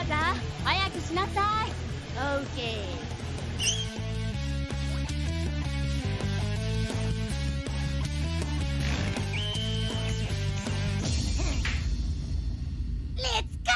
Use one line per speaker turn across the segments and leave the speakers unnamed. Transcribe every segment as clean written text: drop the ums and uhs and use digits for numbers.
ザー、早くしなさい。オーケー。Let's go!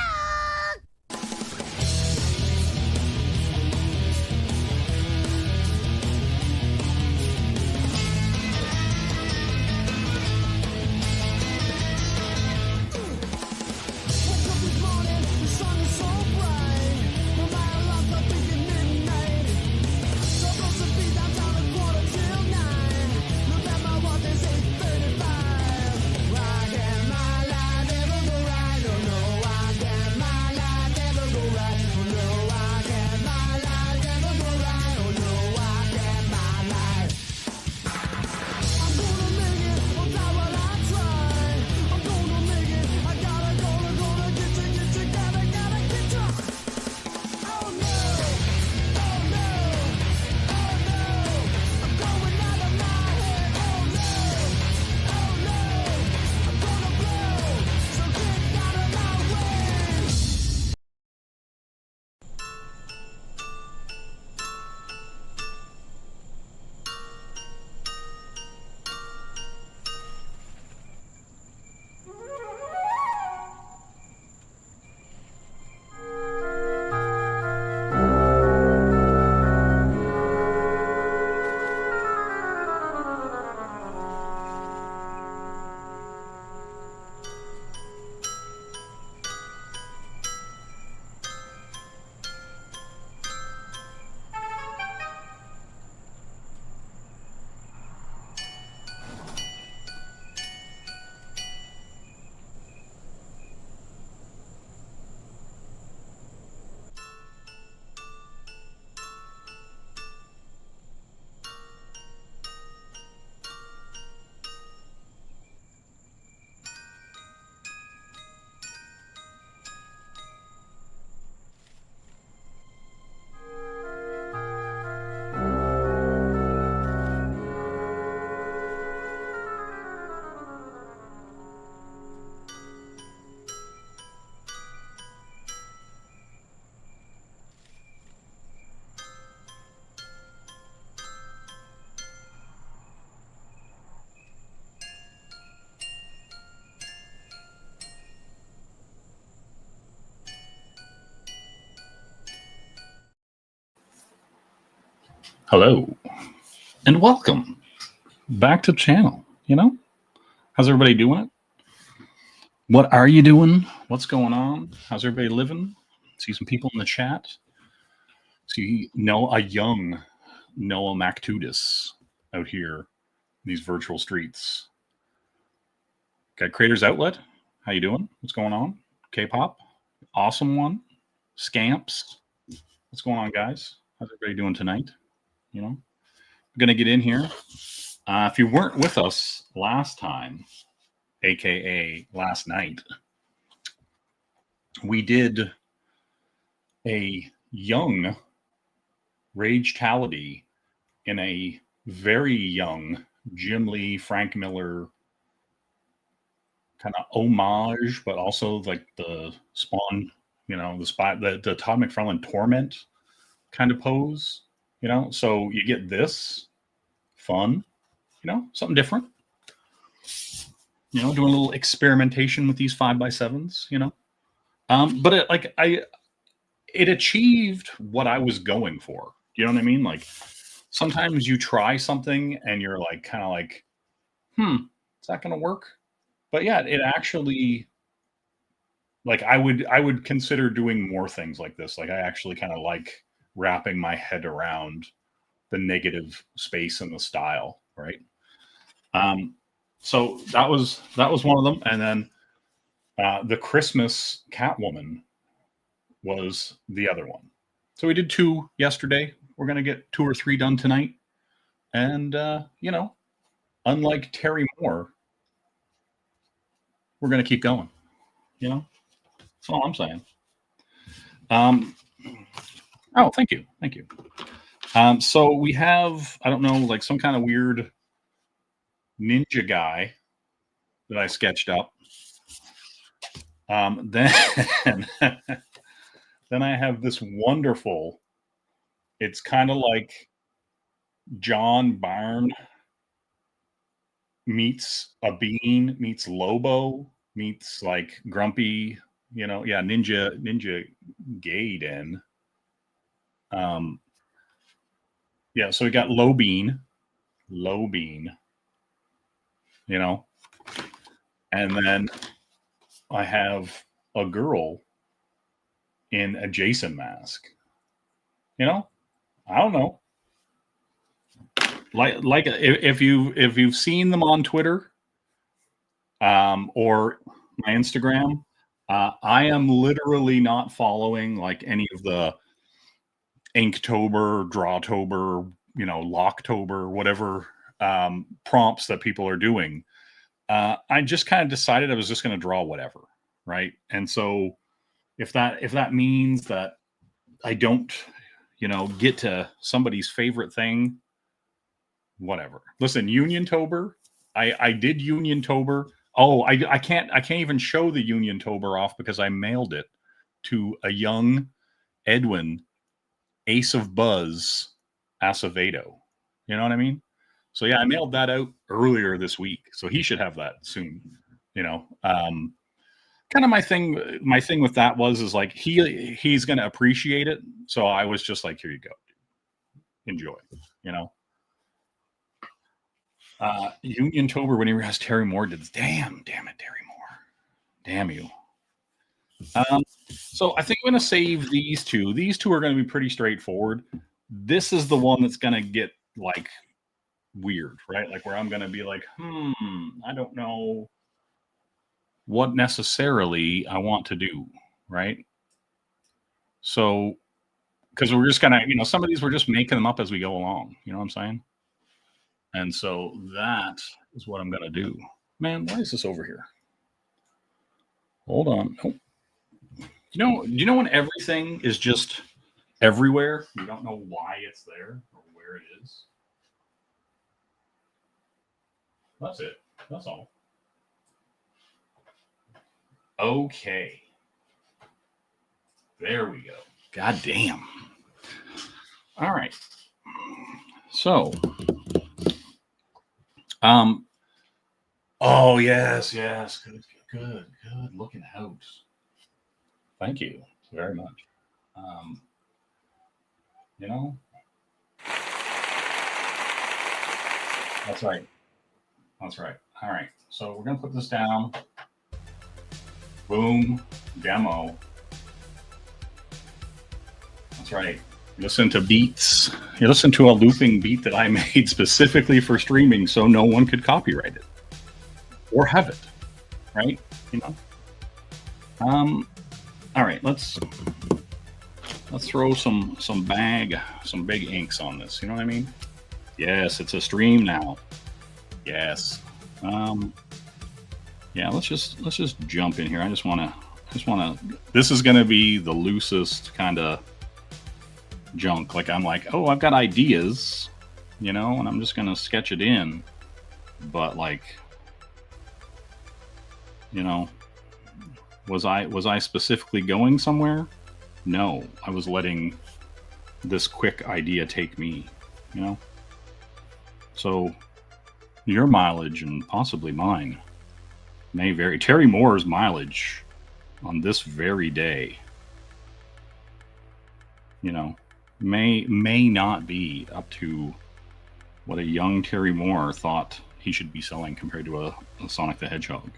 Hello, and welcome back to the channel. How's everybody doing it? What are you doing? What's going on? How's everybody living? See some people in the chat. See a young Noah Mactudis out here in these virtual streets. Got Creators Outlet. How you doing? What's going on? K-pop. Awesome one. Scamps. What's going on, guys? How's everybody doing tonight? We're going to get in here. If you weren't with us last time, aka last night, we did a young Ragetality in a very young Jim Lee, Frank Miller kind of homage, but also like the Spawn, the Todd McFarlane Torment kind of pose. So you get this fun, something different, doing a little experimentation with these 5x7s, but it achieved what I was going for. You know what I mean? Like sometimes you try something and you're like, kind of like, is that going to work? But yeah, it actually, like I would consider doing more things like this. Like I actually kind of like wrapping my head around the negative space and the style, right? So that was one of them, and then the Christmas Catwoman was the other one. So we did 2 yesterday. We're gonna get 2 or 3 done tonight, and unlike Terry Moore, we're gonna keep going. That's all I'm saying. Oh, thank you. So we have, I don't know, like some kind of weird ninja guy that I sketched up. Then Then I have this wonderful, it's kind of like John Byrne meets a bean, meets Lobo, meets like Grumpy, yeah, Ninja Gaiden. Um, yeah, so we got Low Bean, you know, and then I have a girl in a Jason mask. I don't know. Like if you've seen them on Twitter, or my Instagram, I am literally not following like any of the Inktober, Drawtober, Locktober, whatever prompts that people are doing. I just kind of decided I was just going to draw whatever, right? And so if that means that I don't, get to somebody's favorite thing, whatever. Listen, Uniontober, I did Uniontober. Oh, I can't even show the Uniontober off because I mailed it to a young Edwin Ace of Buzz Acevedo. You know what I mean? So yeah, I mailed that out earlier this week, so he should have that soon. You know, kind of my thing with that is like he's going to appreciate it. So I was just like, here you go, enjoy. You know, Uniontober when he has Terry Moore did. Damn it, Terry Moore, damn you. So I think I'm going to save these two. These two are going to be pretty straightforward. This is the one that's going to get like weird, right? Like where I'm going to be like, I don't know what necessarily I want to do, right? So, because we're just gonna, some of these we're just making them up as we go along. You know what I'm saying? And so that is what I'm gonna do. Man, why is this over here? Hold on. Oh. Do you know when everything is just everywhere? You don't know why it's there or where it is. That's it. That's all. Okay. There we go. God damn. All right. So, oh yes, good looking house. Thank you very much. You know, that's right. That's right. All right. So we're gonna put this down. Boom. Demo. That's right. Listen to beats. You listen to a looping beat that I made specifically for streaming, so no one could copyright it or have it. Right? All right. Let's throw some big inks on this. You know what I mean? Yes, it's a stream now. Yes. Yeah. Let's just jump in here. I just want to. This is going to be the loosest kind of junk. Like I'm like, oh, I've got ideas, and I'm just gonna sketch it in. But like, was I specifically going somewhere? No, I was letting this quick idea take me. So your mileage and possibly mine may vary. Terry Moore's mileage on this very day, may not be up to what a young Terry Moore thought he should be selling compared to a Sonic the Hedgehog.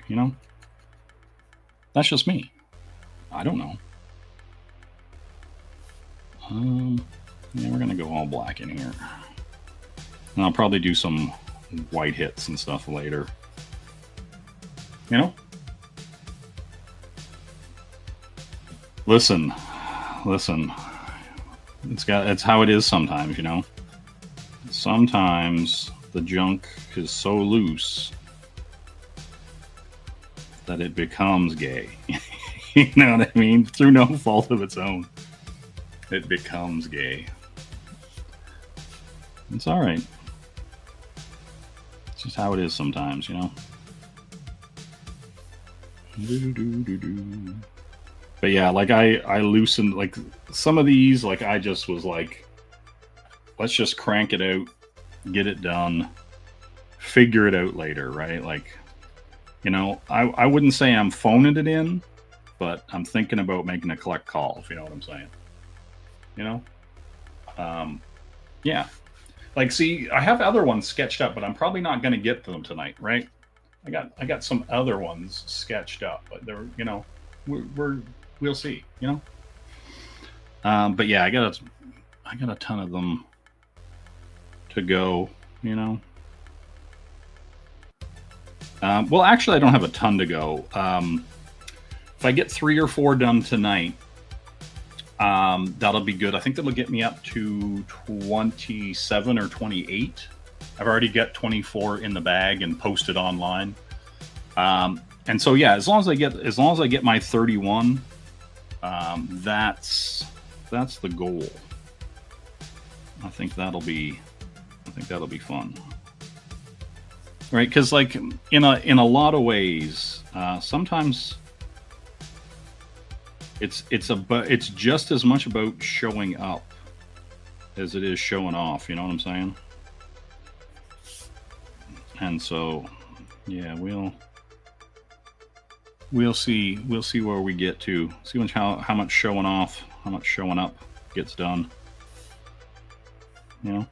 That's just me. I don't know. Yeah, we're gonna go all black in here, and I'll probably do some white hits and stuff later. Listen. It's how it is sometimes, Sometimes the junk is so loose that it becomes gay. You know what I mean? Through no fault of its own. It becomes gay. It's all right. It's just how it is sometimes, But yeah, like I loosened like some of these. Like I just was like, let's just crank it out, get it done, figure it out later, right? Like, I wouldn't say I'm phoning it in, but I'm thinking about making a collect call, if you know what I'm saying. You know? Um, yeah. Like, see, I have other ones sketched up, but I'm probably not going to get to them tonight, right? I got some other ones sketched up, but they're, we'll see, But yeah, I got a ton of them to go, you know. Well, actually, I don't have a ton to go. If I get 3 or 4 done tonight, that'll be good. I think that'll get me up to 27 or 28. I've already got 24 in the bag and posted online. And so yeah, as long as I get my 31, that's the goal. I think that'll be fun. Right, because like in a lot of ways, sometimes it's just as much about showing up as it is showing off. You know what I'm saying? And so, yeah, we'll see where we get to. See how much showing off, how much showing up gets done. You know.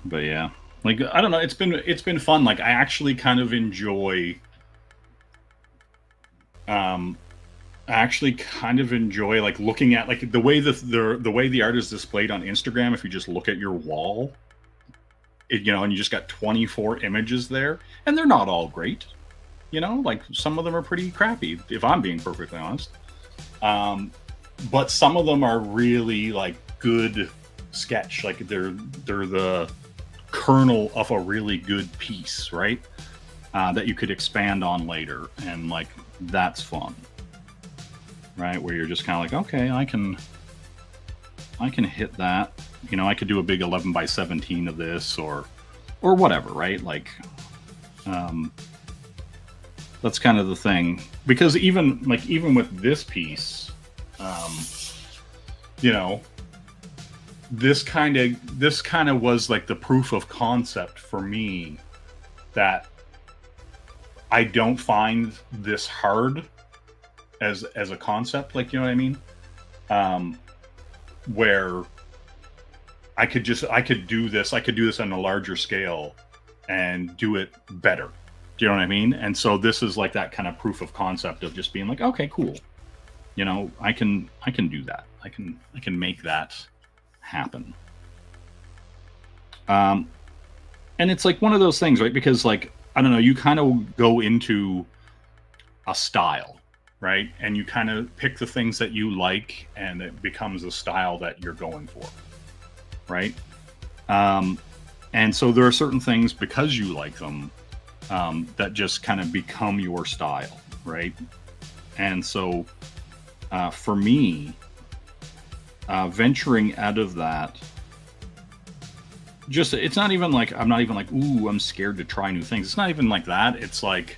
But yeah, like I don't know. It's been fun. Like I actually kind of enjoy. I actually kind of enjoy like looking at like the way the way the art is displayed on Instagram. If you just look at your wall, and you just got 24 images there, and they're not all great. Like some of them are pretty crappy, if I'm being perfectly honest. But some of them are really like good sketch. Like they're the kernel of a really good piece, right? That you could expand on later, and like that's fun, right? Where you're just kind of like, okay, I can hit that. I could do a big 11 by 17 of this, or whatever, right? Like, that's kind of the thing. Because even with this piece, this kind of was like the proof of concept for me that I don't find this hard as a concept, like, you know what I mean? Where I could do this on a larger scale and do it better. Do you know what I mean? And so this is like that kind of proof of concept of just being like, okay, cool. I can do that. I can make that happen. And it's like one of those things, right? Because like, I don't know, you kind of go into a style, right? And you kind of pick the things that you like, and it becomes a style that you're going for, right? And so there are certain things, because you like them, that just kind of become your style, right? And so for me, venturing out of that, just it's not even like I'm not even like, ooh, I'm scared to try new things. It's not even like that. It's like,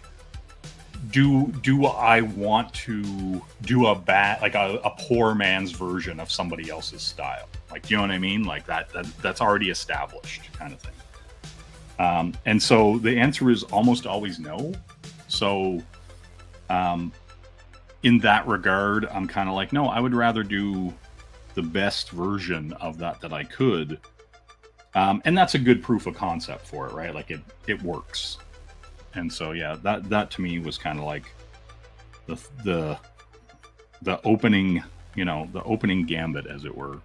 do I want to do a poor man's version of somebody else's style? Like, you know what I mean? Like that's already established, kind of thing. And so the answer is almost always no. So in that regard, I'm kind of like, no, I would rather do the best version of that I could. And that's a good proof of concept for it, right? Like it works. And so, yeah, that to me was kind of like the opening, the opening gambit, as it were.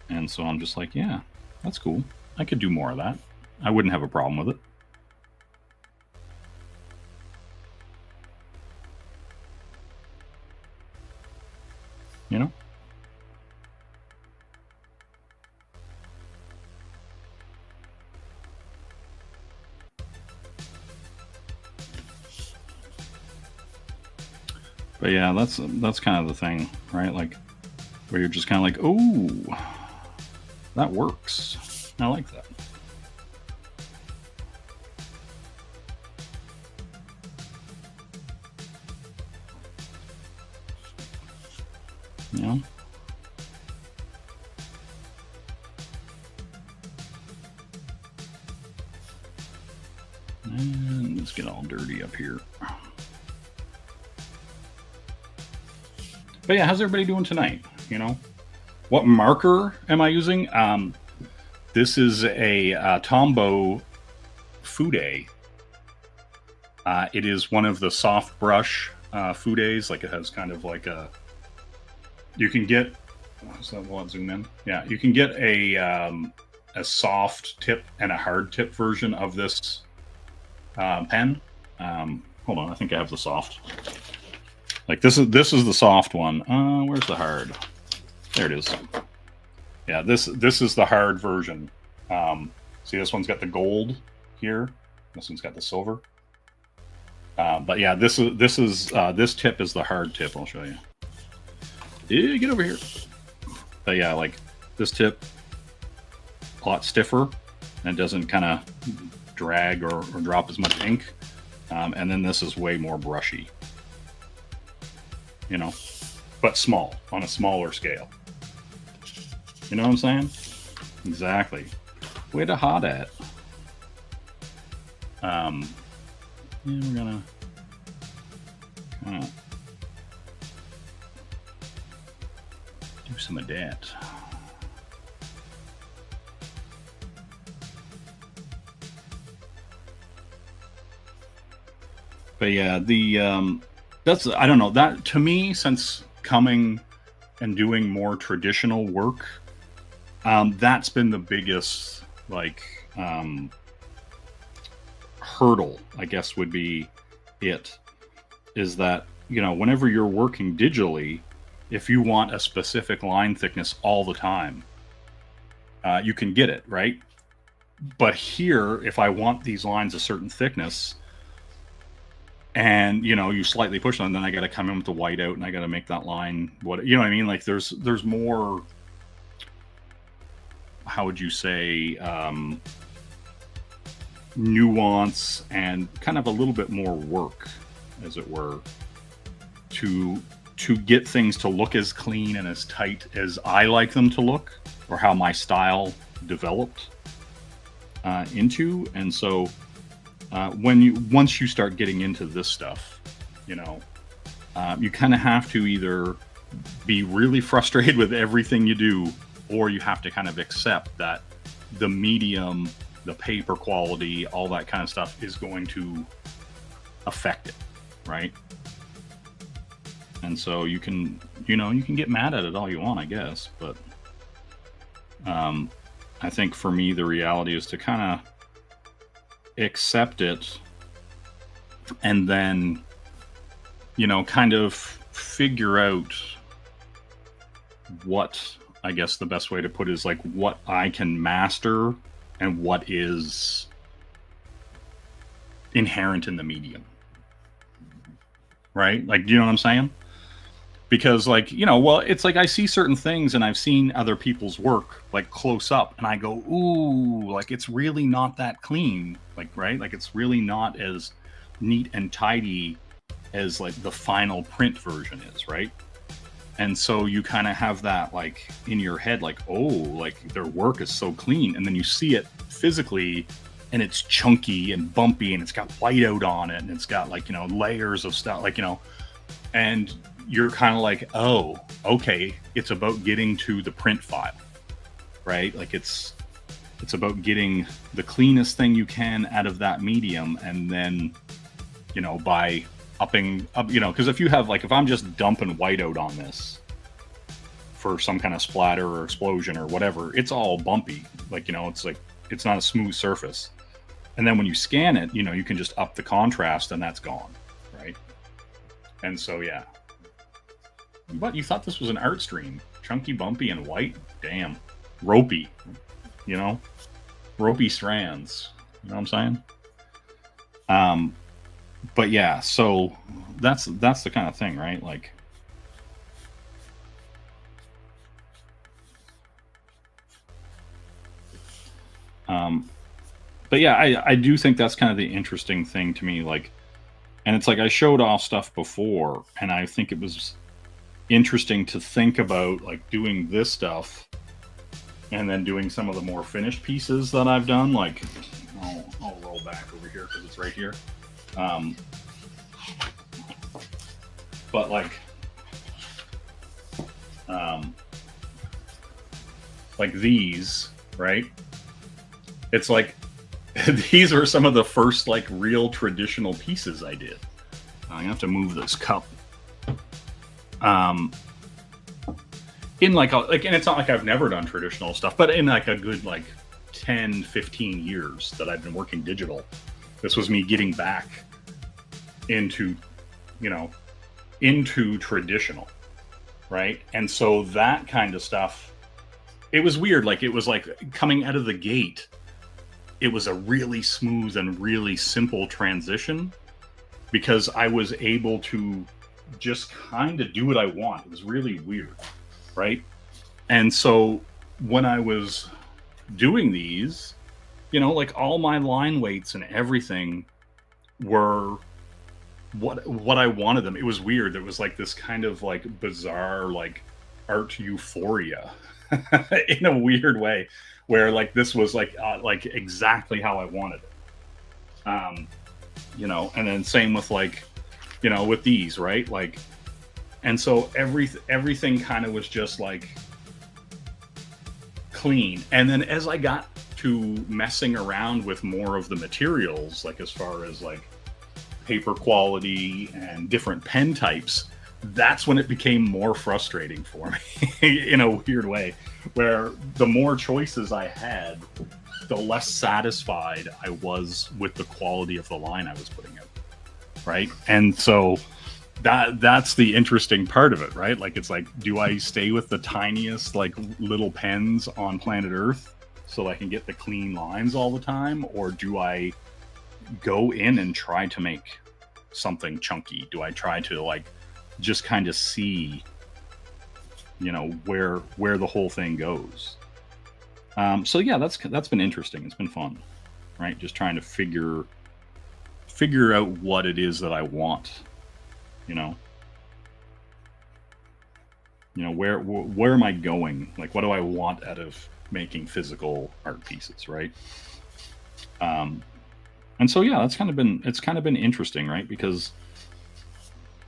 And so I'm just like, yeah, that's cool. I could do more of that. I wouldn't have a problem with it. You know? But yeah, that's kind of the thing, right? Like, where you're just kind of like, oh, that works. I like that. You know? And let's get all dirty up here. But yeah, how's everybody doing tonight? You know, what marker am I using? This is a Tombow Fude. It is one of the soft brush Fudes. Like it has kind of like a. You can get. So we'll zoom in. Yeah, you can get a soft tip and a hard tip version of this pen. Hold on, I think I have the soft. Like this is the soft one. Where's the hard? There it is. Yeah, this is the hard version. See, this one's got the gold here. This one's got the silver. But yeah, this tip is the hard tip. I'll show you. Yeah, get over here. But yeah, like this tip, a lot stiffer, and it doesn't kind of drag or drop as much ink. And then this is way more brushy. You know, but small, on a smaller scale. You know what I'm saying? Exactly. Way to hot at. Yeah, we're gonna kind of do some of that. But yeah, that's, I don't know, that to me, since coming and doing more traditional work, that's been the biggest like hurdle, I guess would be it, is that, you know, whenever you're working digitally, if you want a specific line thickness all the time, you can get it, right? But here, if I want these lines a certain thickness, and you know, you slightly push them, then I got to come in with the whiteout, and I got to make that line what, you know what I mean? Like there's more, how would you say, nuance and kind of a little bit more work, as it were, to get things to look as clean and as tight as I like them to look, or how my style developed into. And so once you start getting into this stuff, you know, you kind of have to either be really frustrated with everything you do, or you have to kind of accept that the medium, the paper quality, all that kind of stuff is going to affect it, right? And so you can, you know, you can get mad at it all you want, I guess, but I think for me, the reality is to kind of accept it, and then, you know, kind of figure out what, I guess the best way to put it is like what I can master and what is inherent in the medium, right? Like, do you know what I'm saying? Because, like, you know, well, it's like I see certain things and I've seen other people's work like close up, and I go, ooh, like it's really not that clean, like, right? Like it's really not as neat and tidy as like the final print version is, right? And so you kind of have that like in your head, like, oh, like their work is so clean, and then you see it physically and it's chunky and bumpy, and it's got whiteout on it, and it's got like, you know, layers of stuff, like, you know, and you're kind of like, oh, okay, it's about getting to the print file, right? Like it's about getting the cleanest thing you can out of that medium, and then, you know, by upping up, you know, because if you have like, if I'm just dumping whiteout on this for some kind of splatter or explosion or whatever, it's all bumpy, like, you know, it's like, it's not a smooth surface. And then when you scan it, you know, you can just up the contrast and that's gone, right? And so, yeah. What, you thought this was an art stream? Chunky, bumpy, and white? Damn. Ropey. You know? Ropey strands. You know what I'm saying? But yeah, so that's the kind of thing, right? Like, but yeah, I do think that's kind of the interesting thing to me. Like, and it's like I showed off stuff before, and I think it was interesting to think about, like doing this stuff and then doing some of the more finished pieces that I've done. Like, I'll roll back over here because it's right here. Um, but um, like these, right? It's like these are some of the first like real traditional pieces I did. I have to move this cup. Um, in and it's not like I've never done traditional stuff, but in like a good like 10, 15 years that I've been working digital, this was me getting back into, you know, into traditional, right? And so that kind of stuff, it was weird. Like it was like coming out of the gate, it was a really smooth and really simple transition because I was able to just kind of do what I want. It was really weird, right? And so when I was doing these, like all my line weights and everything were what I wanted them. It was weird. It was like this kind of like bizarre like art euphoria in a weird way, where like this was like exactly how I wanted it. And then same with like, with these, right? Like, and so everything kind of was just like clean. And then as I got to messing around with more of the materials, like as far as like paper quality and different pen types, that's when it became more frustrating for me in a weird way, where the more choices I had, the less satisfied I was with the quality of the line I was putting out, right? And so that's the interesting part of it, right? Like, it's like, do I stay with the tiniest like little pens on planet Earth so I can get the clean lines all the time, or do I go in and try to make something chunky? Do I try to like just kind of see, where the whole thing goes? So yeah, that's been interesting. It's been fun, right? Just trying to figure out what it is that I want. Where am I going? Like, what do I want out of making physical art pieces, right? And so yeah, it's kind of been interesting, right? Because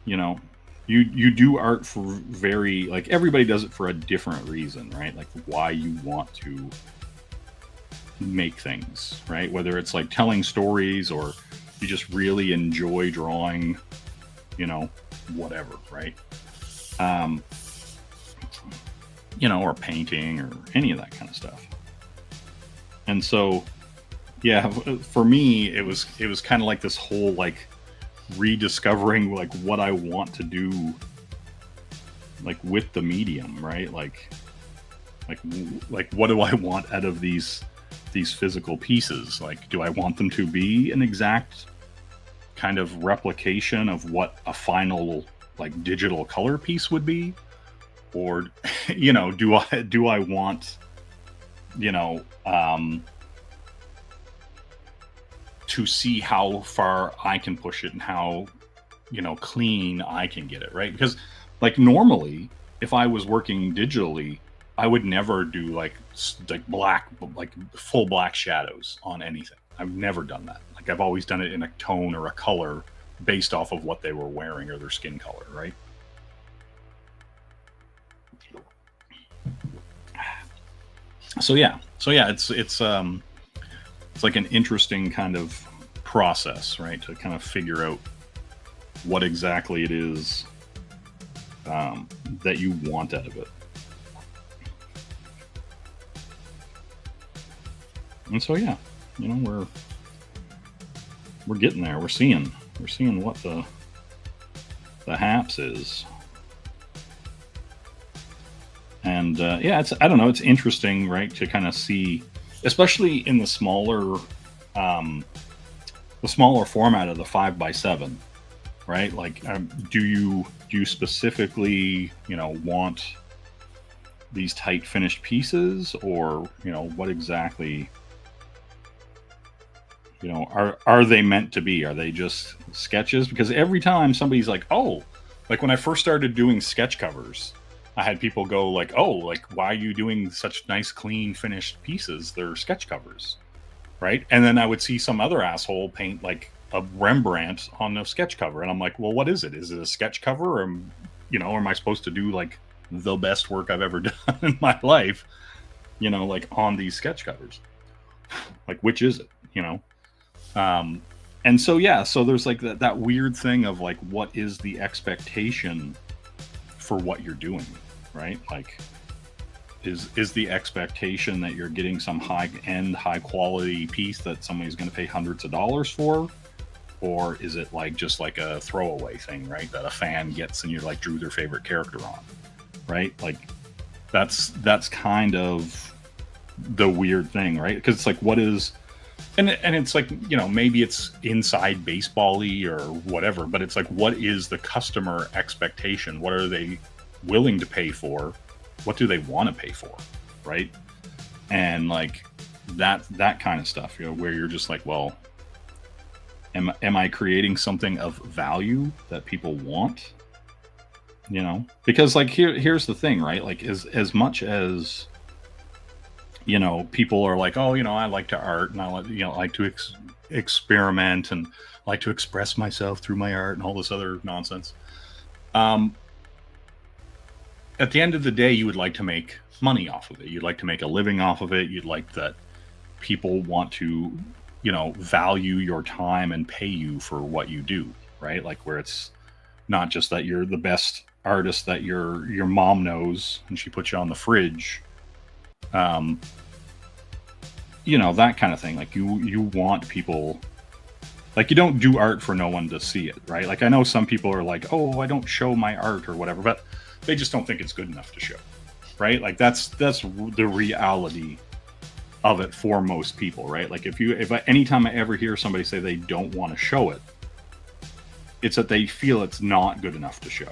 you do art for very, like, everybody does it for a different reason, right? Like why you want to make things, right? Whether it's like telling stories, or you just really enjoy drawing, whatever, right? Or painting or any of that kind of stuff. And so yeah, for me it was kind of like this whole like rediscovering like what I want to do, like with the medium, right? Like what do I want out of these physical pieces? Like, do I want them to be an exact kind of replication of what a final like digital color piece would be, or do I want to see how far I can push it and how clean I can get it, right? Because like normally if I was working digitally, I would never do like black, like full black shadows on anything. I've never done that. Like, I've always done it in a tone or a color based off of what they were wearing or their skin color, right? So yeah, it's like an interesting kind of process, right? To kind of figure out what exactly it is that you want out of it. And so yeah, we're getting there. We're seeing what the haps is. And yeah, I don't know, it's interesting, right, to kind of see, especially in the smaller format of the 5x7, right? Like, do you specifically want these tight finished pieces, or what exactly are they meant to be? Are they just sketches? Because every time somebody's like, oh, Like when I first started doing sketch covers, I had people go like, "Oh, like why are you doing such nice, clean, finished pieces? They're sketch covers." Right? And then I would see some other asshole paint like a Rembrandt on a sketch cover, and I'm like, well, what is it? Is it a sketch cover, or or am I supposed to do like the best work I've ever done in my life? Like on these sketch covers, like which is it? Um, and so yeah, so there's like that weird thing of like, what is the expectation for what you're doing, right? Like, is the expectation that you're getting some high end, high quality piece that somebody's going to pay hundreds of dollars for, or is it like just like a throwaway thing, right? That a fan gets and you like drew their favorite character on, right? Like that's kind of the weird thing, right? Because it's like, what is, and it's like, maybe it's inside baseball-y or whatever, but it's like, what is the customer expectation? What are they willing to pay for? What do they want to pay for, right? And like that kind of stuff, where you're just like, well, am I creating something of value that people want? Because like here's the thing, right? Like as much as people are like, oh, I like to art and I like to experiment and like to express myself through my art and all this other nonsense. At the end of the day, you would like to make money off of it. You'd like to make a living off of it. You'd like that people want to, value your time and pay you for what you do, right? Like where it's not just that you're the best artist that your mom knows and she puts you on the fridge. That kind of thing. Like you want people, like you don't do art for no one to see it, right? Like I know some people are like, oh, I don't show my art or whatever, but they just don't think it's good enough to show, right? Like that's the reality of it for most people, right? Like anytime I ever hear somebody say they don't want to show it, it's that they feel it's not good enough to show,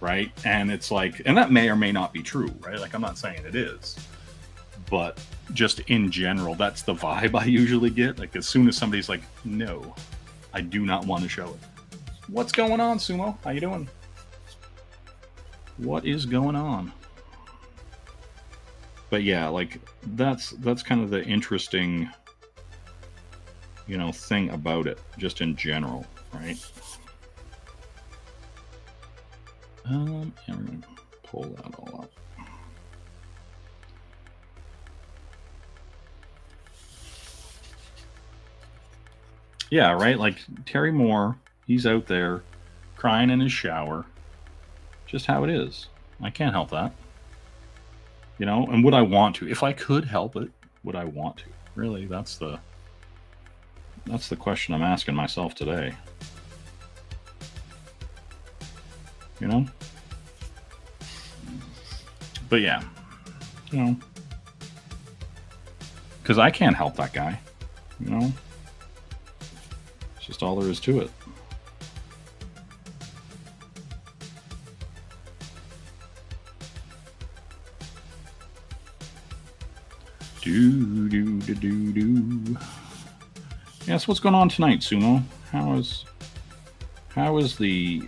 right? And it's like, and that may or may not be true, right? Like I'm not saying it is, but just in general, that's the vibe I usually get. Like as soon as somebody's like, no, I do not want to show it. What's going on, Sumo? How you doing? What is going on? But yeah, like that's kind of the interesting, thing about it, just in general, right? Yeah, we're gonna pull that all up. Yeah, right. Like Terry Moore, he's out there crying in his shower. Just how it is. I can't help that. And would I want to? If I could help it, would I want to? Really, that's the question I'm asking myself today. But yeah, because I can't help that guy. It's just all there is to it. Do. Yes, what's going on tonight, Sumo? How is the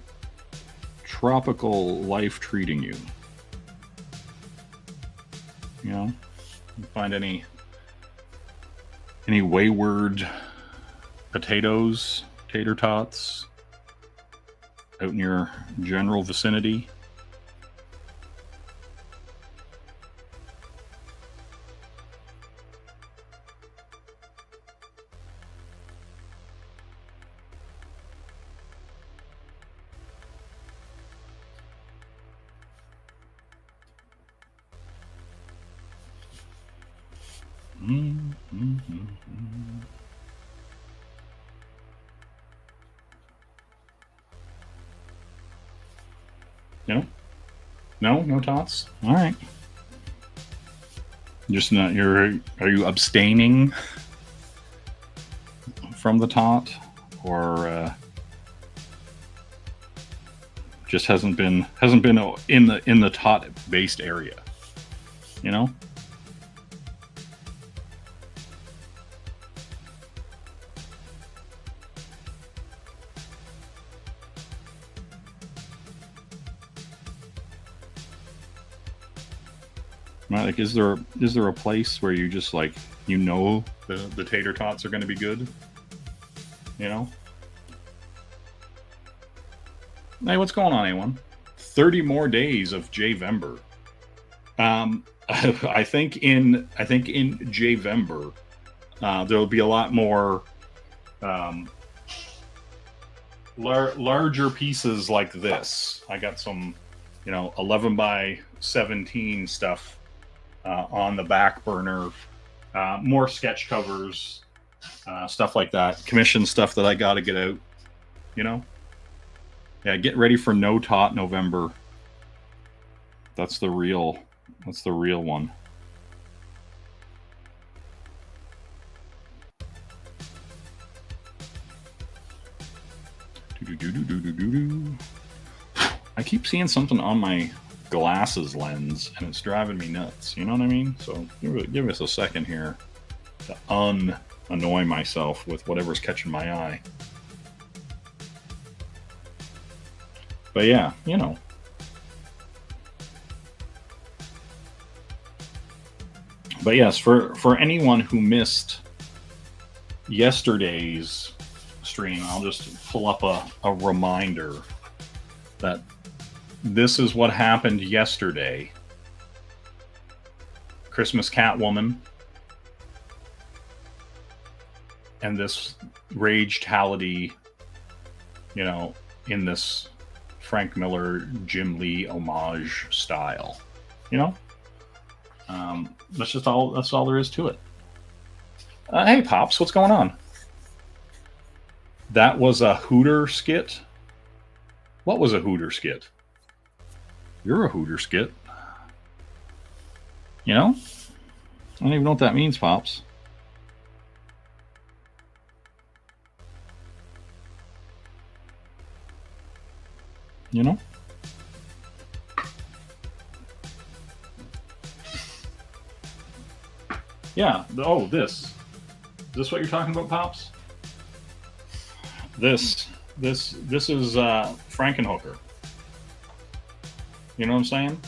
tropical life treating you? Find any wayward potatoes, tater tots out in your general vicinity? No tots. All right. Just not. Are you abstaining from the tot, or just hasn't been in the tot based area? Right? Like, is there a place where you just like the tater tots are going to be good? You know? Hey, what's going on, anyone? 30 more days of Jayvember. I think in Jayvember, there'll be a lot more um, larger pieces like this. I got some, 11 by 17 stuff on the back burner. More sketch covers, stuff like that. Commission stuff that I got to get out. You know. Yeah, get ready for No Tot November. That's the real one. I keep seeing something on my glasses lens and it's driving me nuts. You know what I mean? So give us a second here to annoy myself with whatever's catching my eye. But yeah, But yes, for anyone who missed yesterday's stream, I'll just pull up a reminder that this is what happened yesterday. Christmas Catwoman and this Rage-tality, in this Frank Miller, Jim Lee homage style. That's all there is to it. Hey, Pops, what's going on? That was a Hooter skit? What was a Hooter skit? You're a Hooter skit. I don't even know what that means, Pops. Yeah. Oh, this. Is this what you're talking about, Pops? This is Frankenhooker. You know what I'm saying?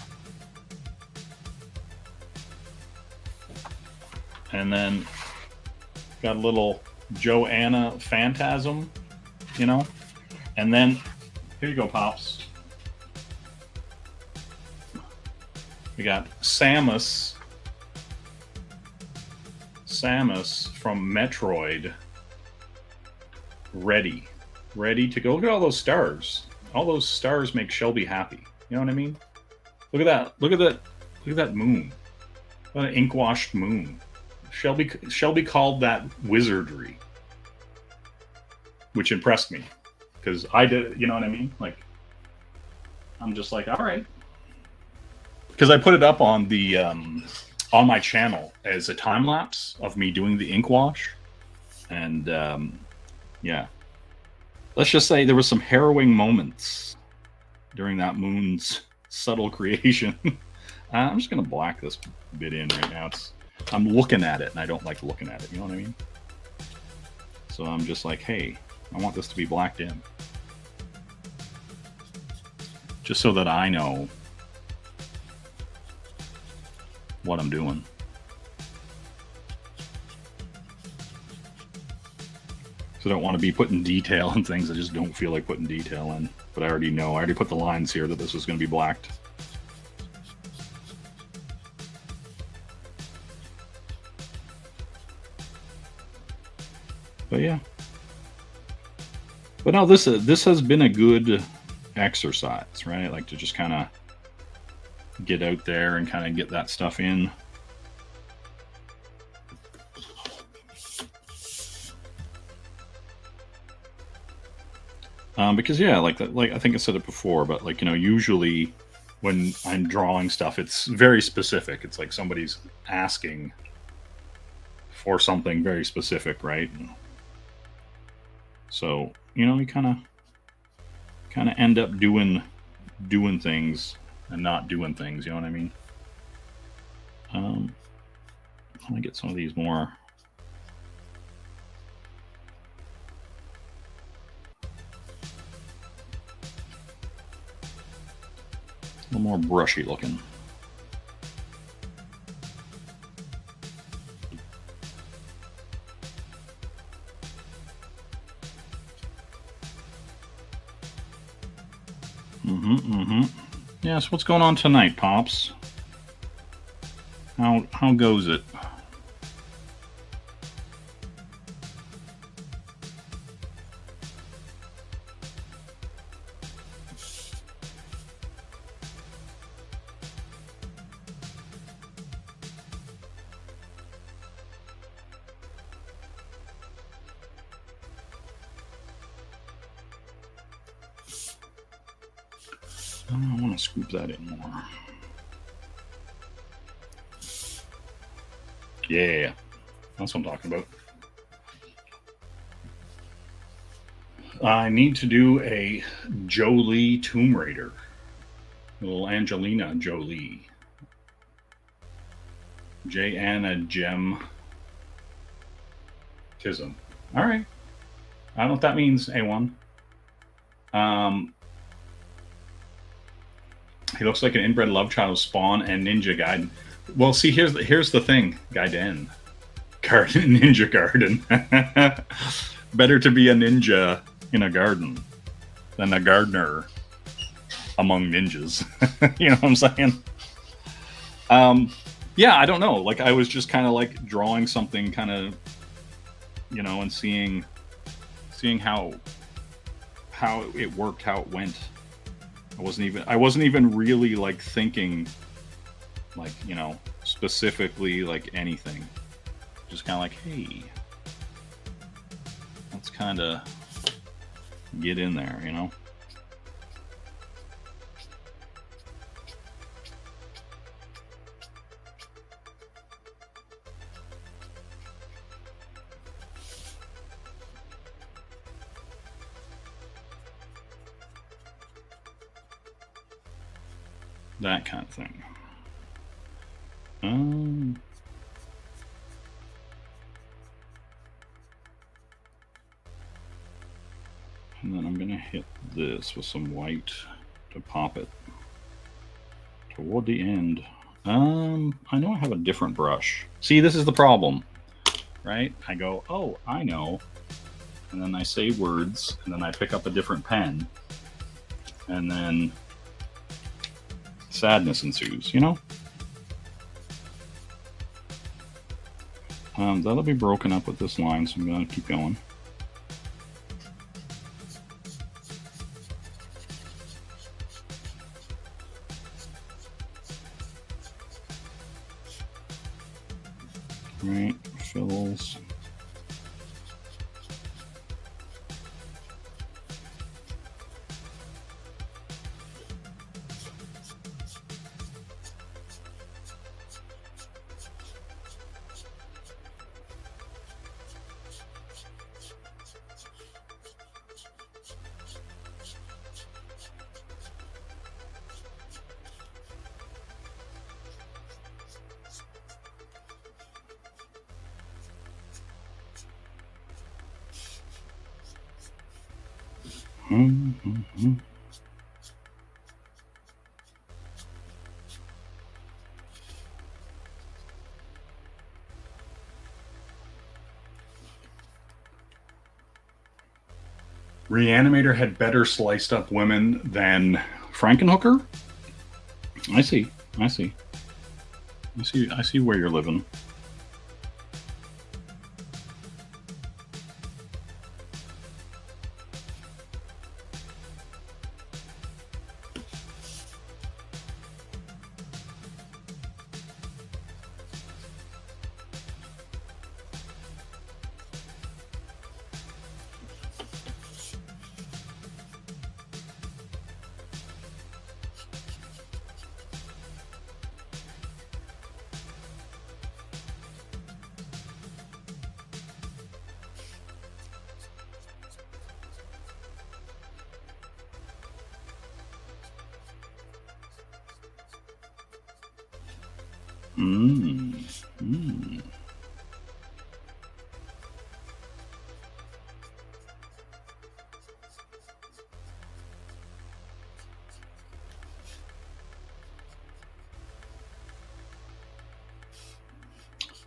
And then got a little Joanna Phantasm, And then here you go, Pops. We got Samus from Metroid ready to go. Look at all those stars. All those stars make Shelby happy. You know what I mean? Look at that moon. What an ink-washed moon. Shelby called that wizardry, which impressed me because I did. You know what I mean? Like, I'm just like, all right, because I put it up on the on my channel as a time lapse of me doing the ink wash, and yeah, let's just say there was some harrowing moments during that moon's subtle creation. I'm just gonna black this bit in right now. I'm looking at it and I don't like looking at it. You know what I mean? So I'm just like, hey, I want this to be blacked in, just so that I know what I'm doing. So I don't want to be putting detail in things I just don't feel like putting detail in. But I already know. I already put the lines here that this is going to be blacked. But yeah. But no, this has been a good exercise, right? Like to just kind of get out there and kind of get that stuff in. Because yeah, like I think I said it before, but like, usually when I'm drawing stuff, it's very specific. It's like somebody's asking for something very specific, right? So, you kind of end up doing things and not doing things, you know what I mean? Let me get some of these more. A little more brushy looking. Yes, what's going on tonight, Pops? How goes it? I want to scoop that in more. Yeah, that's what I'm talking about. I need to do a Jolie Tomb Raider. Little Angelina Jolie. J. Anna Gem Tism. All right. I don't know what that means, A1. He looks like an inbred love child of Spawn and Ninja Gaiden. Well, see, here's the thing, Gaiden. Garden Ninja Garden. Better to be a ninja in a garden than a gardener among ninjas. You know what I'm saying? Yeah, I don't know. Like, I was just kind of like drawing something kind of, you know, and seeing how it worked, how it went. I wasn't even really like thinking like, you know, specifically like anything. Just kind of like, hey, let's kind of get in there, you know? That kind of thing. And then I'm going to hit this with some white to pop it toward the end. I know I have a different brush. See, this is the problem, right? I go, oh, I know. And then I say words, and then I pick up a different pen. And then sadness ensues, you know? That'll be broken up with this line, so I'm going to keep going. Right, fills. Reanimator had better sliced up women than Frankenhooker? I see where you're living.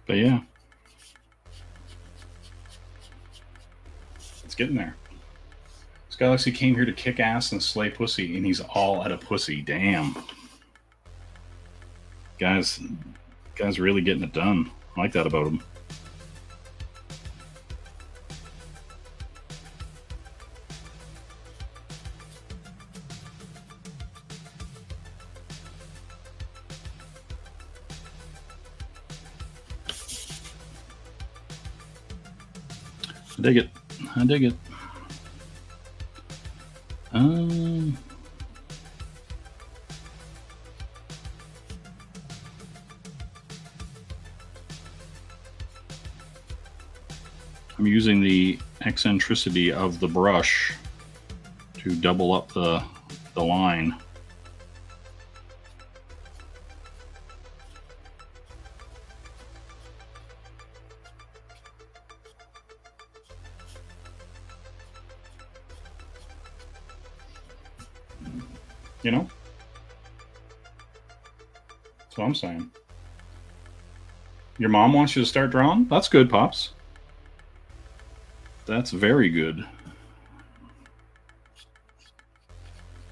But yeah, it's getting there. It's Galaxy came here to kick ass and slay pussy, and he's all out of pussy. Damn. Guys really getting it done. I like that about him. I dig it. I dig it. I'm using the eccentricity of the brush to double up the line. You know? That's what I'm saying. Your mom wants you to start drawing? That's good, Pops. That's very good.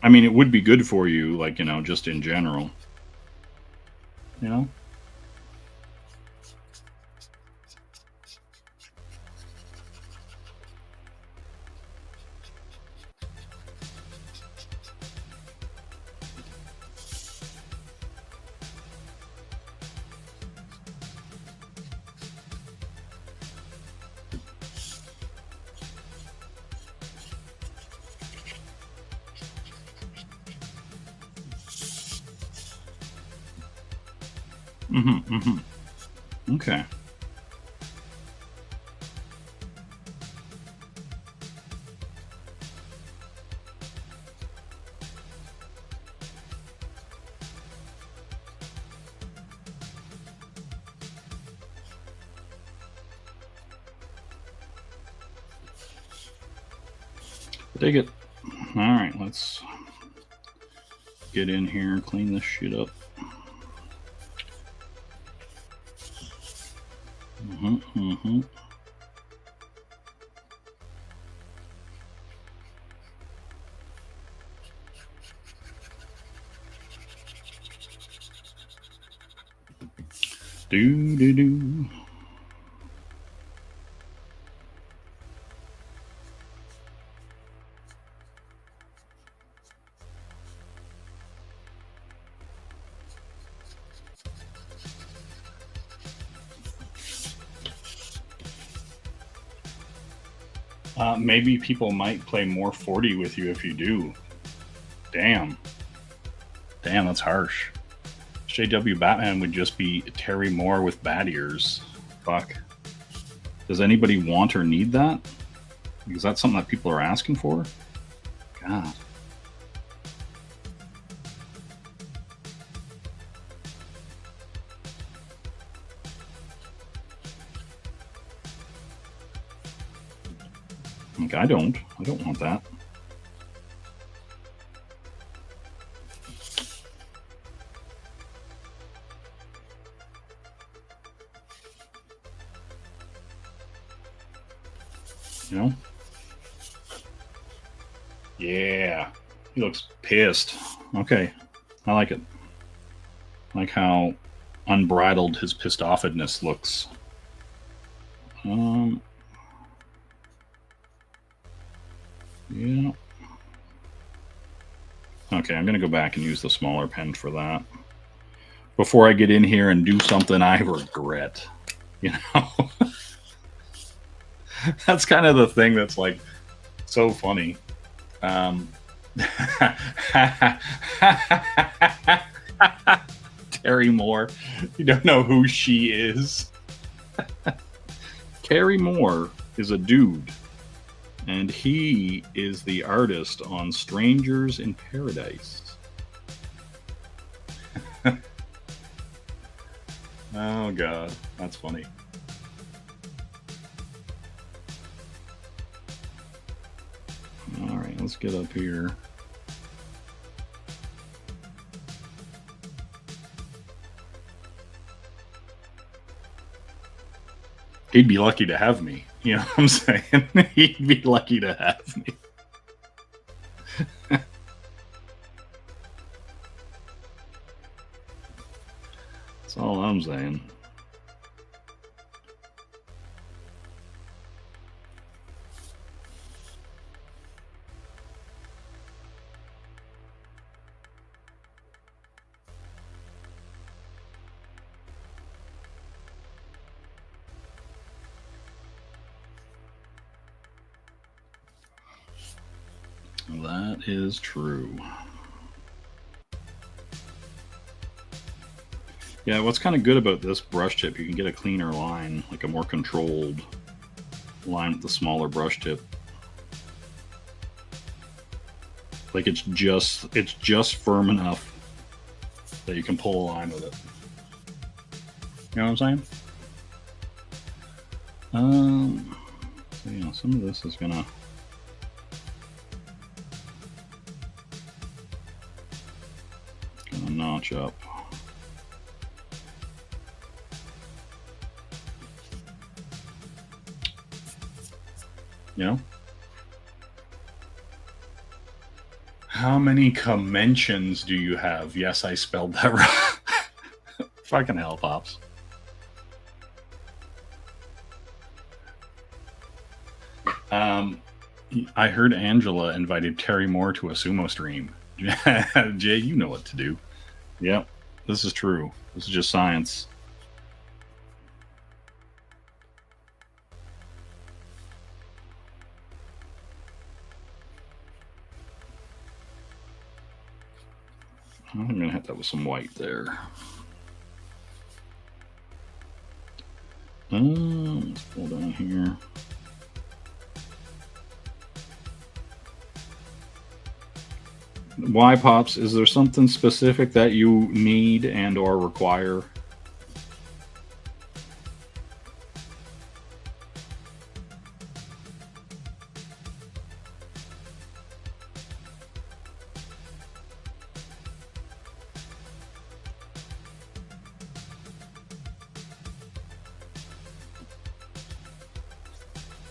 I mean, it would be good for you, like, you know, just in general. You know? Okay. Dig it. All right, let's get in here and clean this shit up. Do. Maybe people might play more 40 with you if you do. Damn, that's harsh. JW Batman would just be Terry Moore with bat ears. Fuck. Does anybody want or need that? Because that's something that people are asking for. God. Like, I don't want that. You know? Yeah. He looks pissed. Okay. I like it. I like how unbridled his pissed offedness looks. Yeah. Okay, I'm going to go back and use the smaller pen for that. Before I get in here and do something I regret. You know? That's kind of the thing that's like so funny. Terry Moore. You don't know who she is. Terry Moore is a dude. And he is the artist on Strangers in Paradise. Oh, God. That's funny. All right, let's get up here. He'd be lucky to have me. You know what I'm saying? He'd be lucky to have me. That's all I'm saying. That is true. Yeah, what's kind of good about this brush tip, you can get a cleaner line, like a more controlled line with the smaller brush tip. Like it's just firm enough that you can pull a line with it. You know what I'm saying? So yeah, some of this is gonna notch up. You know? How many commentions do you have? Yes, I spelled that right. Fucking hell, Pops. I heard Angela invited Terry Moore to a sumo stream. Jay, you know what to do. Yep, this is true. This is just science. I'm going to hit that with some white there. Let's pull down here. Why, Pops? Is there something specific that you need and or require?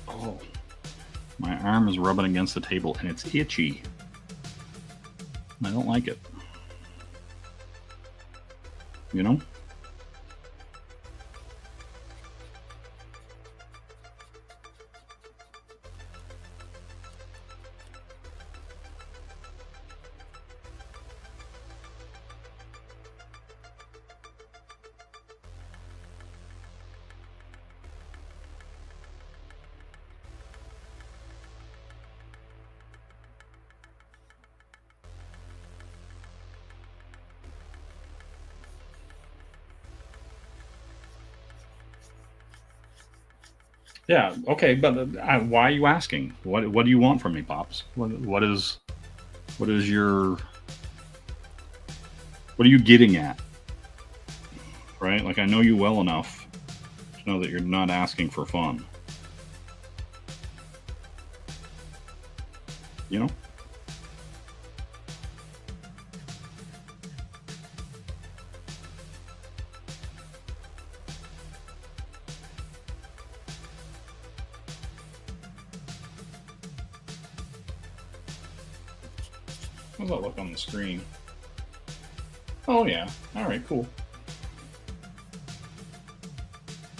Oh, my arm is rubbing against the table and it's itchy. I don't like it. You know? Yeah, okay, but why are you asking? What do you want from me, Pops? What is your what are you getting at? Right? Like I know you well enough to know that you're not asking for fun. You know? How's that look on the screen? Oh yeah. All right, cool.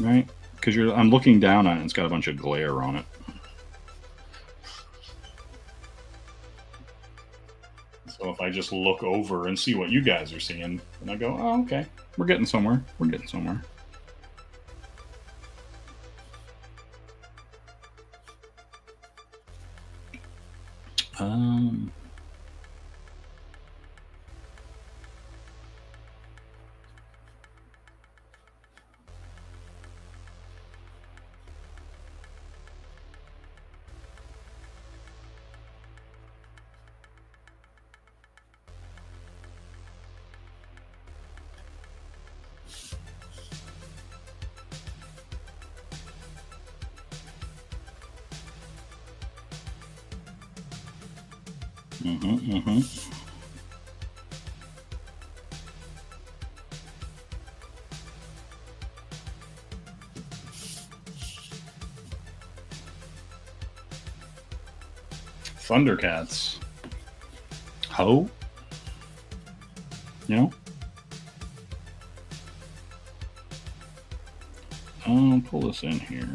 Right? Because I'm looking down on it, and it's got a bunch of glare on it. So if I just look over and see what you guys are seeing, and I go, oh, okay, we're getting somewhere. We're getting somewhere. Thundercats. Ho? You know? Pull this in here.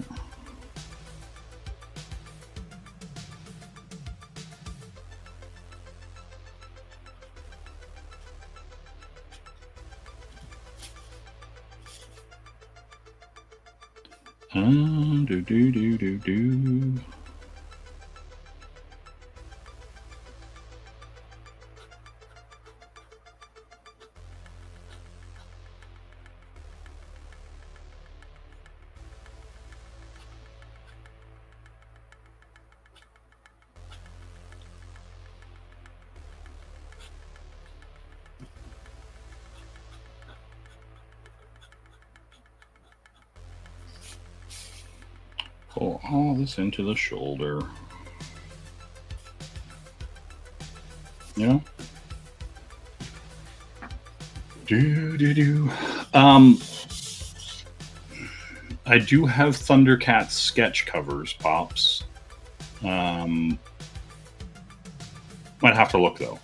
Do. Pull all this into the shoulder. Yeah. Do. I do have Thundercats sketch covers, Pops. Might have to look though.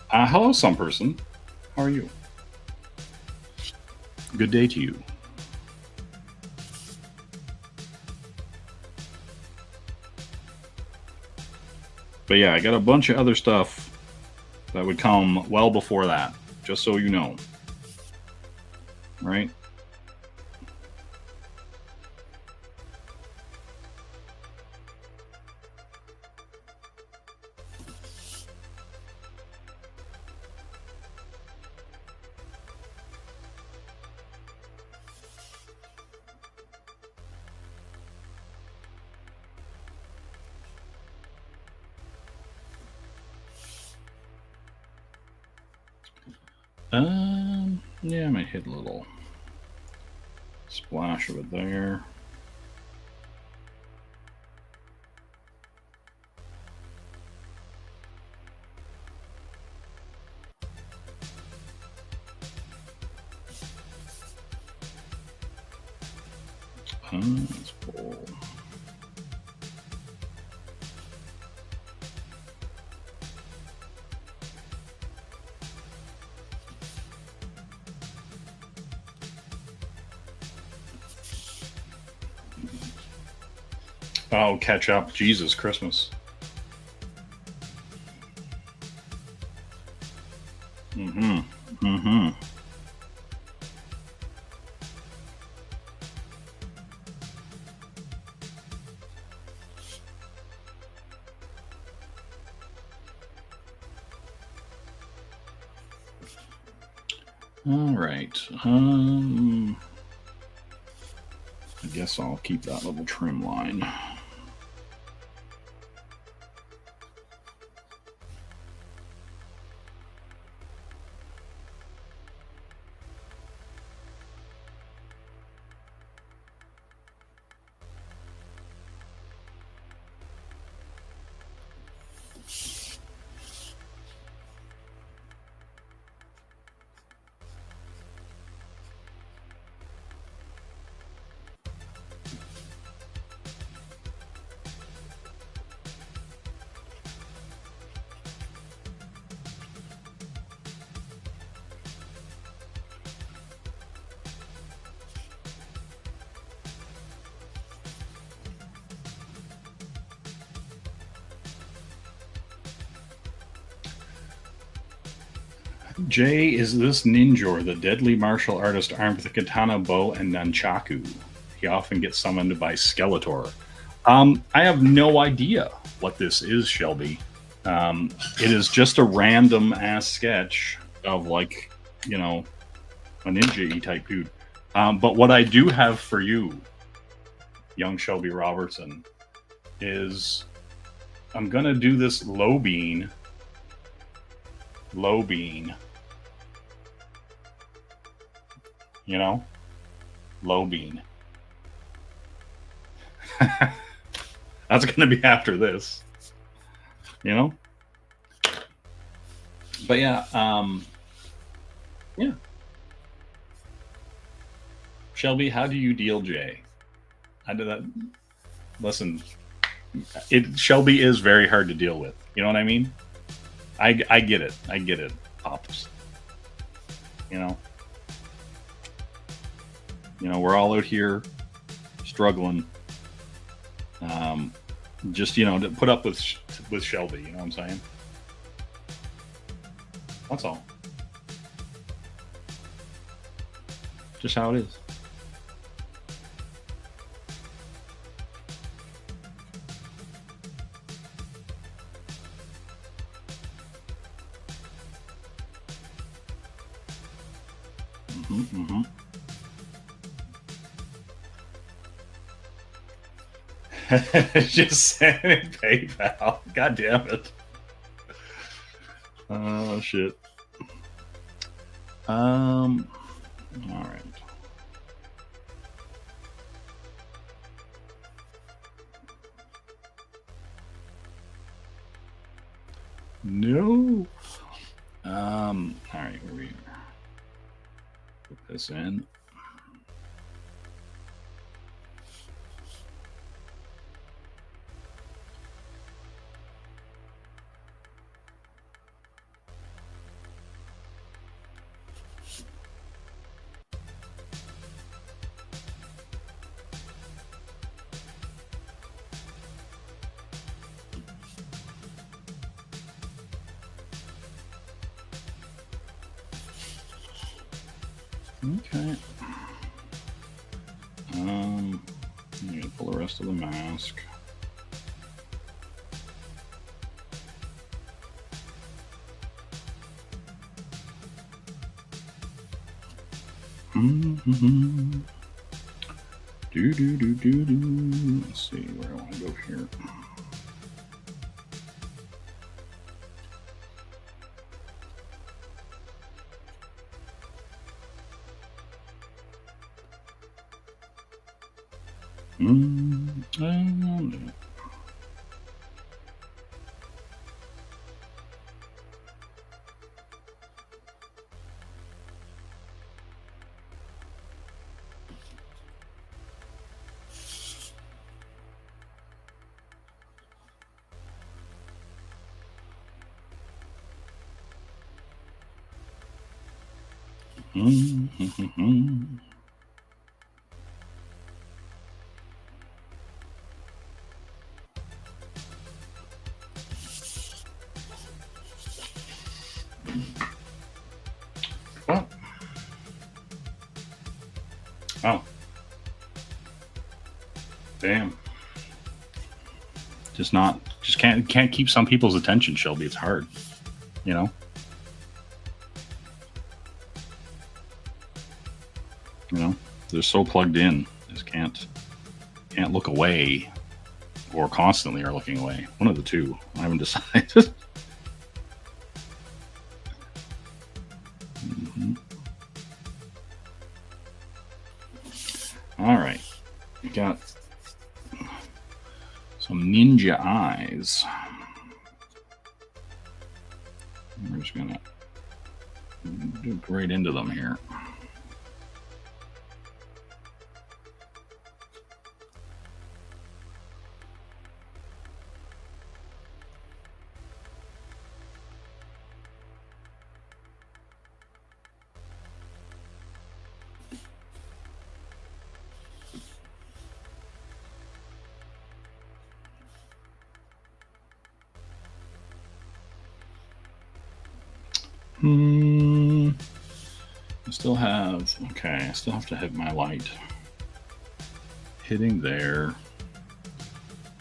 Hello, some person. How are you? Good day to you. But yeah, I got a bunch of other stuff that would come well before that, just so you know. Right? Yeah, I might hit a little splash of it there. Let's pull. Oh, catch up. Jesus, Christmas. All right. I guess I'll keep that little trim line. Jay, is this ninja the deadly martial artist armed with a katana, bow, and nunchaku? He often gets summoned by Skeletor. I have no idea what this is, Shelby. It is just a random ass sketch of, like, you know, a ninja type dude. But what I do have for you, young Shelby Robertson, is I'm gonna do this low bean. You know, low bean. That's gonna be after this. You know. But yeah, yeah. Shelby, how do you deal Jay? How did that? Listen, Shelby is very hard to deal with. You know what I mean? I get it. I get it, Pops. You know. You know, we're all out here struggling. Just, you know, to put up with Shelby. You know what I'm saying? That's all. Just how it is. Just sending PayPal. God damn it. Oh shit. All right. No. All right. Here we put this in. Okay. I'm gonna pull the rest of the mask. Let's see where I want to go here. What? Oh. Damn. Just can't keep some people's attention, Shelby. It's hard. You know? You know? They're so plugged in. Just can't look away, or constantly are looking away. One of the two. I haven't decided. All right. We got some ninja eyes. We're just gonna dig right into them here. I still have to hit my light. Hitting there.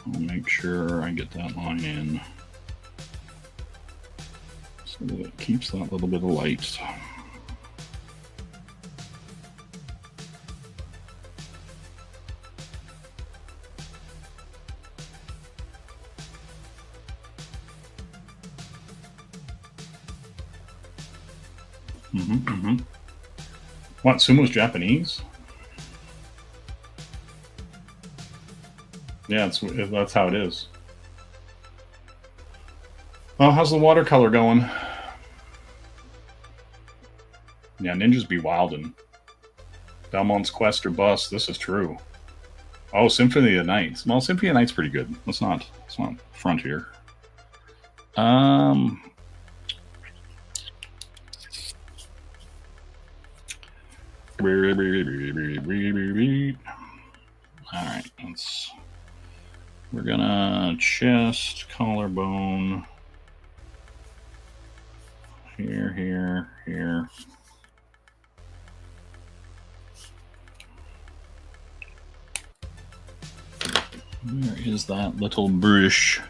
I'll make sure I get that line in so that it keeps that little bit of light. What, sumo's Japanese? Yeah, that's how it is. Well, how's the watercolor going? Yeah, ninjas be wildin'. Belmont's Quest or Bust. This is true. Oh, Symphony of the Night. Well, Symphony of the Night's pretty good. Let's not front here. Alright, we're gonna chest, collarbone, here, here, here. Where is that little brush?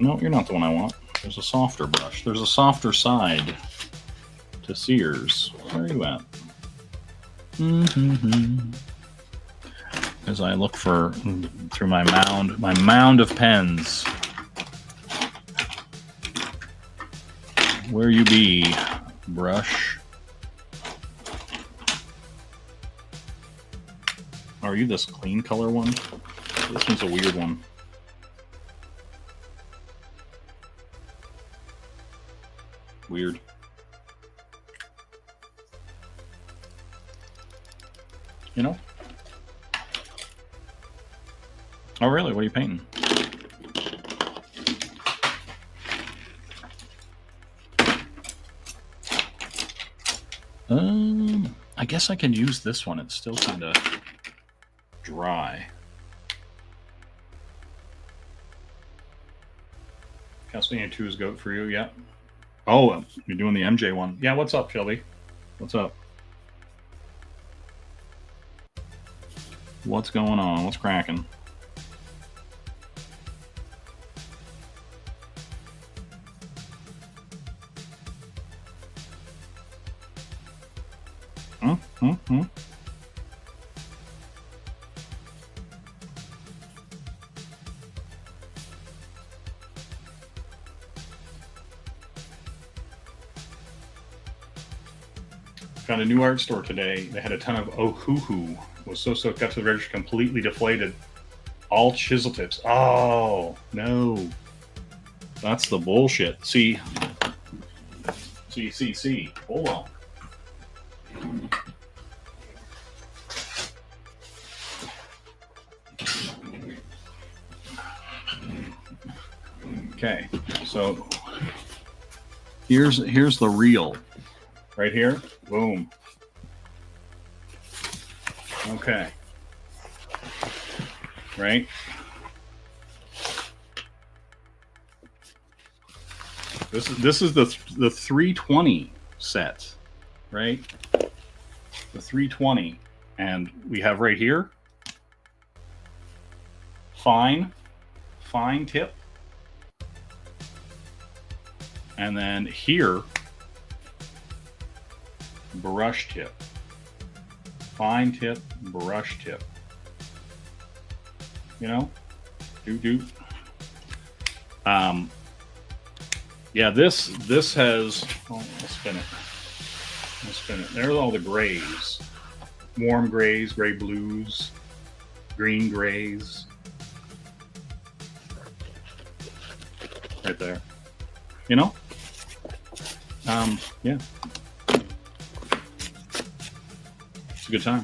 No, you're not the one I want. There's a softer brush. There's a softer side to Sears. Where are you at? As I look through my mound of pens. Where you be, brush? Are you this clean color one? This one's a weird one. Weird. You know? Oh, really? What are you painting? I guess I can use this one. It's still kind of dry. Castlevania 2 is GOAT for you, yeah. Oh, you're doing the MJ one. Yeah, what's up, Shelby? What's up? What's going on? What's cracking? Found a new art store today. They had a ton of Ohuhu. Was so got to the register, completely deflated. All chisel tips. Oh no, that's the bullshit. See. Hold on. Okay, so here's the reel. Right here, boom. Okay. Right. This is the 320 set, right? The 320, and we have right here fine tip, and then here brush tip, fine tip, brush tip. You know, yeah, this has. Oh, let's spin it. There's all the grays, warm grays, gray blues, green grays, right there. You know, yeah. It's a good time.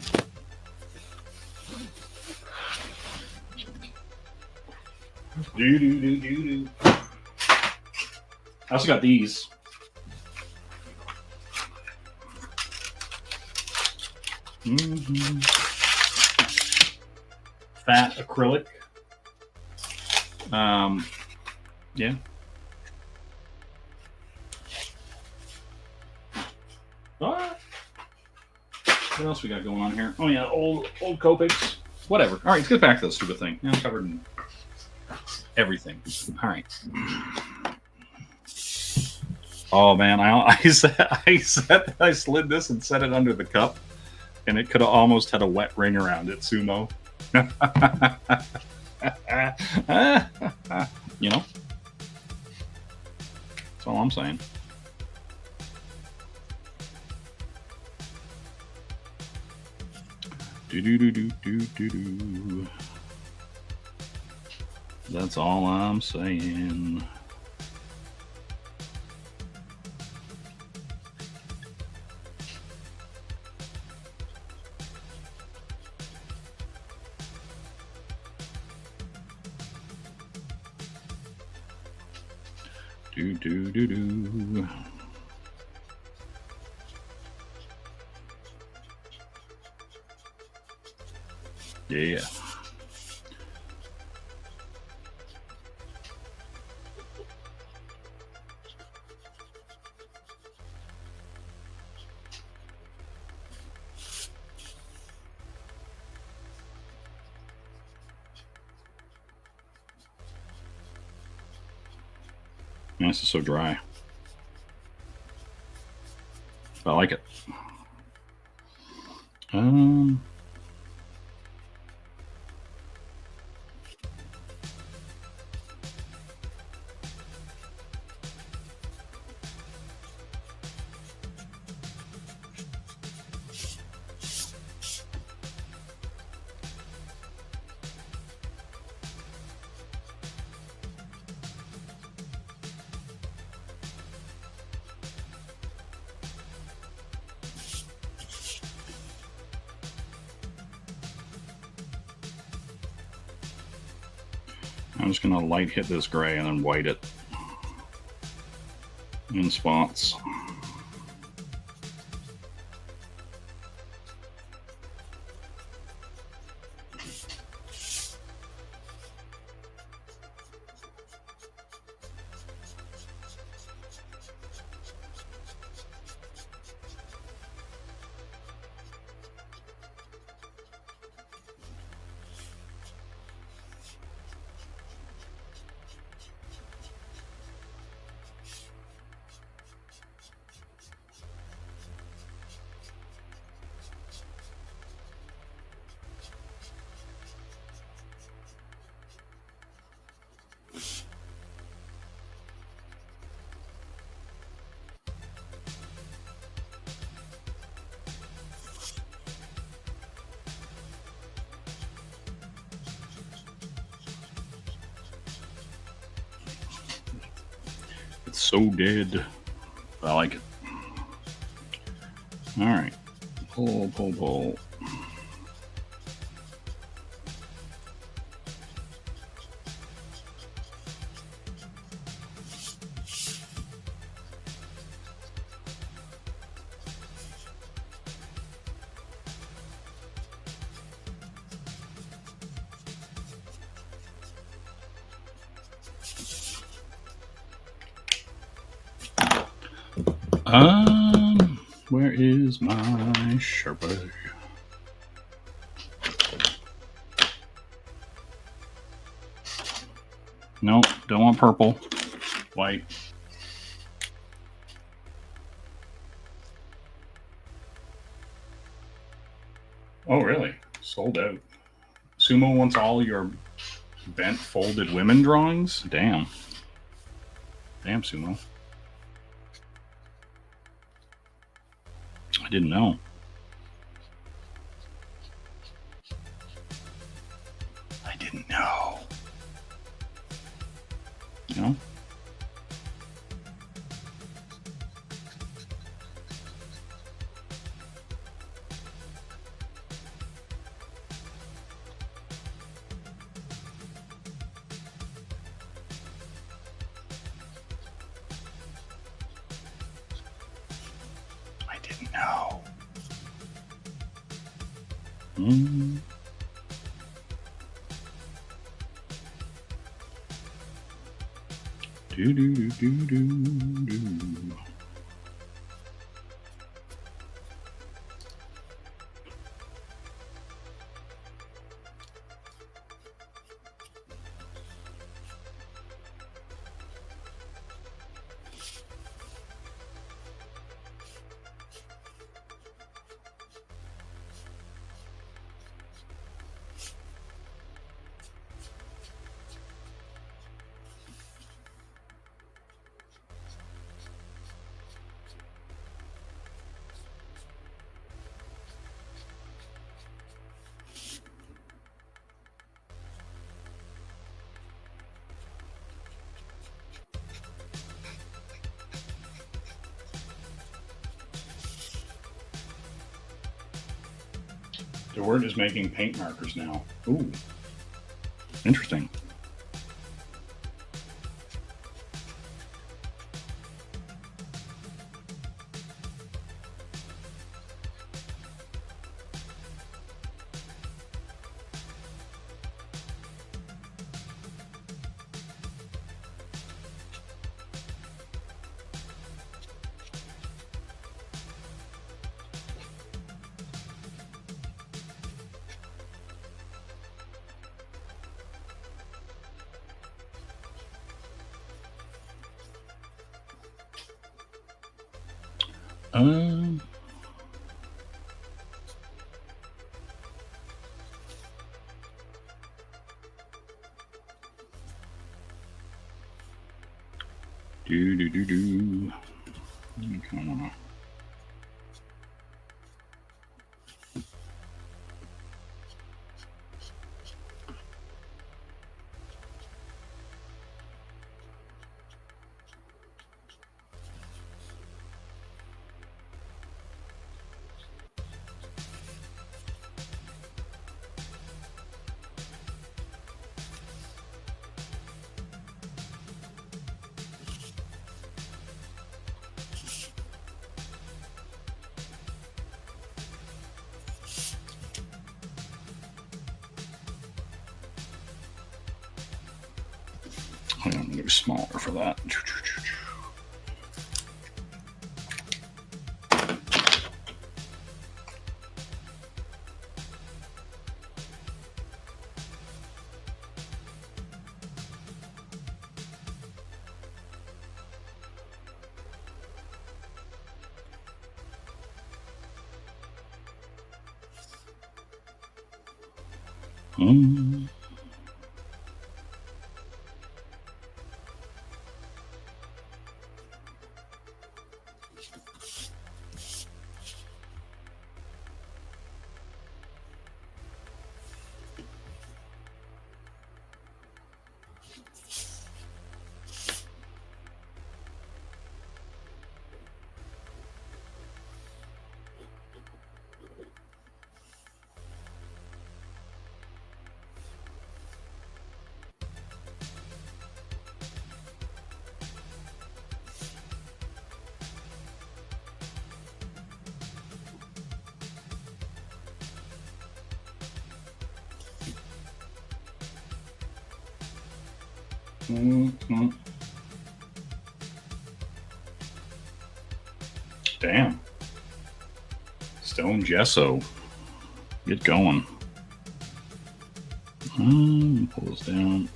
Do. I also got these. Fat acrylic. Yeah. What else we got going on here? Oh yeah, old Copics. Whatever. All right, let's get back to this stupid thing. Yeah, I'm covered in everything. All right. Oh man, I slid this and set it under the cup, and it could have almost had a wet ring around it, Sumo. You know, that's all I'm saying. Do. That's all I'm saying. Do do do do. Yeah. Man, this is so dry. I like it. I'm just going to light hit this gray and then white it in spots. It's so dead. I like it. All right. Pull, pull, pull. Where is my Sherpa? No, don't want purple. White. Oh, really? Sold out. Sumo wants all your bent folded women drawings? Damn. Damn, Sumo. I didn't know. I didn't know. You know? I didn't know. Do do do do do do. The word is making paint markers now. Ooh. Interesting. Um, do. Come on. I'm going to be smaller for that. Damn. Stone gesso. Get going. Pull this down.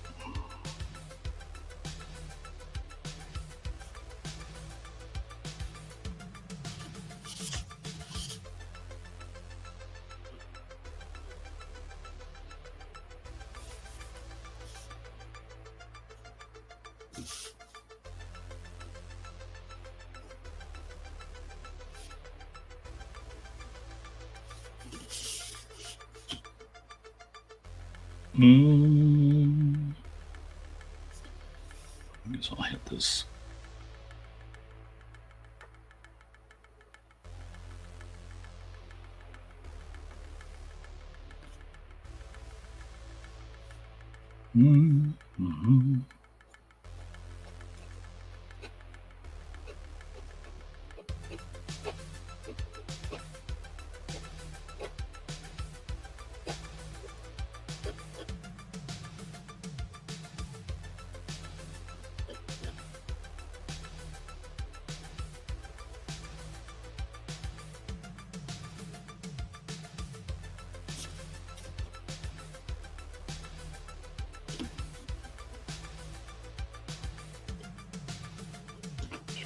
I guess I'll hit this.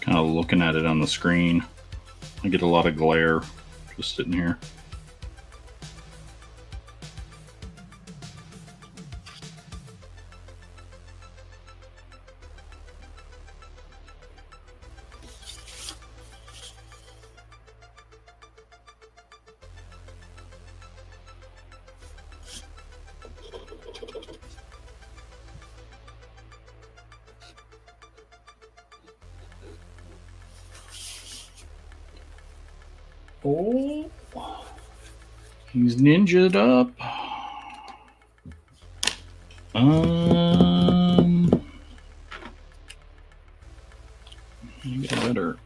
Kind of looking at it on the screen. I get a lot of glare just sitting here. Oh, he's ninja'd up. You get better.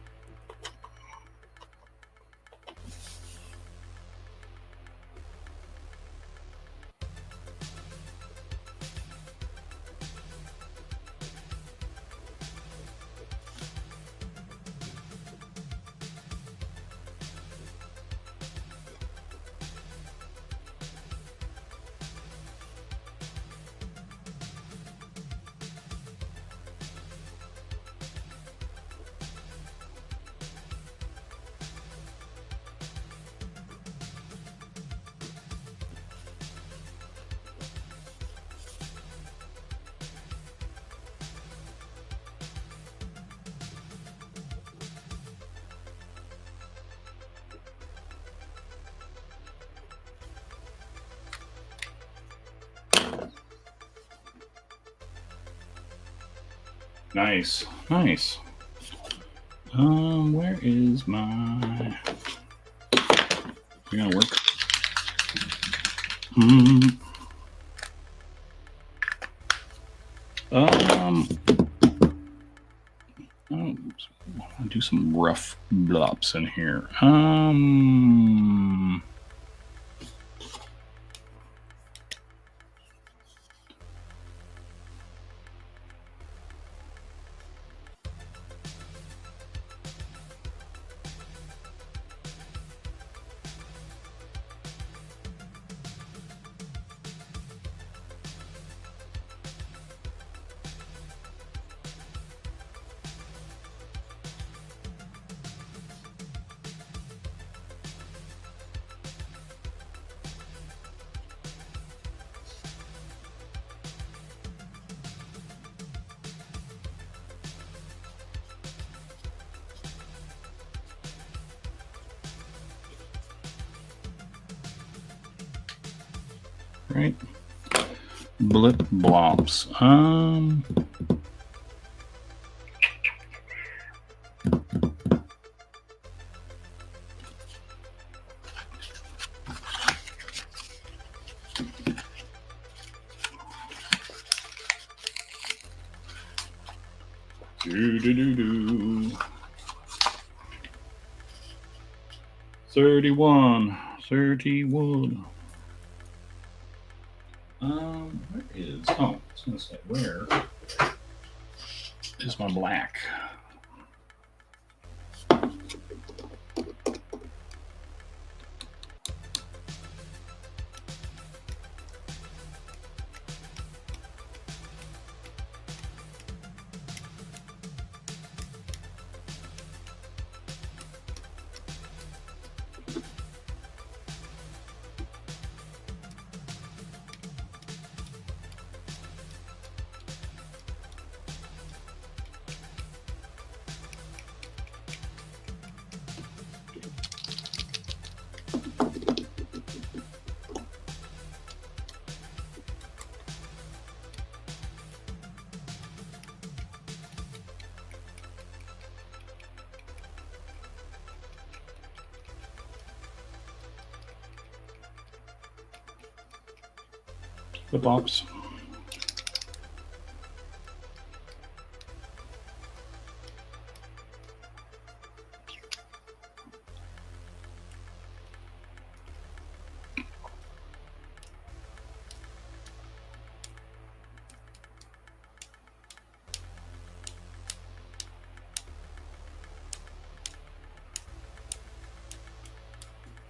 Nice, nice. Where is my? We gonna work. I'll do some rough blops in here. Right. Blip blops. Do. 31. Where is? Oh, I was gonna say, where is my black? The bops.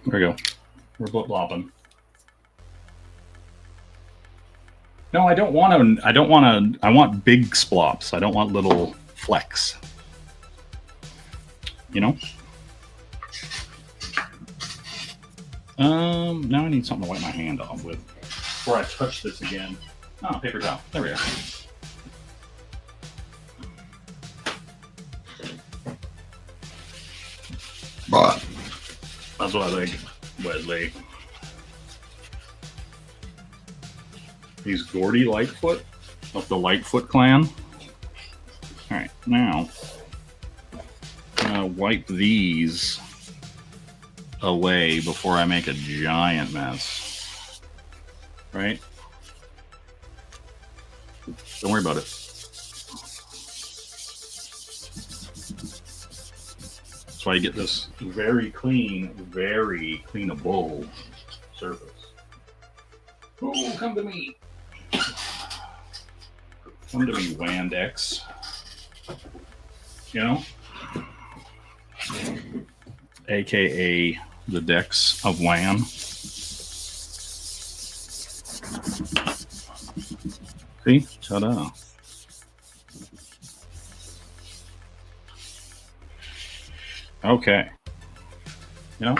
There we go. We're blip blopping. No, I don't want to. I want big splops. I don't want little flecks. You know? Now I need something to wipe my hand off with before I touch this again. Oh, paper towel. There we go. That's what I think, Wesley. He's Gordy Lightfoot of the Lightfoot clan. All right, now I'm gonna wipe these away before I make a giant mess. Right? Don't worry about it. That's why you get this very cleanable surface. Oh, come to me. Come to me, Wandex. You know? AKA the Dex of WAN. See? Ta-da. Okay. You know?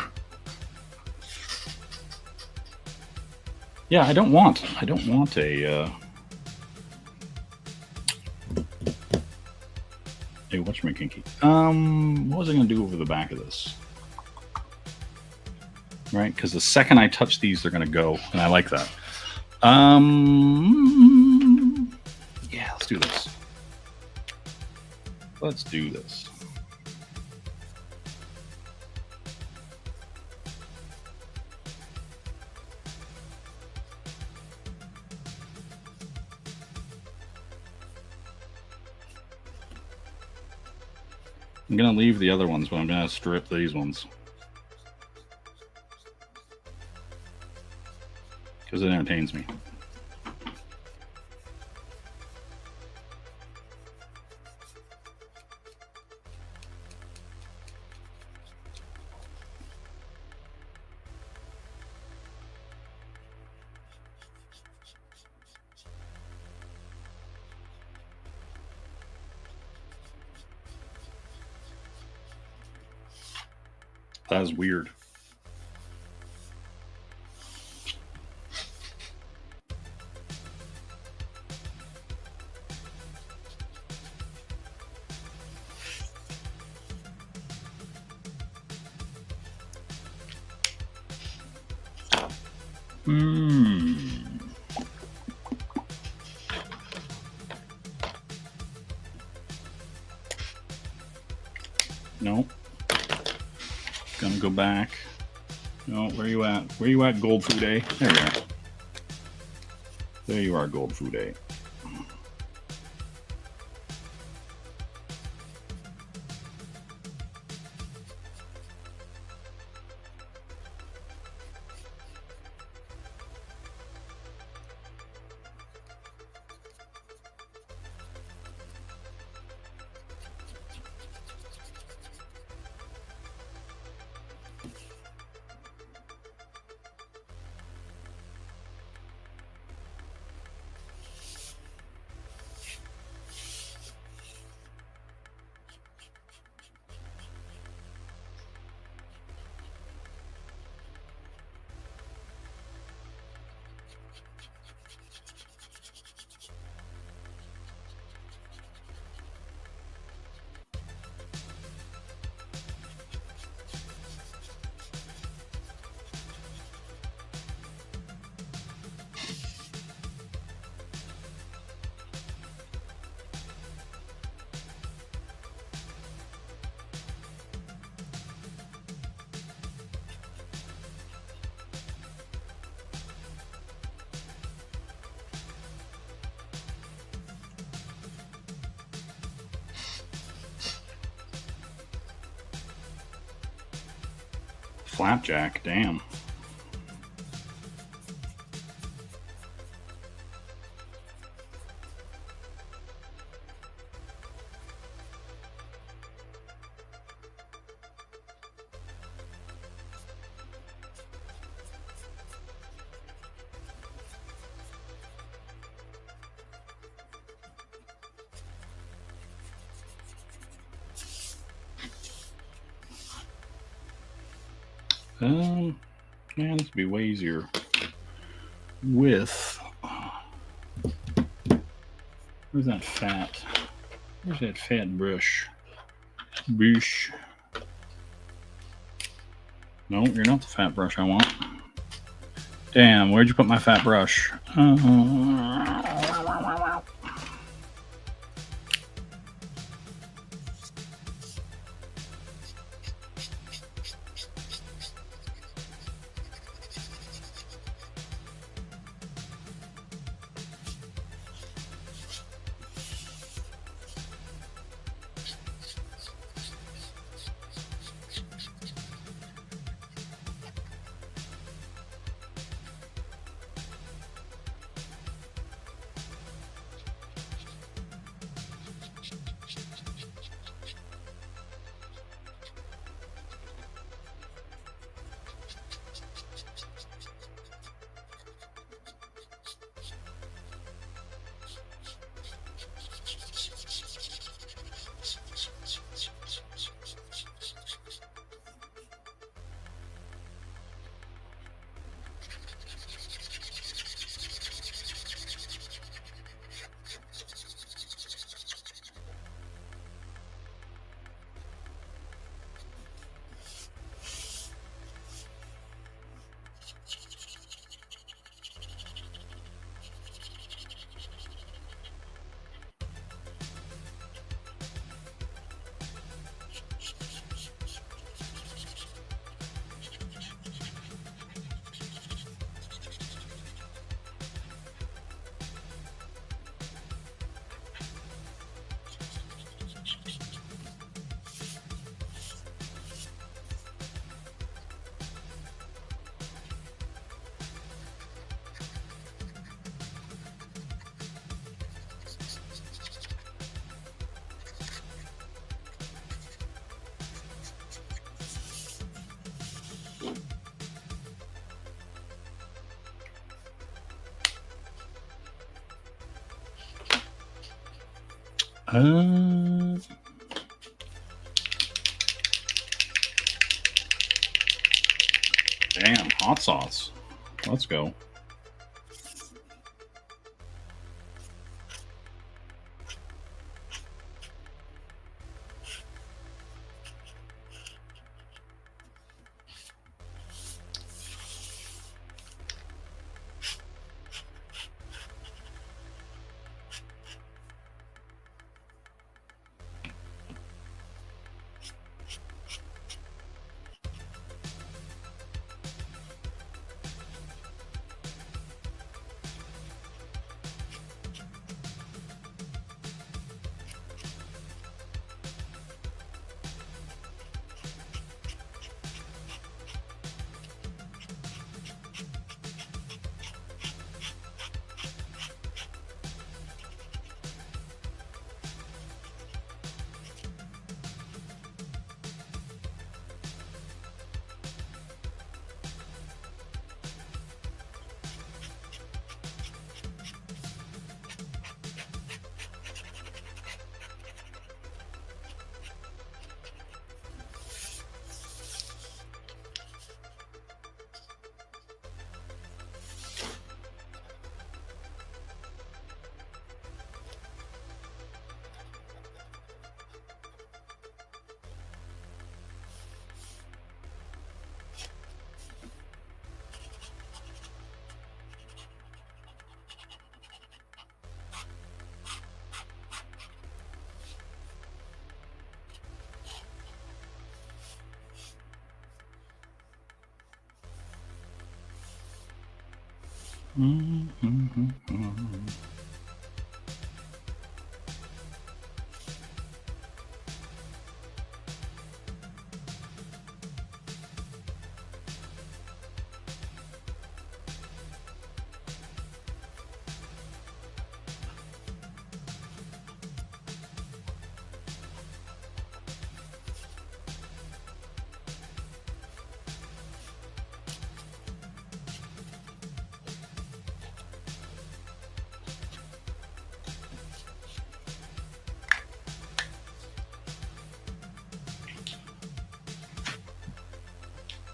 Yeah, I don't want a whatchamackinky. What was I gonna do over the back of this? Right, because the second I touch these, they're gonna go, and I like that. Yeah, let's do this. Let's do this. I'm going to leave the other ones, but I'm going to strip these ones. Because it entertains me. That is weird. Nope. Gonna go back. No, where you at? Where you at, Gold Food A? There you are. There you are, Gold Food A. Flapjack, damn. Yeah, this would be way easier with. Where's that fat? Where's that fat brush? Brush. No, you're not the fat brush I want. Damn, where'd you put my fat brush? Damn, hot sauce. Let's go.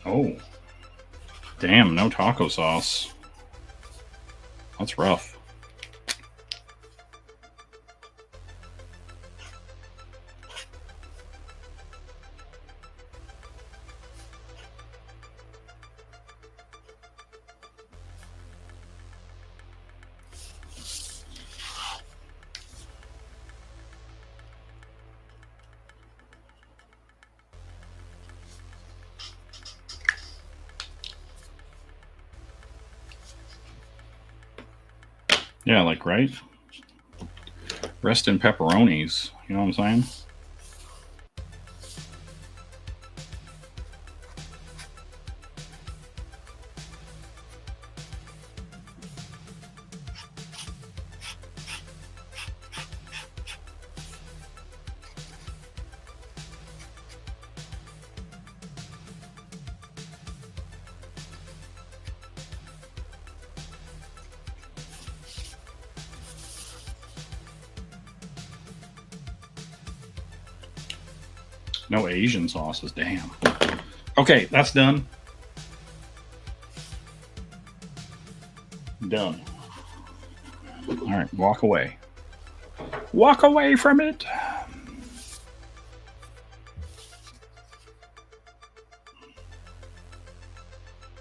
Oh, damn, no taco sauce. That's rough. Yeah, like, right? Rest in pepperonis. You know what I'm saying? No Asian sauces. Damn. Okay, that's done. Done. All right, walk away. Walk away from it.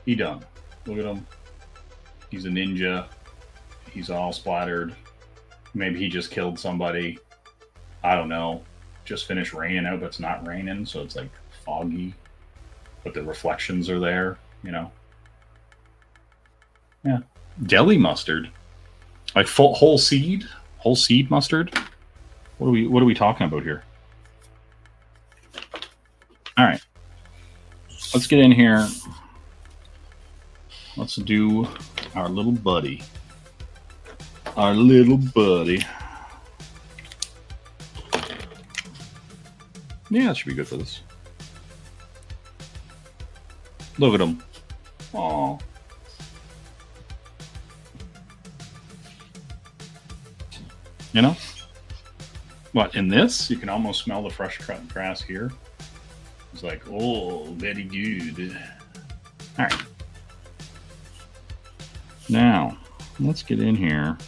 He done. Look at him. He's a ninja. He's all splattered. Maybe he just killed somebody. I don't know. Just finished raining out, but it's not raining, so it's like foggy. But the reflections are there, you know. Yeah. Deli mustard. Like whole seed? Whole seed mustard? What are we talking about here? All right. Let's get in here. Let's do our little buddy. Our little buddy. Yeah, that should be good for this. Look at him. Aww. You know? But in this, you can almost smell the fresh cut grass here. It's like, oh, very good. All right. Now, let's get in here.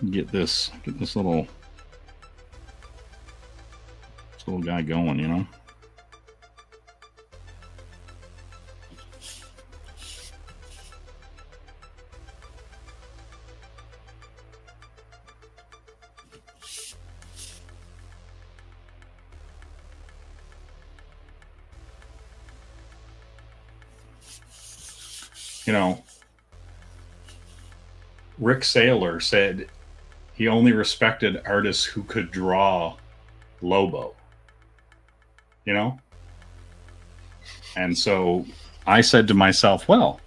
Get this little guy going, you know. You know, Rick Saylor said he only respected artists who could draw Lobo. You know? And so I said to myself, well,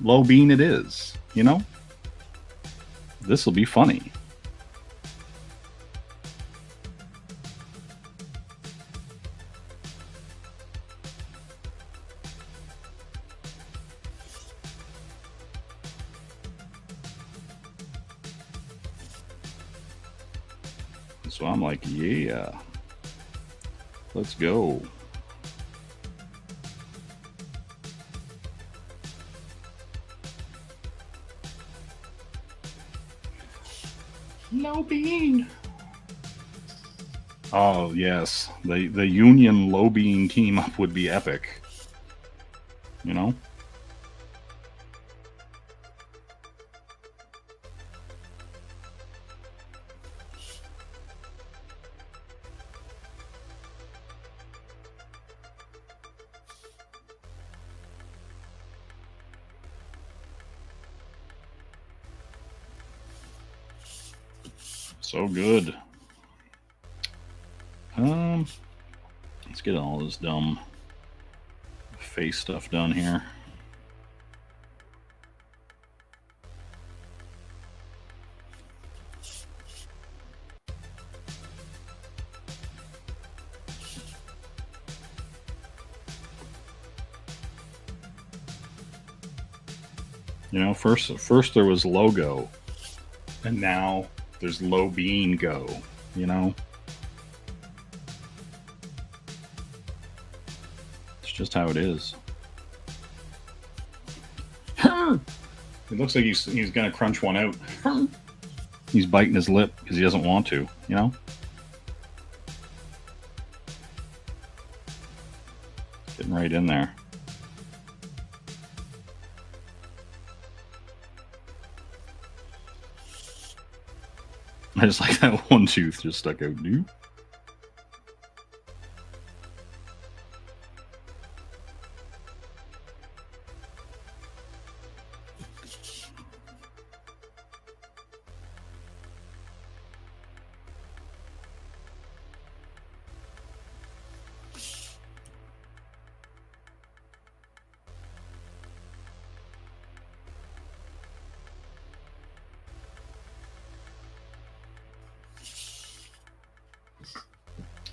low bean it is, you know? This will be funny. So I'm like, yeah, let's go. Low bean. Oh yes, the Union low bean team up would be epic. You know. So good. Let's get all this dumb face stuff done here. You know, first there was logo, and now there's low bean go. You know, it's just how it is. It looks like he's gonna crunch one out. He's biting his lip because he doesn't want to. You know. Getting right in there. I just like that one tooth just stuck out. Dude.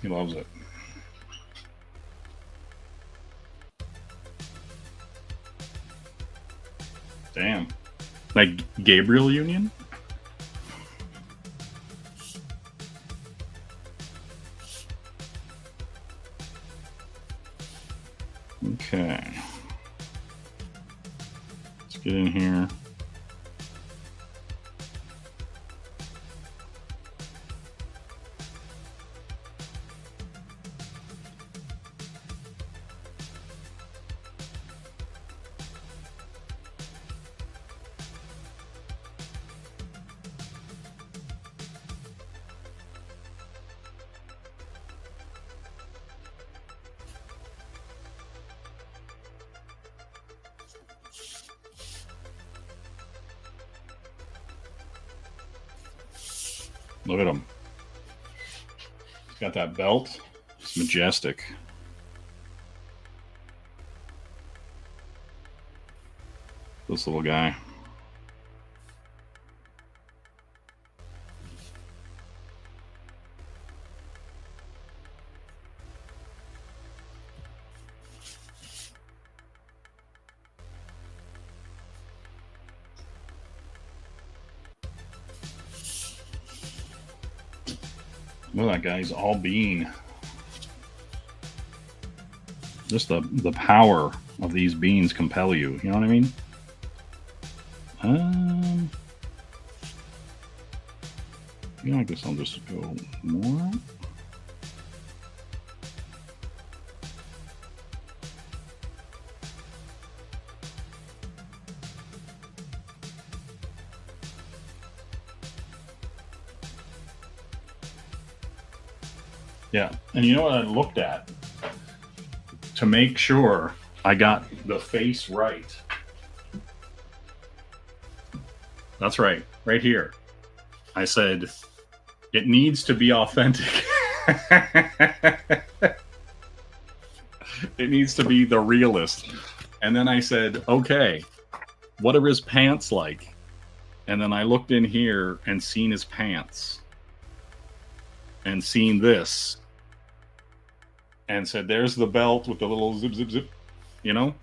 He loves it. Damn. Like Gabriel Union? Okay. Let's get in here. Look at him. He's got that belt. It's majestic. This little guy. Look at that, guys. All bean. Just the power of these beans compel you. You know what I mean? I guess I'll just go more. Yeah, and you know what I looked at to make sure I got the face right? That's right, right here. I said, it needs to be authentic. It needs to be the realist. And then I said, okay, what are his pants like? And then I looked in here and seen his pants and seen this and said, there's the belt with the little zip, zip, zip, you know?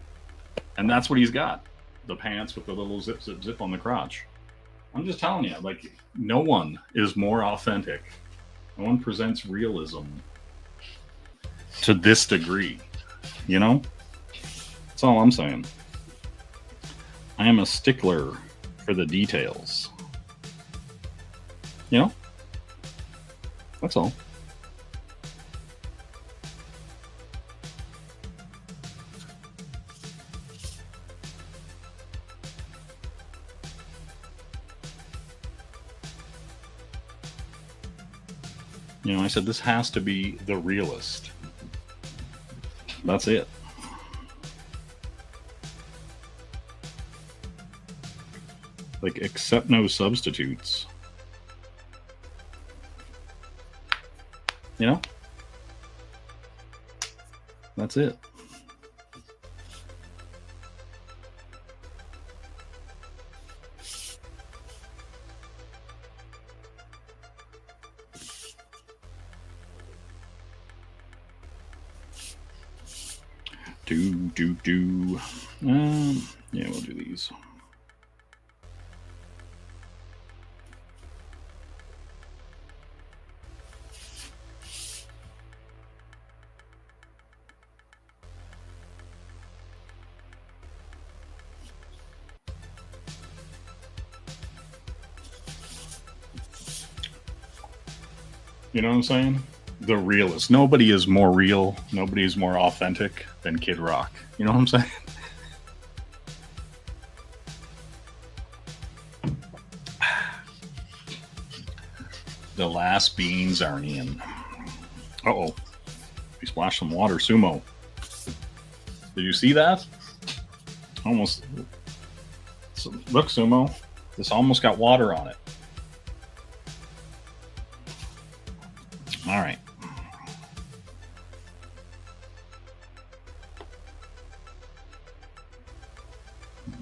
And that's what he's got. The pants with the little zip, zip, zip on the crotch. I'm just telling you, like, no one is more authentic. No one presents realism to this degree, you know? That's all I'm saying. I am a stickler for the details. You know? That's all. You know, I said this has to be the realist. That's it. Like, accept no substitutes. You know? That's it. Yeah, we'll do these. You know what I'm saying? The realist. Nobody is more real. Nobody is more authentic than Kid Rock. You know what I'm saying? The last beans are in. Uh-oh. We splashed some water. Sumo. Did you see that? Almost. Look, Sumo. This almost got water on it. All right.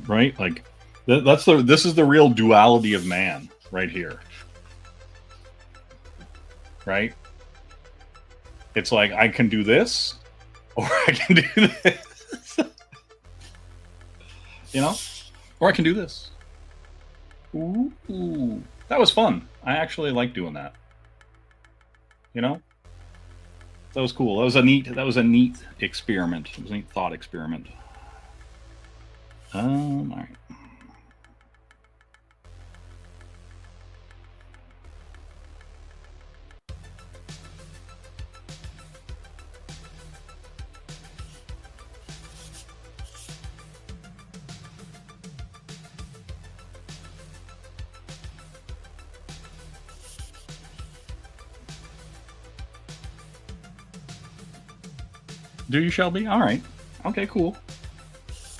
Right? Like, this is the real duality of man right here. Right? It's like, I can do this, or I can do this. You know? Or I can do this. Ooh. That was fun. I actually like doing that. You know? That was cool. That was a neat experiment. It was a neat thought experiment. All right. Do you, Shelby? All right. Okay, cool.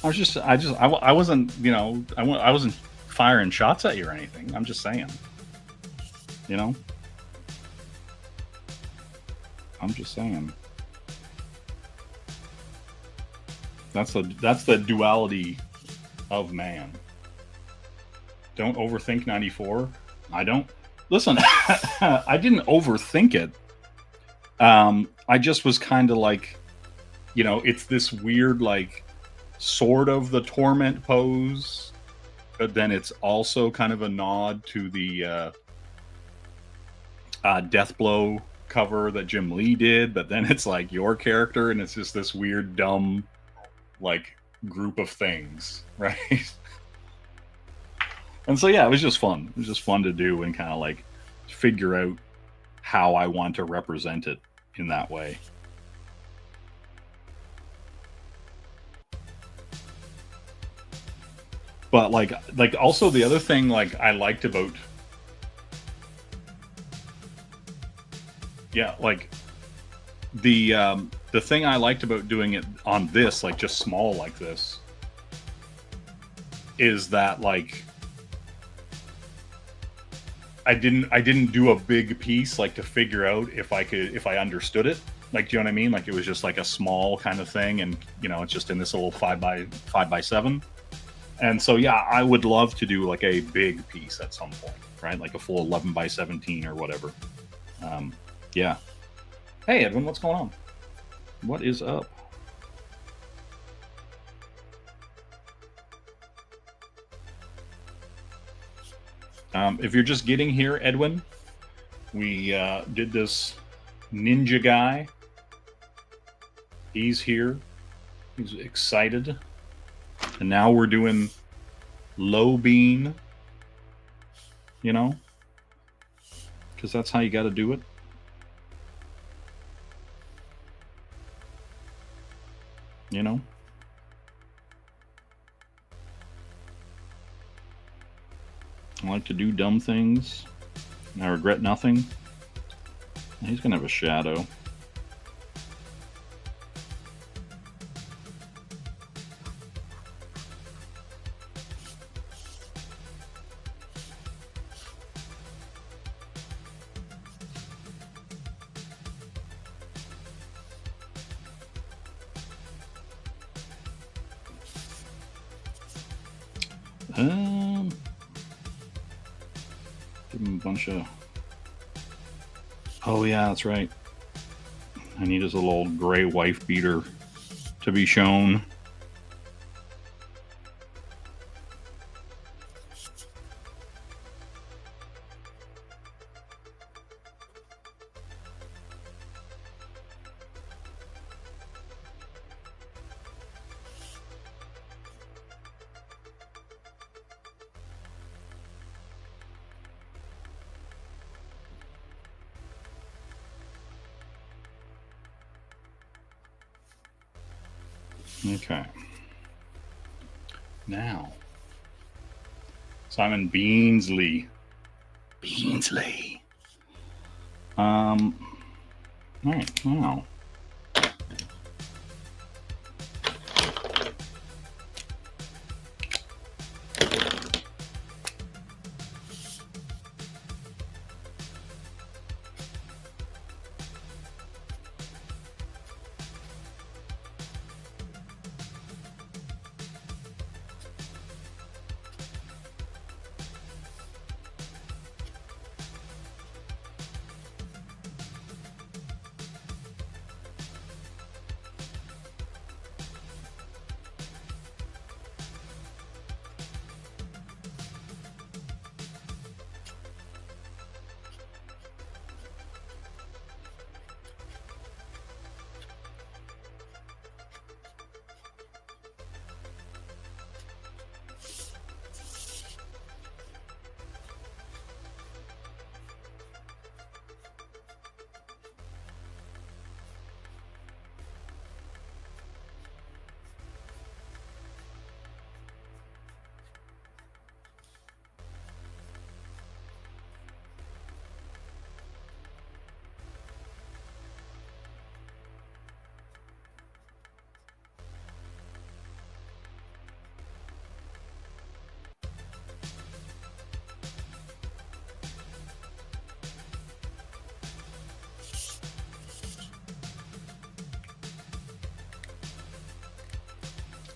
I wasn't, you know, I wasn't firing shots at you or anything. I'm just saying. You know? I'm just saying. That's the duality of man. Don't overthink 94. I don't. Listen, I didn't overthink it. I just was kind of like, you know, it's this weird, like, sort of the torment pose, but then it's also kind of a nod to the death blow cover that Jim Lee did, but then it's like your character, and it's just this weird, dumb, like group of things, right? And so yeah, it was just fun. It was just fun to do and kind of like figure out how I want to represent it in that way. But like also the other thing like I liked about, yeah, like the thing I liked about doing it on this, like just small like this, is that like I didn't do a big piece like to figure out if I understood it. Like, do you know what I mean? Like it was just like a small kind of thing, and you know, it's just in this little 5x7. And so yeah, I would love to do like a big piece at some point, right? Like a full 11x17 or whatever. Yeah. Hey Edwin, what's going on? What is up? If you're just getting here, Edwin, we did this ninja guy. He's here. He's excited. And now we're doing low bean, you know, because that's how you got to do it. You know? I like to do dumb things. And I regret nothing. He's going to have a shadow. Give him a bunch of... Oh yeah, that's right. I need his little old gray wife beater to be shown. Okay. Now, Simon Beansley. Beansley. All right. Now.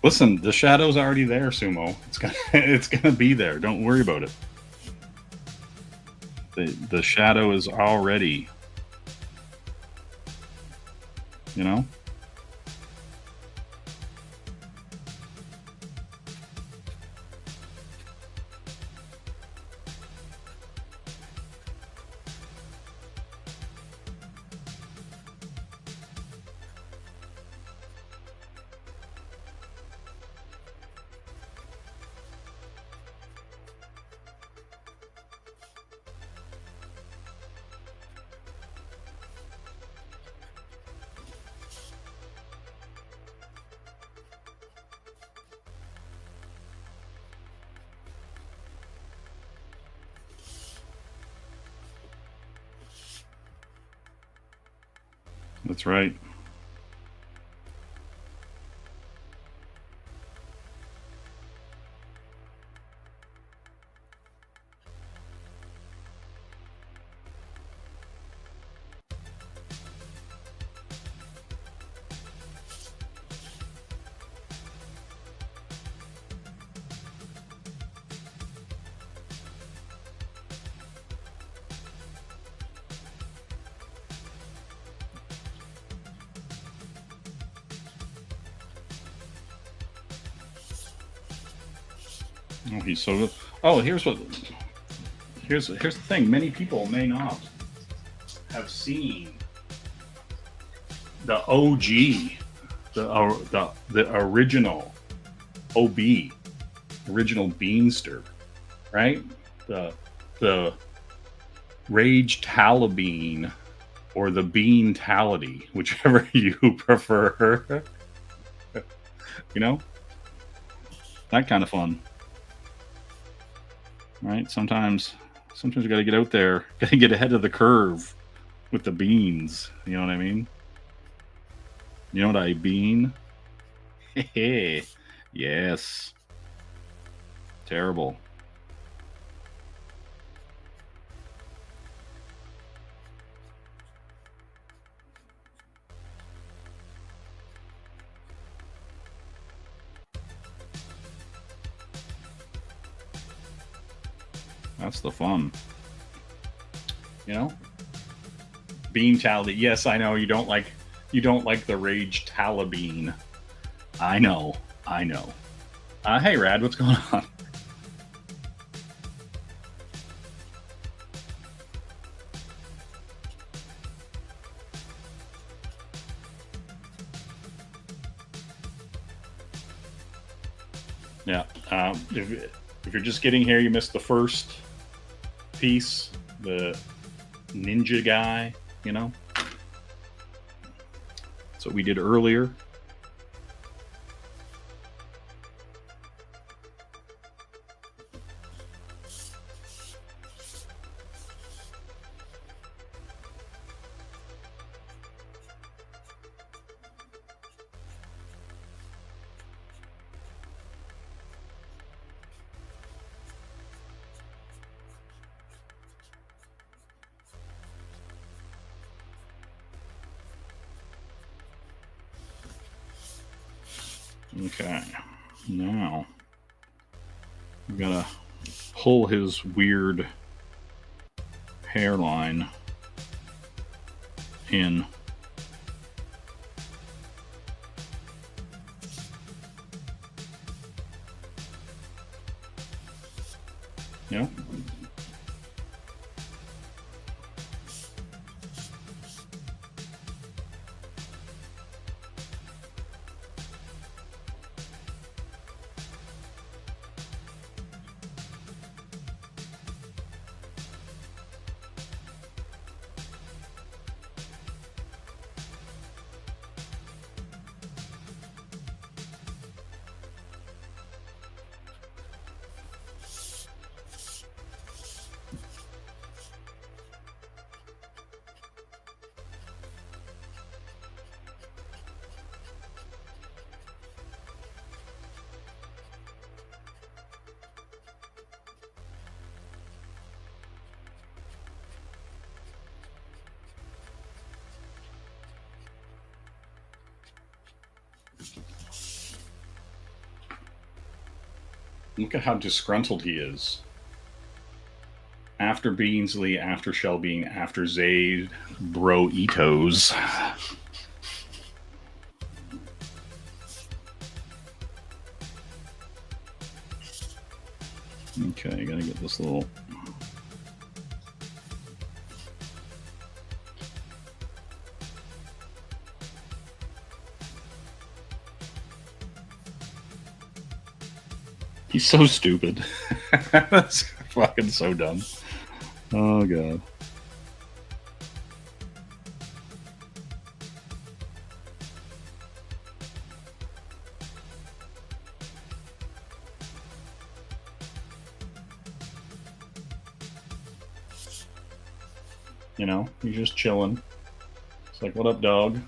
Listen, the shadow's already there, Sumo. It's gonna be there. Don't worry about it. The shadow is already, you know? That's right. Oh, he's so good. Oh, here's the thing. Many people may not have seen the OG, the original OB, original Beanster, right? The Rage Talabine or the Bean Tality, whichever you prefer. You know, that kind of fun, right? Sometimes you got to get out there, got to get ahead of the curve with the beans. You know what I mean? You know what I mean? Yes. Terrible. That's the fun. You know? Bean Tality. Yes, I know you don't like the Rage Talabine. I know. Hey Rad, what's going on? Yeah. If you're just getting here, you missed the first piece, the ninja guy, you know? That's what we did earlier. Okay, now I'm gonna pull his weird hairline in. Yeah. Look at how disgruntled he is. After Beansley, after Shelbean, after Zayd, bro Etos. Okay, gotta get this little. He's so stupid. That's fucking so dumb. Oh god. You know, he's just chilling. like, what up, dog?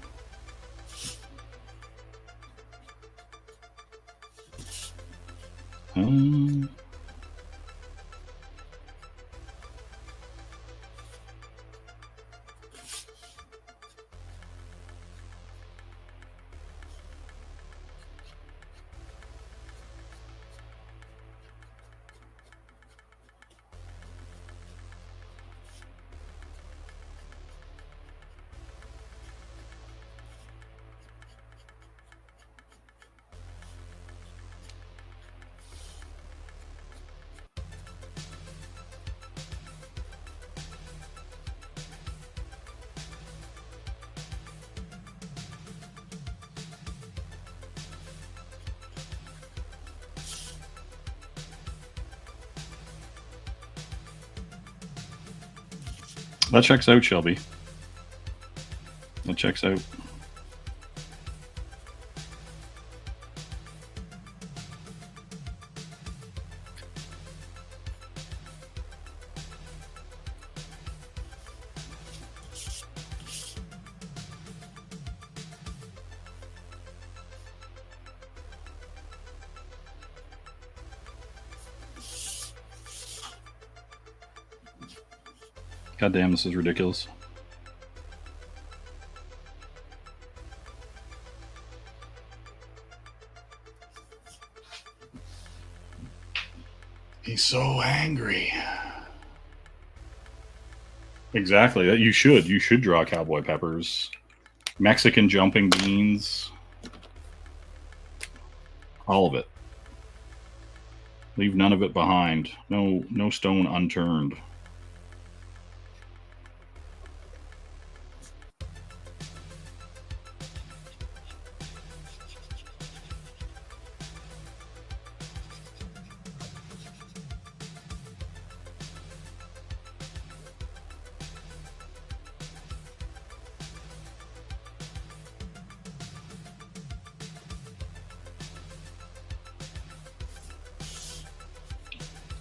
That checks out, Shelby. That checks out. God damn, this is ridiculous. He's so angry. Exactly. You should. You should draw cowboy peppers. Mexican jumping beans. All of it. Leave none of it behind. No stone unturned.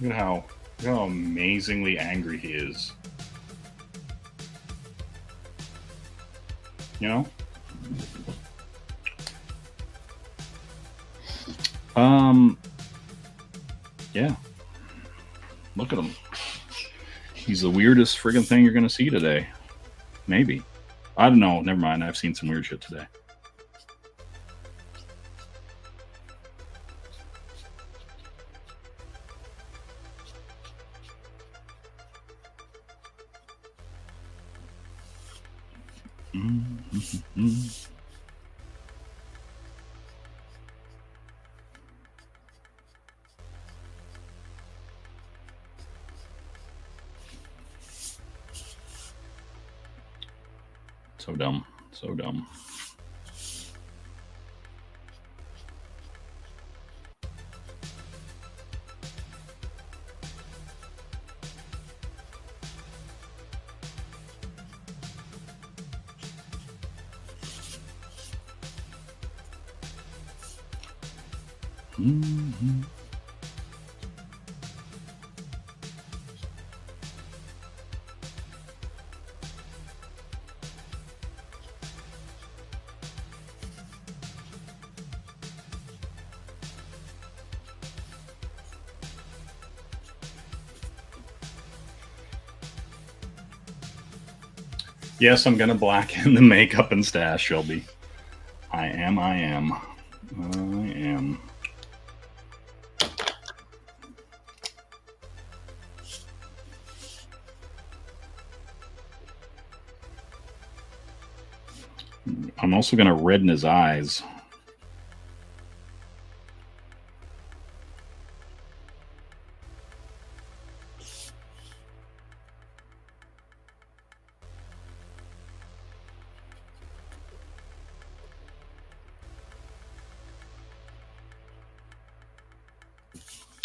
Look at how amazingly angry he is. You know? Yeah. Look at him. He's the weirdest friggin' thing you're gonna see today. Maybe. I don't know. Never mind. I've seen some weird shit today. So dumb. So dumb. Yes, I'm gonna blacken the makeup and stash, Shelby. I am. I'm also gonna redden his eyes.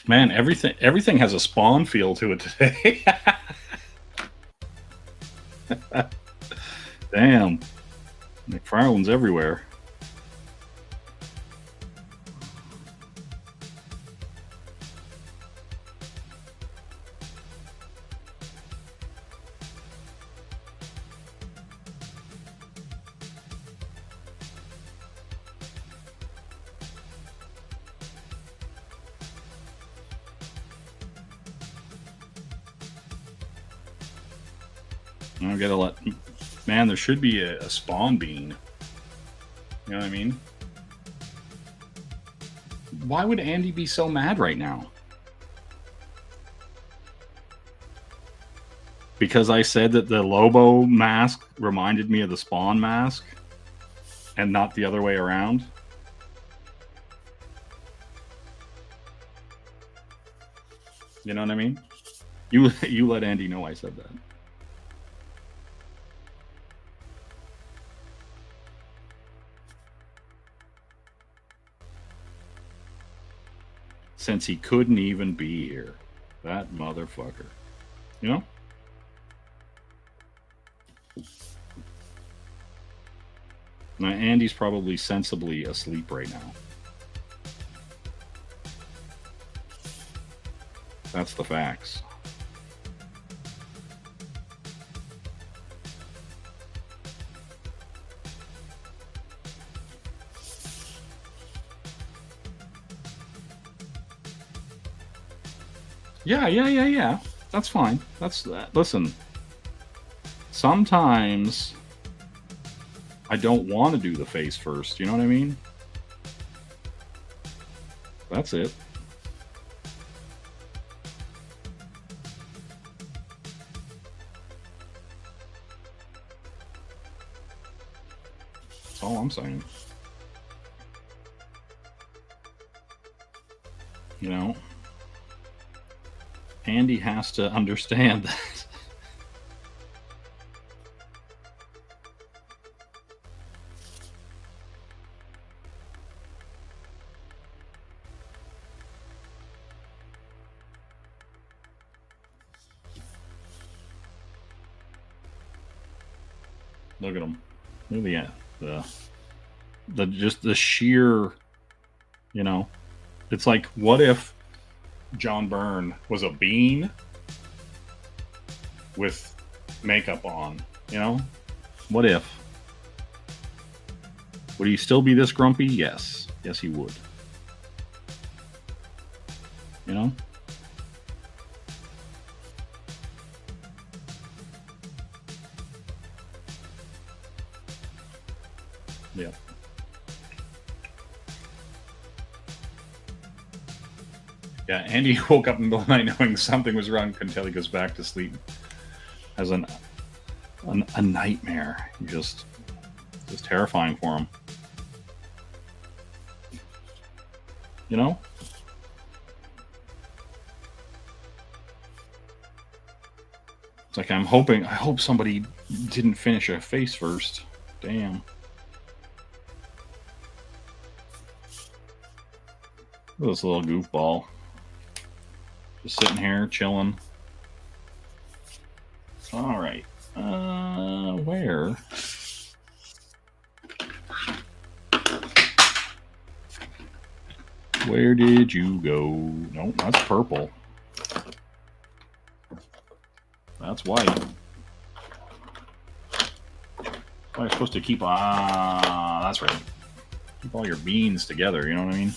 Man, everything has a Spawn feel to it today. Damn. McFarlane's everywhere. I gotta let... Man, there should be a spawn bean. You know what I mean? Why would Andy be so mad right now? Because I said that the Lobo mask reminded me of the Spawn mask and not the other way around? You know what I mean? You let Andy know I said that. Since he couldn't even be here. That motherfucker. You know? Now, Andy's probably sensibly asleep right now. That's the facts. Yeah. That's fine. That's that. Listen, sometimes I don't want to do the face first. You know what I mean? That's it. That's all I'm saying. You know? Andy has to understand that. Look at him. Look at the just the sheer, you know. It's like, what if John Byrne was a bean with makeup on? You know, what if? Would he still be this grumpy? Yes, he would. You know. Yeah. Yeah, Andy woke up in the middle of the night knowing something was wrong until he goes back to sleep. As a nightmare. Just terrifying for him. You know? It's like I hope somebody didn't finish a face first. Damn. Look at this little goofball. Just sitting here, chilling. All right. Where? Where did you go? Nope, that's purple. That's white. Well, you're supposed to keep... that's right. Keep all your beans together, you know what I mean?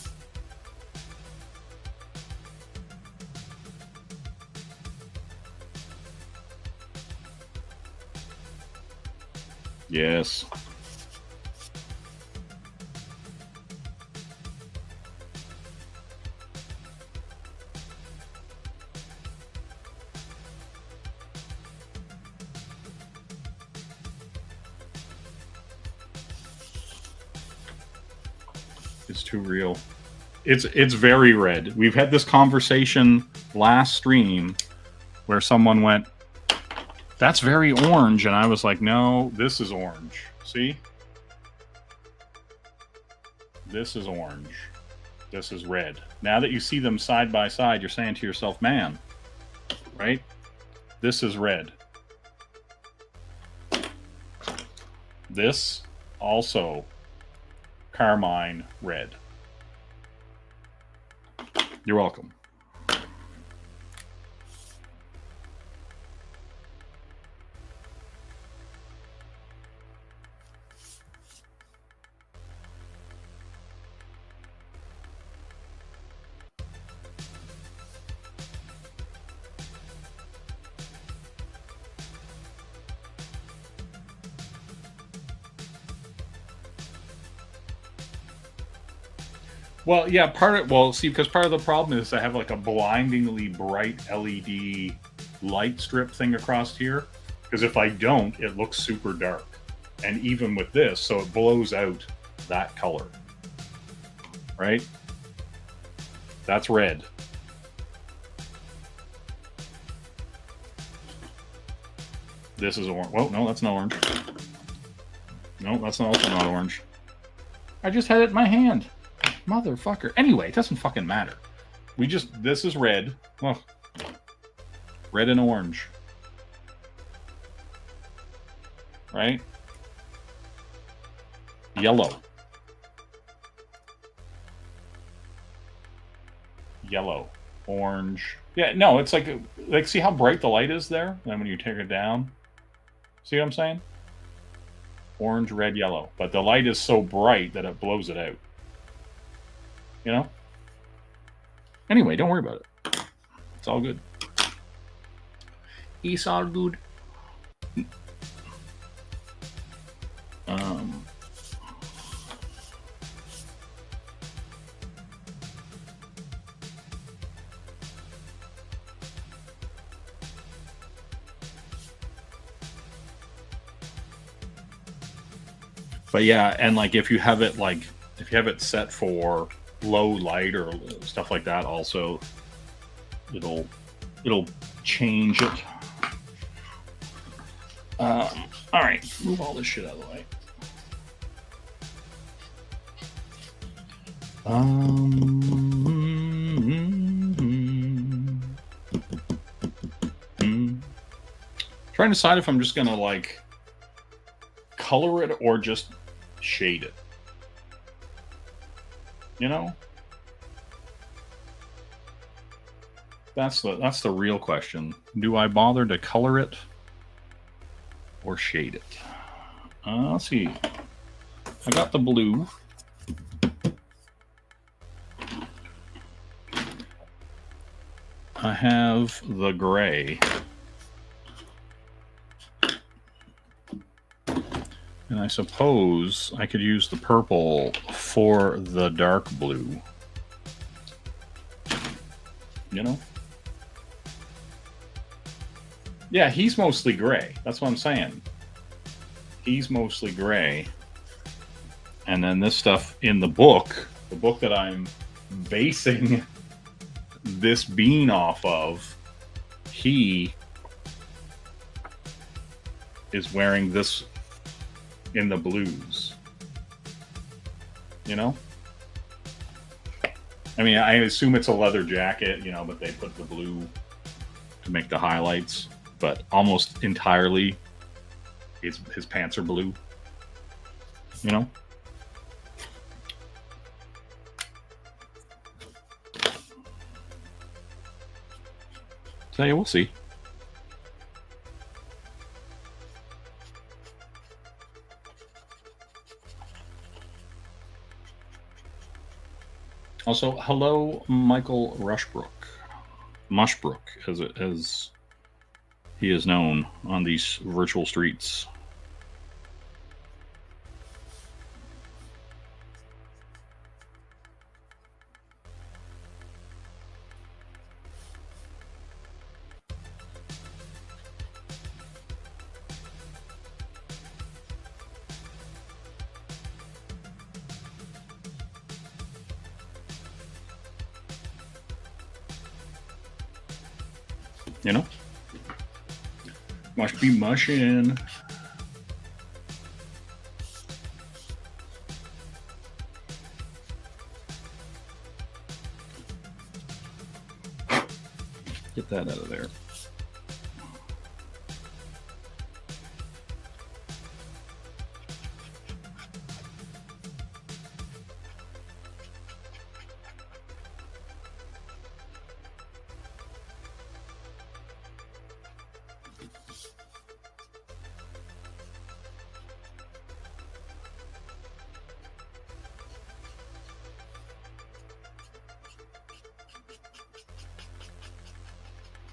Yes. It's too real. It's very red. We've had this conversation last stream where someone went, "That's very orange," and I was like, "No, this is orange. See? This is orange. This is red." Now that you see them side by side, you're saying to yourself, "Man, right? This is red. This also carmine red." You're welcome. Well, yeah, because part of the problem is I have like a blindingly bright LED light strip thing across here. Because if I don't, it looks super dark. And even with this, so it blows out that color. Right? That's red. This is orange. Well, no, that's not orange. No, that's also not orange. I just had it in my hand. Motherfucker. Anyway, it doesn't fucking matter. This is red. Oh, red and orange. Right? Yellow. Yellow. Orange. Yeah, no, it's like, see how bright the light is there? And when you take it down? See what I'm saying? Orange, red, yellow. But the light is so bright that it blows it out. You know? Anyway, don't worry about it. It's all good. It's all good. But yeah, and like if you have it set for low light or stuff like that, also it'll change it. All right, move all this shit out of the way. Trying to decide if I'm just gonna like color it or just shade it. You know? That's the real question. Do I bother to color it or shade it? Let's see. I got the blue. I have the gray. And I suppose I could use the purple for the dark blue. You know? Yeah, he's mostly gray. That's what I'm saying. He's mostly gray. And then this stuff in the book that I'm basing this bean off of, he is wearing this in the blues. You know? I mean, I assume it's a leather jacket, you know, but they put the blue to make the highlights. But almost entirely, his pants are blue. You know? So yeah, we'll see. Also, hello, Michael Mushbrook, as he is known on these virtual streets. You know? Must be mushing. Get that out of there.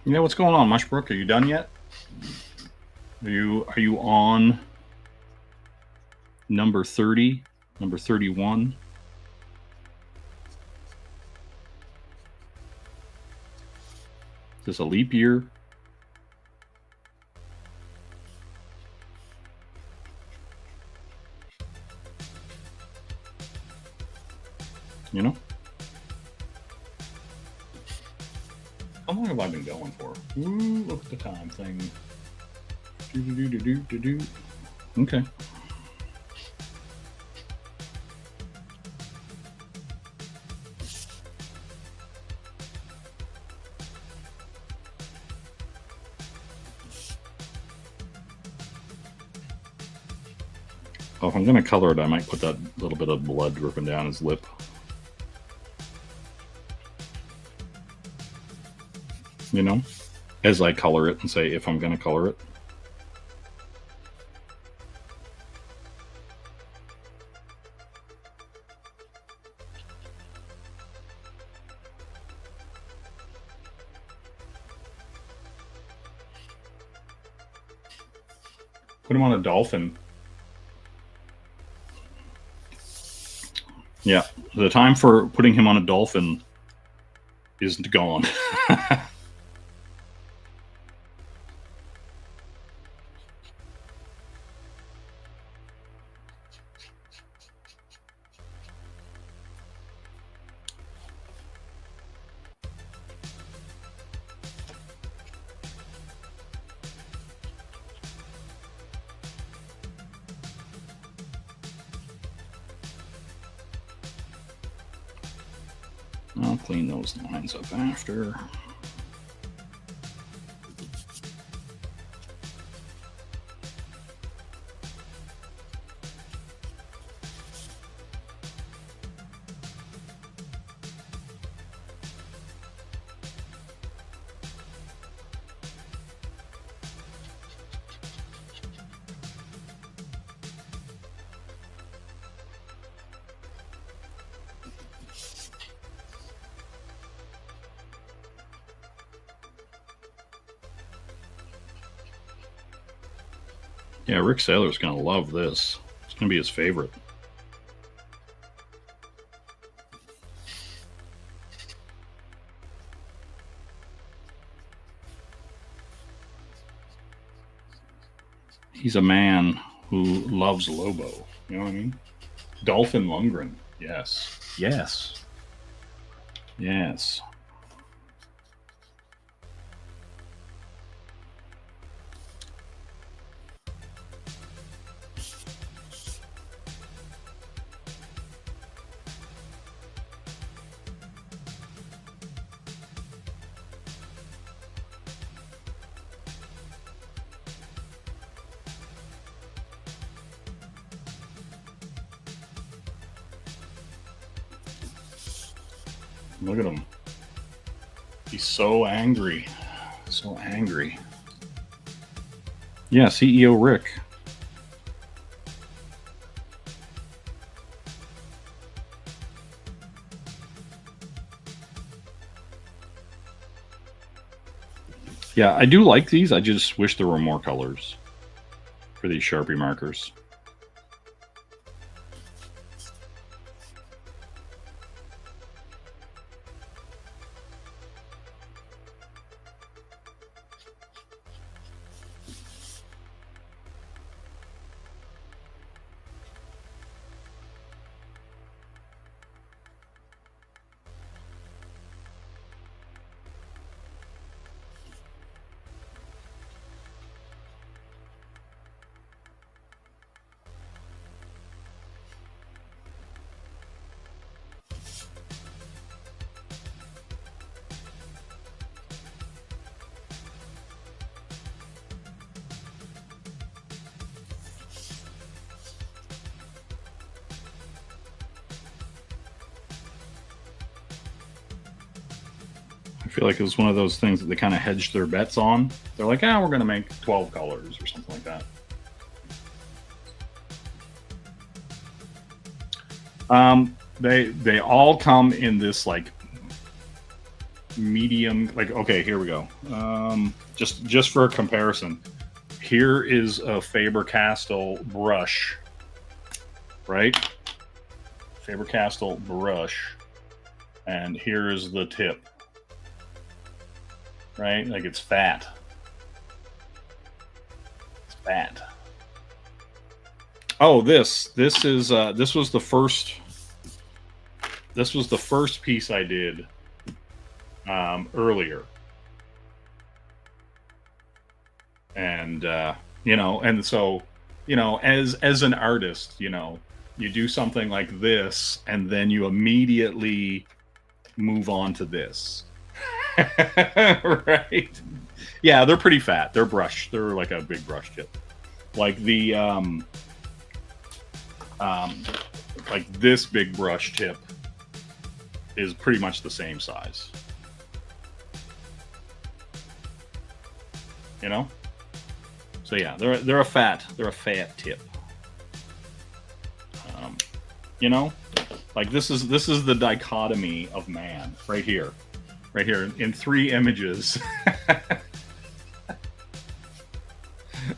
You know what's going on, Mushbrook? Are you done yet? Are you on number 30, number 31? Is this a leap year? You know? How long have I been going for? Ooh, look at the time thing. Do. Okay. Oh, if I'm going to color it, I might put that little bit of blood dripping down his lip. You know? As I color it and say if I'm going to color it. Put him on a dolphin. Yeah, the time for putting him on a dolphin is gone. I'll clean those lines up after. Yeah, Rick Saylor's going to love this. It's going to be his favorite. He's a man who loves Lobo. You know what I mean? Dolphin Lundgren. Yes. Yes. Yes. Look at him. He's so angry. So angry. Yeah, CEO Rick. Yeah, I do like these. I just wish there were more colors for these Sharpie markers. I feel like it was one of those things that they kind of hedged their bets on. They're like, we're going to make 12 colors or something like that. They all come in this like medium. Like, okay, here we go. Just for a comparison, here is a Faber-Castell brush, right? Faber-Castell brush, and here is the tip. right? Like it's fat. It's fat. Oh, this was the first piece I did earlier, and and so as an artist, you do something like this, and then you immediately move on to this, right? Yeah, they're pretty fat. They're brush. They're like a big brush tip, like the um, like this big brush tip is pretty much the same size. You know? So yeah, they're a fat tip. Um, you know, like this is the dichotomy of man right here, in three images.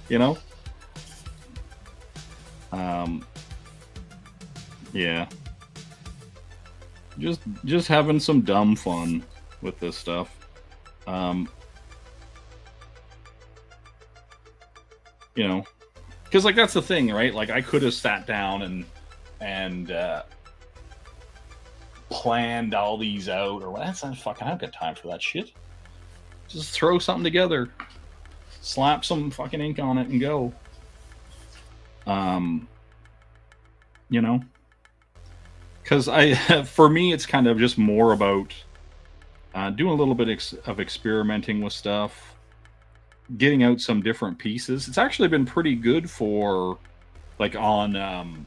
you know, yeah, just having some dumb fun with this stuff. Because like that's the thing, right? Like I could have sat down and planned all these out, or that's not fucking. I don't got time for that shit. Just throw something together, slap some fucking ink on it, and go. Because for me, it's kind of just more about doing a little bit of experimenting with stuff, getting out some different pieces. It's actually been pretty good for like on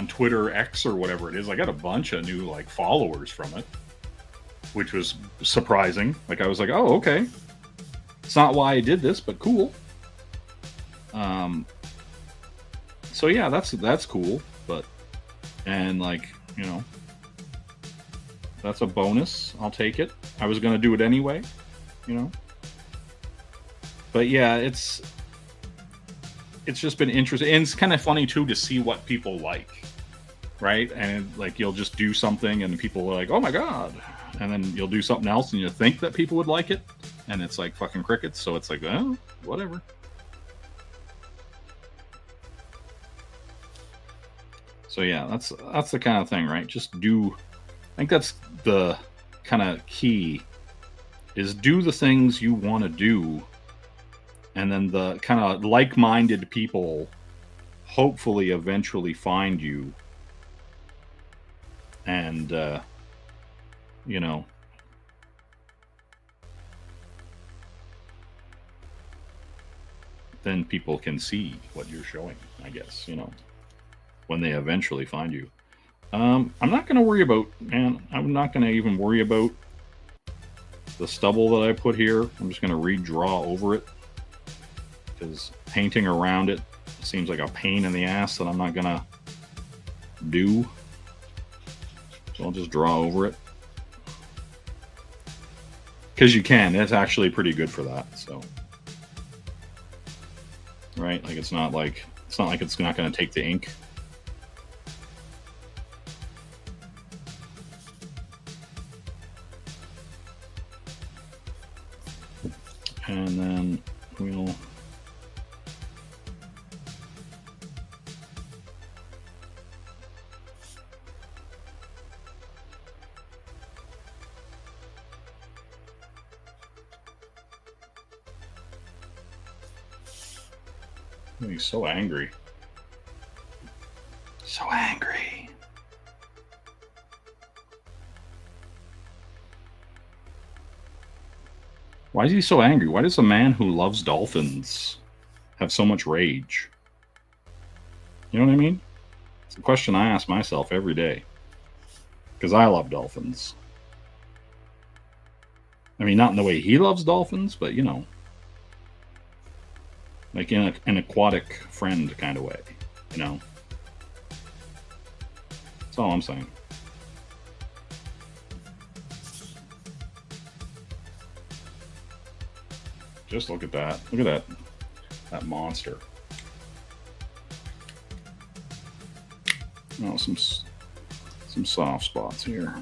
Twitter X or whatever it is. I got a bunch of new like followers from it, which was surprising. Like I was like, oh, okay. It's not why I did this, but cool. So yeah, that's cool. But and like, that's a bonus. I'll take it. I was gonna do it anyway, But yeah, it's just been interesting. And it's kind of funny too to see what people like. Right? And like you'll just do something and people are like, oh my god. And then you'll do something else and you think that people would like it. And it's like fucking crickets. So it's like, oh, whatever. So yeah, that's the kind of thing, right? Just do. I think that's the kind of key. Is do the things you want to do, and then the kind of like-minded people hopefully eventually find you, and then people can see what you're showing, I guess, when they eventually find you. I'm not going to worry about, man, I'm not going to even worry about the stubble that I put here. I'm just going to redraw over it, because painting around it seems like a pain in the ass that I'm not going to do. So I'll just draw over it. Because you can. It's actually pretty good for that. So, right? Like it's not like it's not going to take the ink. And then we'll he's so angry. So angry. Why is he so angry? Why does a man who loves dolphins have so much rage? You know what I mean? It's a question I ask myself every day. Because I love dolphins. I mean, not in the way he loves dolphins, but like in an aquatic friend kind of way, That's all I'm saying. Just look at that. Look at that monster. Oh, some soft spots here.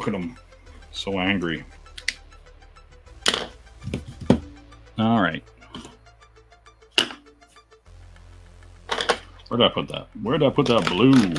Look at him. So angry. All right. Where did I put that? Where did I put that blue?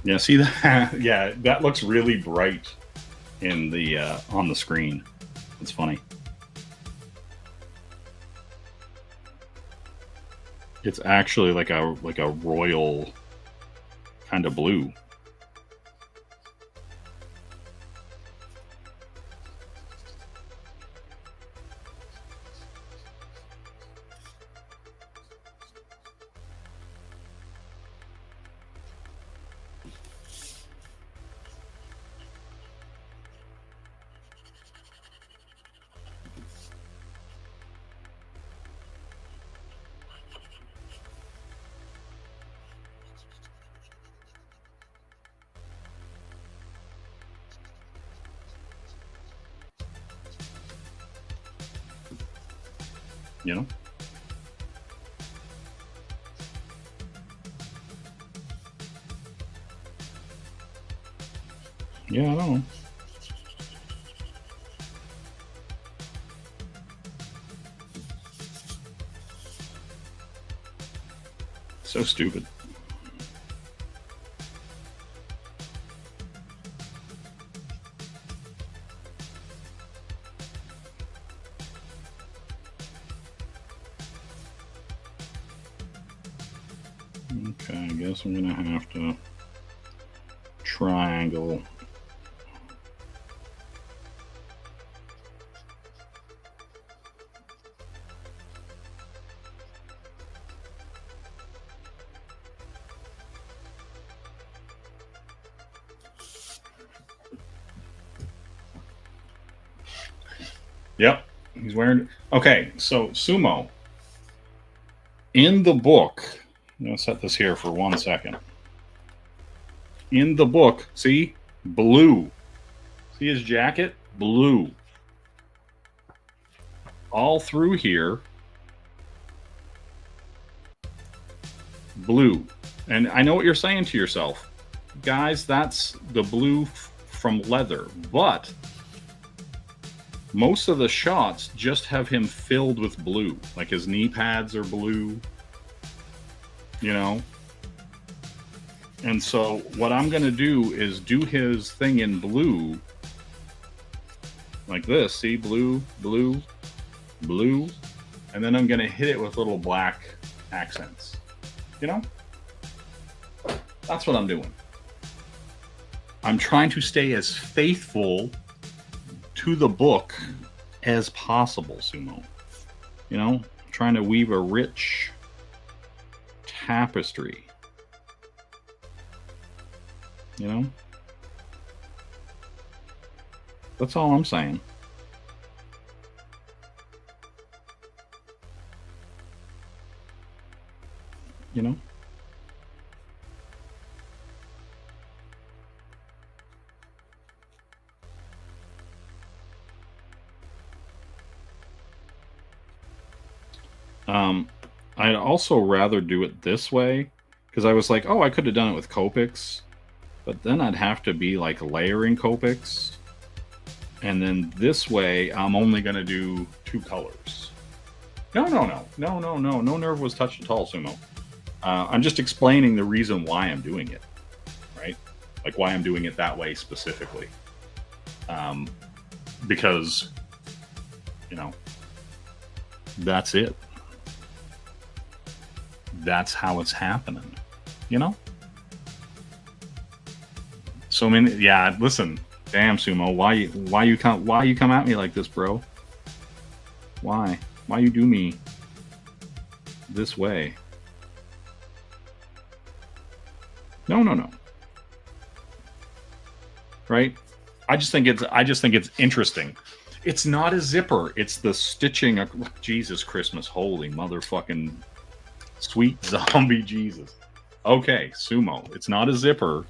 Yeah, see that? Yeah, that looks really bright in the on the screen. It's funny. It's actually like a royal kind of blue. You know? Yeah, I don't know. So stupid. Okay, I guess I'm gonna have to triangle. Yep, he's wearing. Okay, so Sumo, in the book, I'm gonna set this here for 1 second. In the book, see, blue. See his jacket? Blue. All through here, blue. And I know what you're saying to yourself. Guys, that's the blue from leather. But most of the shots just have him filled with blue. Like his knee pads are blue. You know? And so what I'm going to do is do his thing in blue. Like this. See? Blue, blue, blue. And then I'm going to hit it with little black accents. You know? That's what I'm doing. I'm trying to stay as faithful to the book as possible, Sumo. You know? Trying to weave a rich tapestry. You know? That's all I'm saying. You know? I'd also rather do it this way, because I was like, oh, I could have done it with Copics, but then I'd have to be like layering Copics. And then this way, I'm only going to do 2 colors. No nerve was touched at all, Sumo. I'm just explaining the reason why I'm doing it, right? Like why I'm doing it that way specifically. Because, you know, that's it. That's how it's happening. You know? So many. Yeah. Listen. Damn, Sumo. Why you come at me like this, bro? Why? Why you do me this way? No, no, no. Right? I just think it's interesting. It's not a zipper. It's the stitching of Jesus Christmas. Holy motherfucking sweet zombie Jesus. Okay, Sumo. It's not a zipper.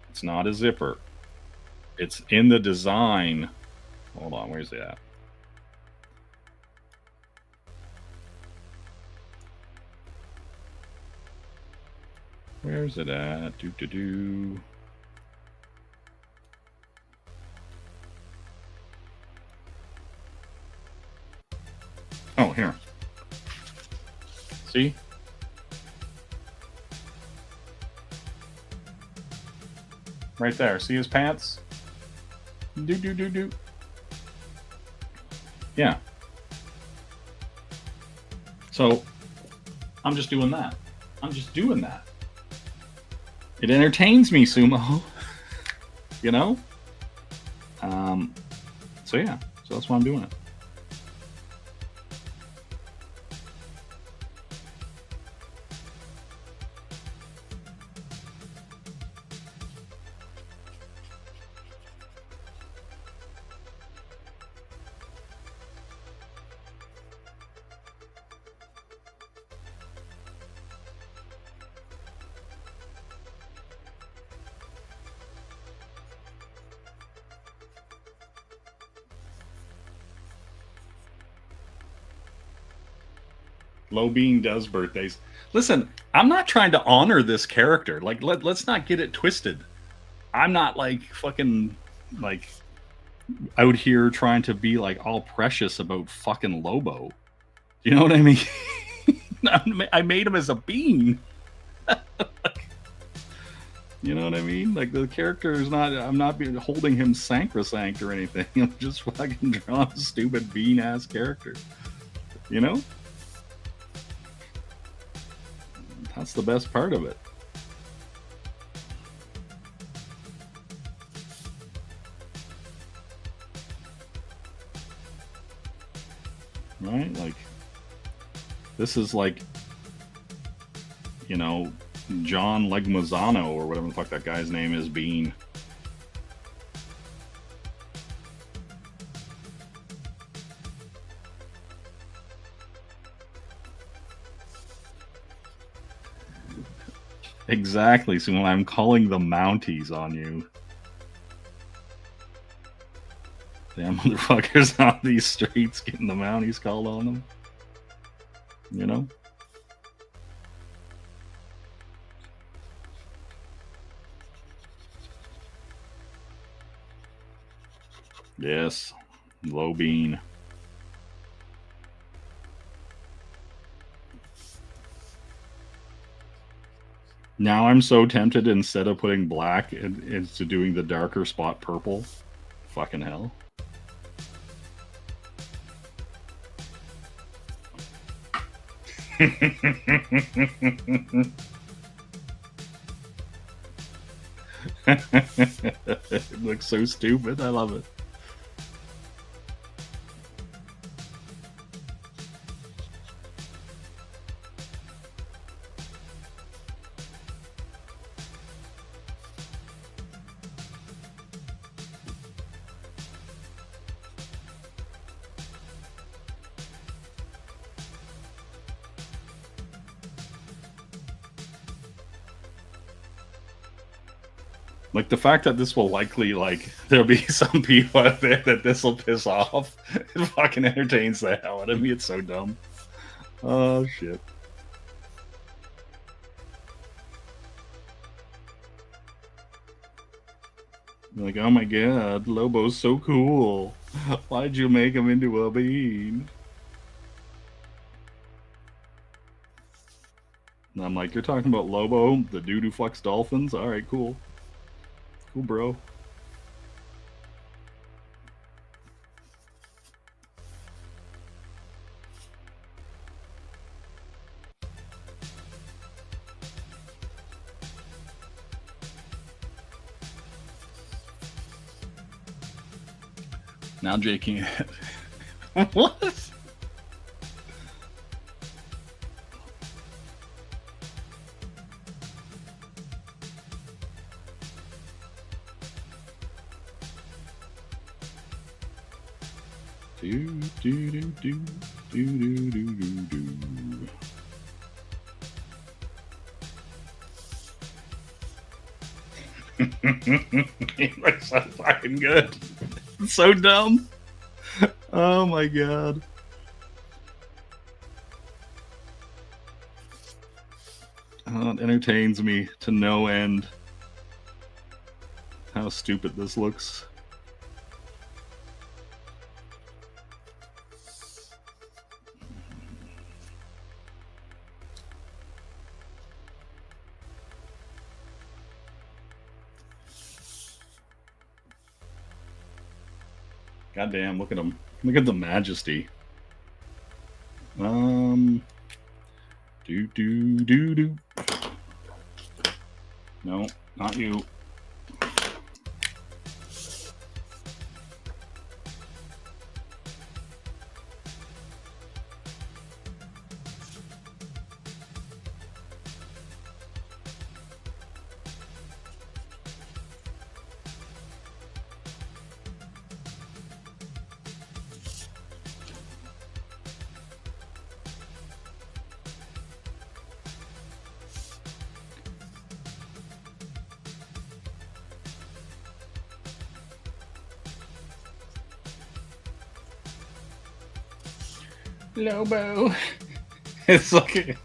It's not a zipper. It's in the design. Hold on, where's it at? Where's it at? Do. Oh, here. See? Right there. See his pants? Do. Yeah. So, I'm just doing that. I'm just doing that. It entertains me, Sumo. You know? So yeah. So that's why I'm doing it. Low Bean does birthdays. Listen, I'm not trying to honor this character. Like, let's not get it twisted. I'm not like fucking like out here trying to be like all precious about fucking Lobo. You know what I mean? I made him as a bean. You know what I mean? Like the character is not. I'm not holding him sacrosanct or anything. I'm just fucking drawing a stupid bean ass character. You know? That's the best part of it. Right? Like, this is like, you know, John Legmazzano or whatever the fuck that guy's name is, Bean. Exactly. So when I'm calling the Mounties on you. Damn motherfuckers on these streets getting the Mounties called on them. You know? Yes. Low Bean. Now I'm so tempted, instead of putting black into doing the darker spot purple. Fucking hell. It looks so stupid. I love it. Like the fact that this will likely, like, there'll be some people out there that this will piss off. It fucking entertains the hell out of me. It's so dumb. Oh shit. Like, oh my god, Lobo's so cool. Why'd you make him into a bean? And I'm like, you're talking about Lobo, the dude who fucks dolphins? Alright, cool. Cool, bro. Now Jay can't. What? Do do do do do do do do. He looks so fucking good. It's so dumb. Oh my god. Oh, it entertains me to no end. How stupid this looks. Goddamn, look at him. Look at the majesty. Do do do do. No, not you. Lobo. It's like.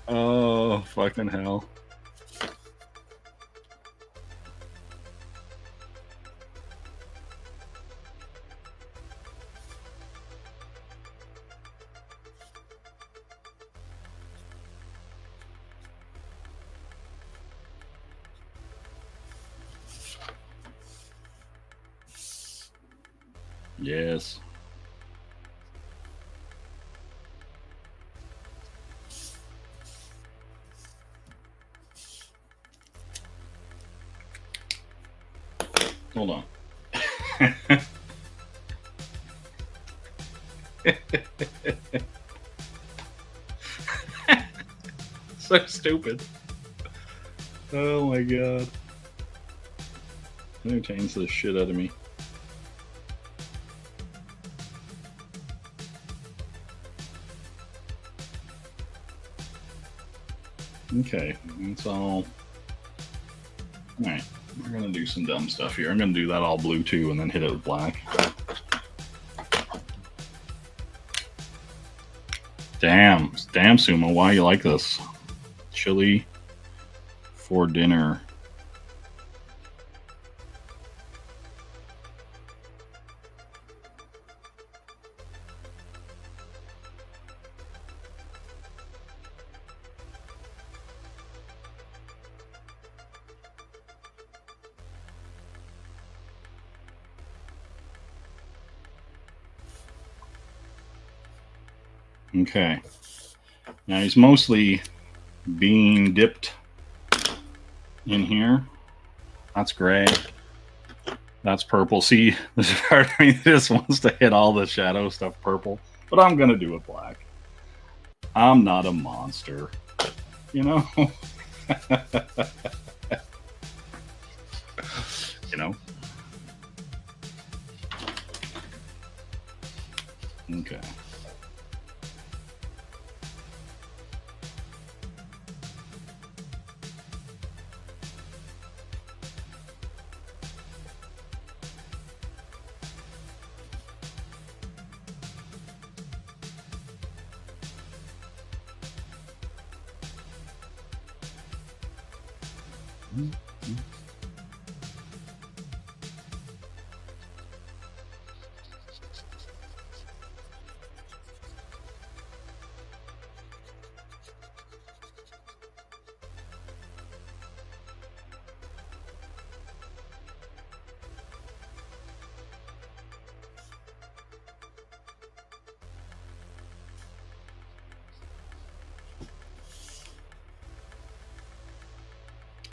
Oh, fucking hell. Yes. Hold on. So stupid. Oh my god. Entertains the shit out of me. Okay, that's all. Alright, we're gonna do some dumb stuff here. I'm gonna do that all blue too and then hit it with black. Damn, Sumo, why you like this? Chili for dinner. Okay. Now he's mostly being dipped in here. That's gray. That's purple. See, there's a part of me that just wants to hit all the shadow stuff purple, but I'm gonna do it black. I'm not a monster, you know? You know? Okay.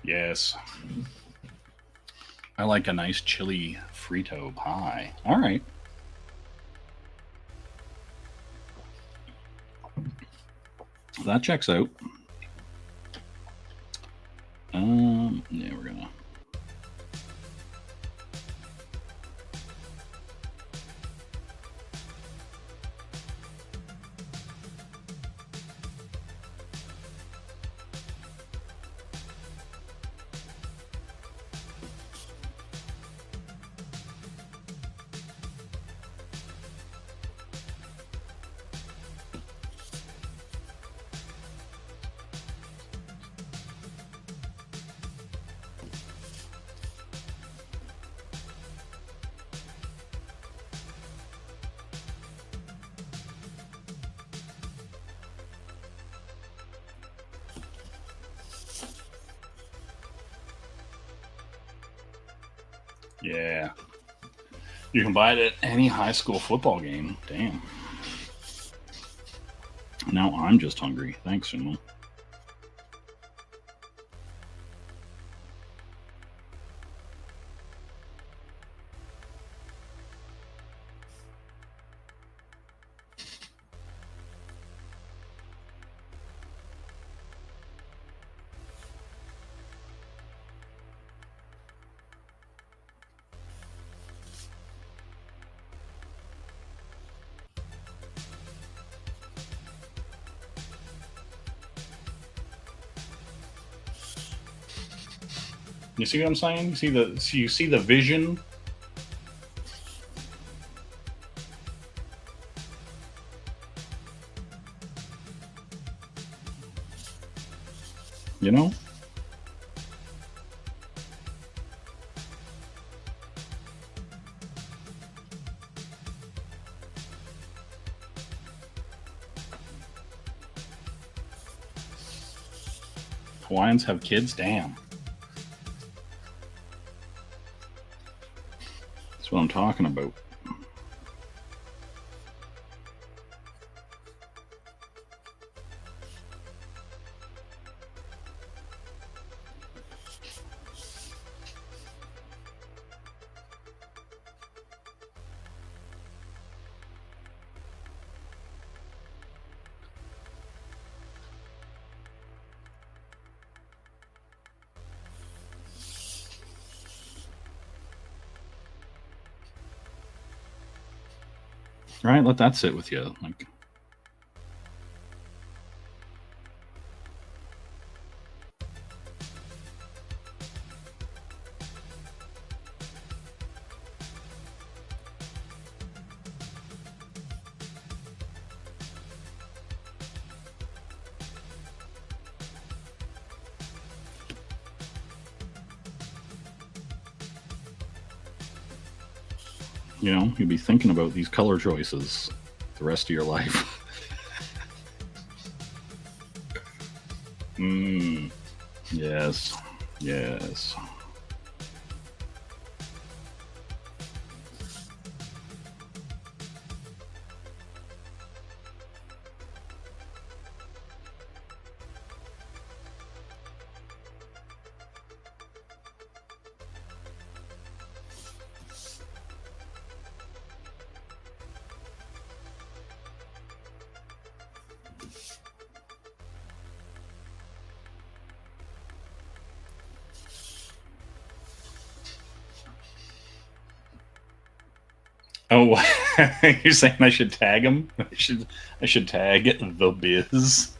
Yes. I like a nice chili Frito pie. All right. That checks out. Yeah, we're gonna. Yeah. You can buy it at any high school football game. Damn. Now I'm just hungry. Thanks, Sumo. You see what I'm saying? You see the vision. You know? Hawaiians have kids? Damn. That's what I'm talking about. Right? Let that sit with you. Like, you know, you'll be thinking about these color choices the rest of your life. Yes. Yes. Oh, you're saying I should tag him? I should tag the biz.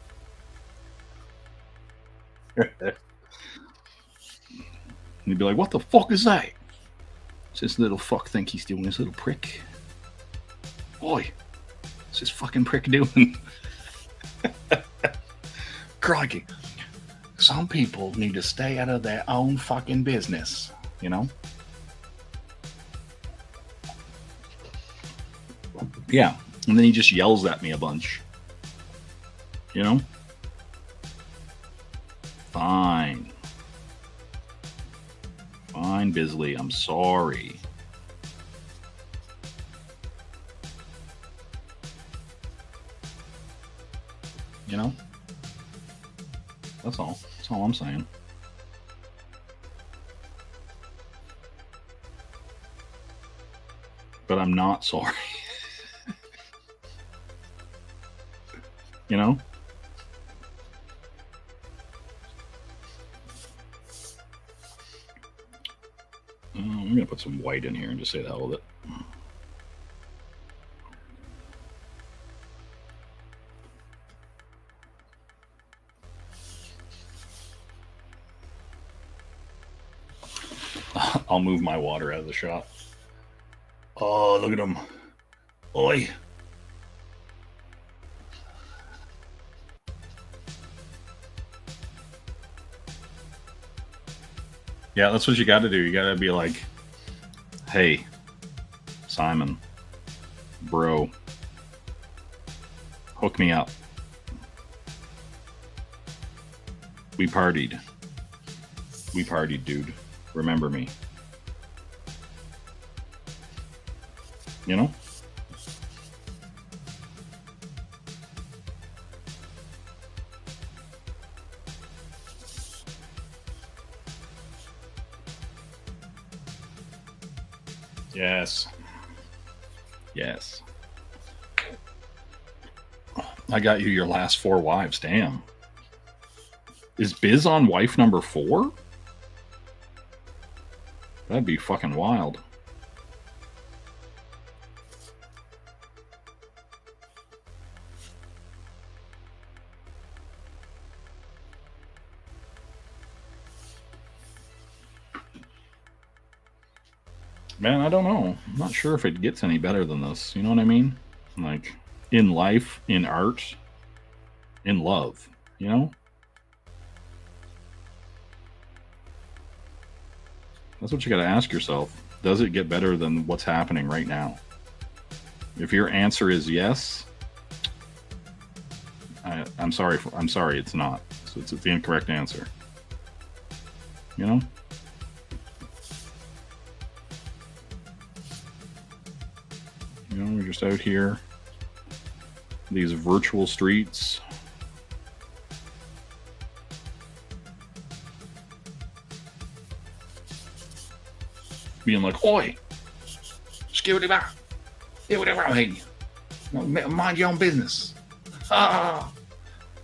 You'd be like, "What the fuck is that?" Does this little fuck think he's doing, this little prick? Oi, what's this fucking prick doing? Crikey. Some people need to stay out of their own fucking business, you know? Yeah. And then he just yells at me a bunch. You know? Fine. Fine, Bisley. I'm sorry. You know? That's all. That's all I'm saying. but I'm not sorry. You know? I'm going to put some white in here and just say the hell with it. I'll move my water out of the shot. Oh, look at him. Oi. Yeah, that's what you got to do. You got to be like, hey, Simon, bro, hook me up. We partied. We partied, dude. Remember me. You know? Yes. Yes. I got you your last 4 wives. Damn. Is Biz on wife number 4? That'd be fucking wild. Man, I don't know. I'm not sure if it gets any better than this. You know what I mean? Like, in life, in art, in love, you know? That's what you got to ask yourself. Does it get better than what's happening right now? If your answer is yes, I'm sorry. I'm sorry. It's not. So it's the incorrect answer. You know. You know, we're just out here, these virtual streets. Being like, oi, security bar, do whatever I mean. Mind your own business. Ah,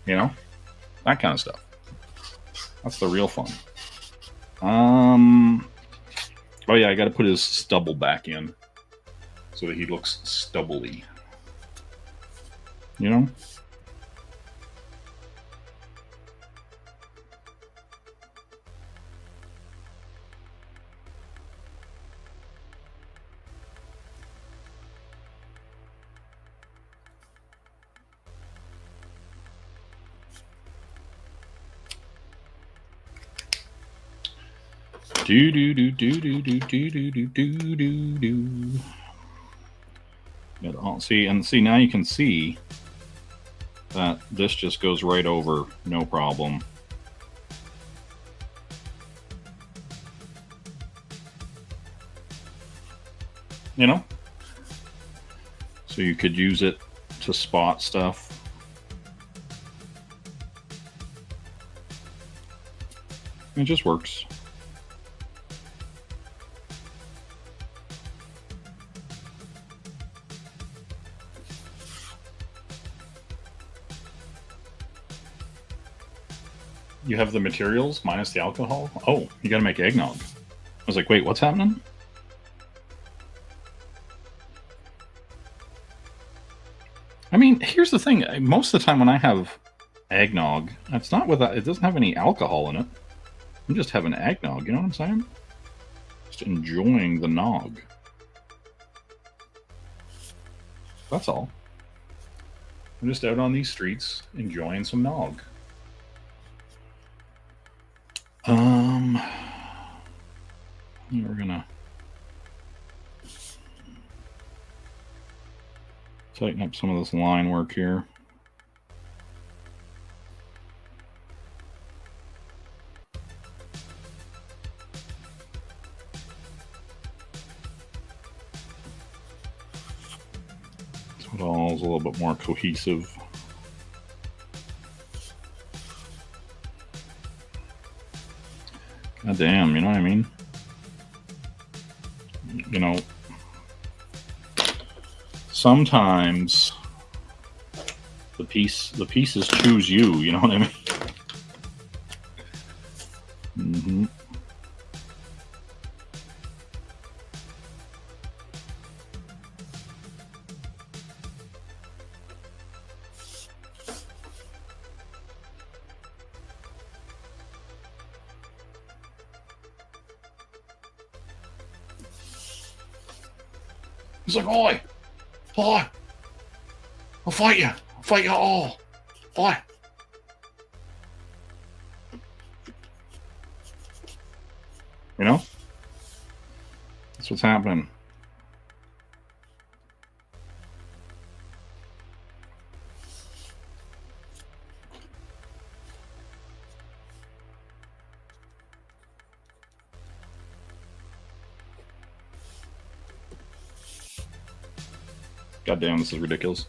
you know, that kind of stuff. That's the real fun. Oh yeah, I got to put his stubble back in so that he looks stubbly. You know. Do do do do do do do do do do do do. See now you can see that this just goes right over, no problem. You know, so you could use it to spot stuff. It just works. You have the materials minus the alcohol? Oh, you gotta make eggnog. I was like, wait, what's happening? I mean, here's the thing. Most of the time when I have eggnog, it's not without, it doesn't have any alcohol in it. I'm just having eggnog, you know what I'm saying? Just enjoying the nog. That's all. I'm just out on these streets enjoying some nog. We're gonna tighten up some of this line work here. So it all is a little bit more cohesive. God damn, you know what I mean? You know, sometimes the pieces choose you. You know what I mean? Mm-hmm. He's like, oi, boy, I'll fight you. I'll fight you all. Boy. You know? That's what's happening. God damn, this is ridiculous.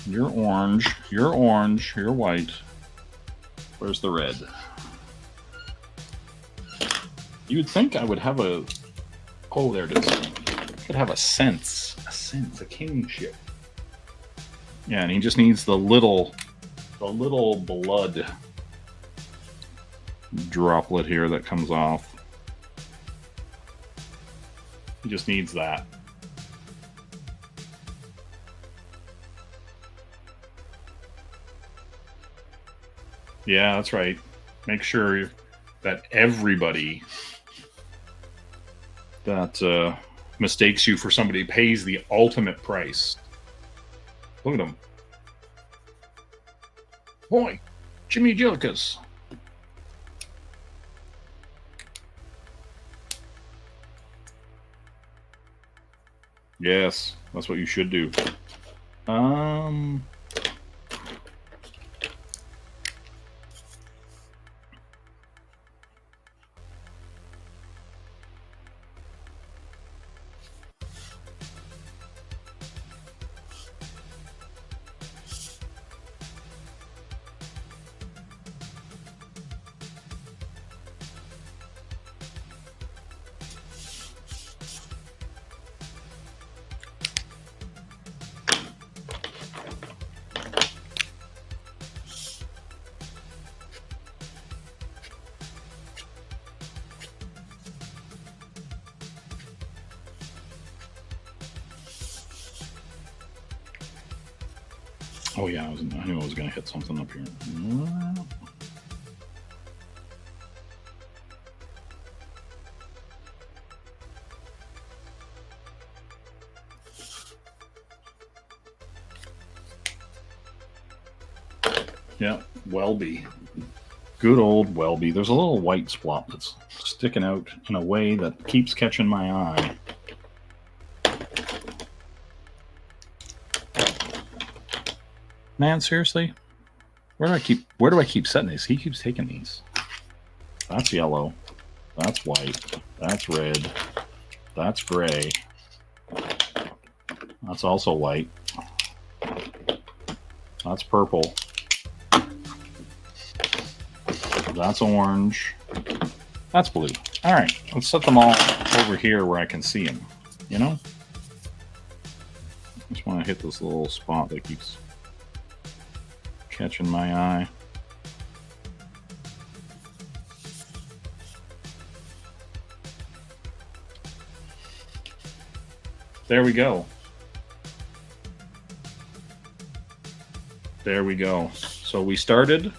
You're orange. You're orange. You're white. Where's the red? You'd think I would have a... Oh, there it is. I could have a sense. A kingship. Yeah, and he just needs the little blood droplet here that comes off. He just needs that. Yeah, that's right. Make sure that everybody that mistakes you for somebody pays the ultimate price. Look at him. Boy, Jimmy Jillicus. Yes, that's what you should do. Oh yeah, I knew I was going to hit something up here. Yeah, Welby. Good old Welby. There's a little white spot that's sticking out in a way that keeps catching my eye. Man, seriously? Where do I keep setting these? He keeps taking these. That's yellow. That's white. That's red. That's gray. That's also white. That's purple. That's orange. That's blue. All right, let's set them all over here where I can see them. You know? I just want to hit this little spot that keeps catching my eye. There we go. There we go. So we started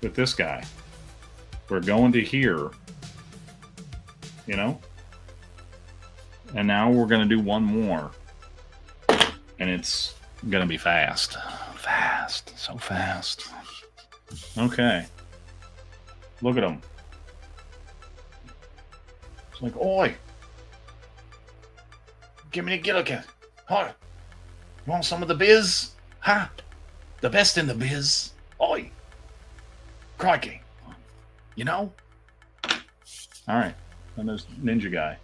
with this guy. We're going to here, you know? And now we're going to do one more. And it's going to be fast. Fast. So fast. Okay. Look at him. It's like, oi! Give me a gilligan. Hi. You want some of the biz? Huh? The best in the biz. Oi! Crikey. You know? Alright. And there's Ninja Guy.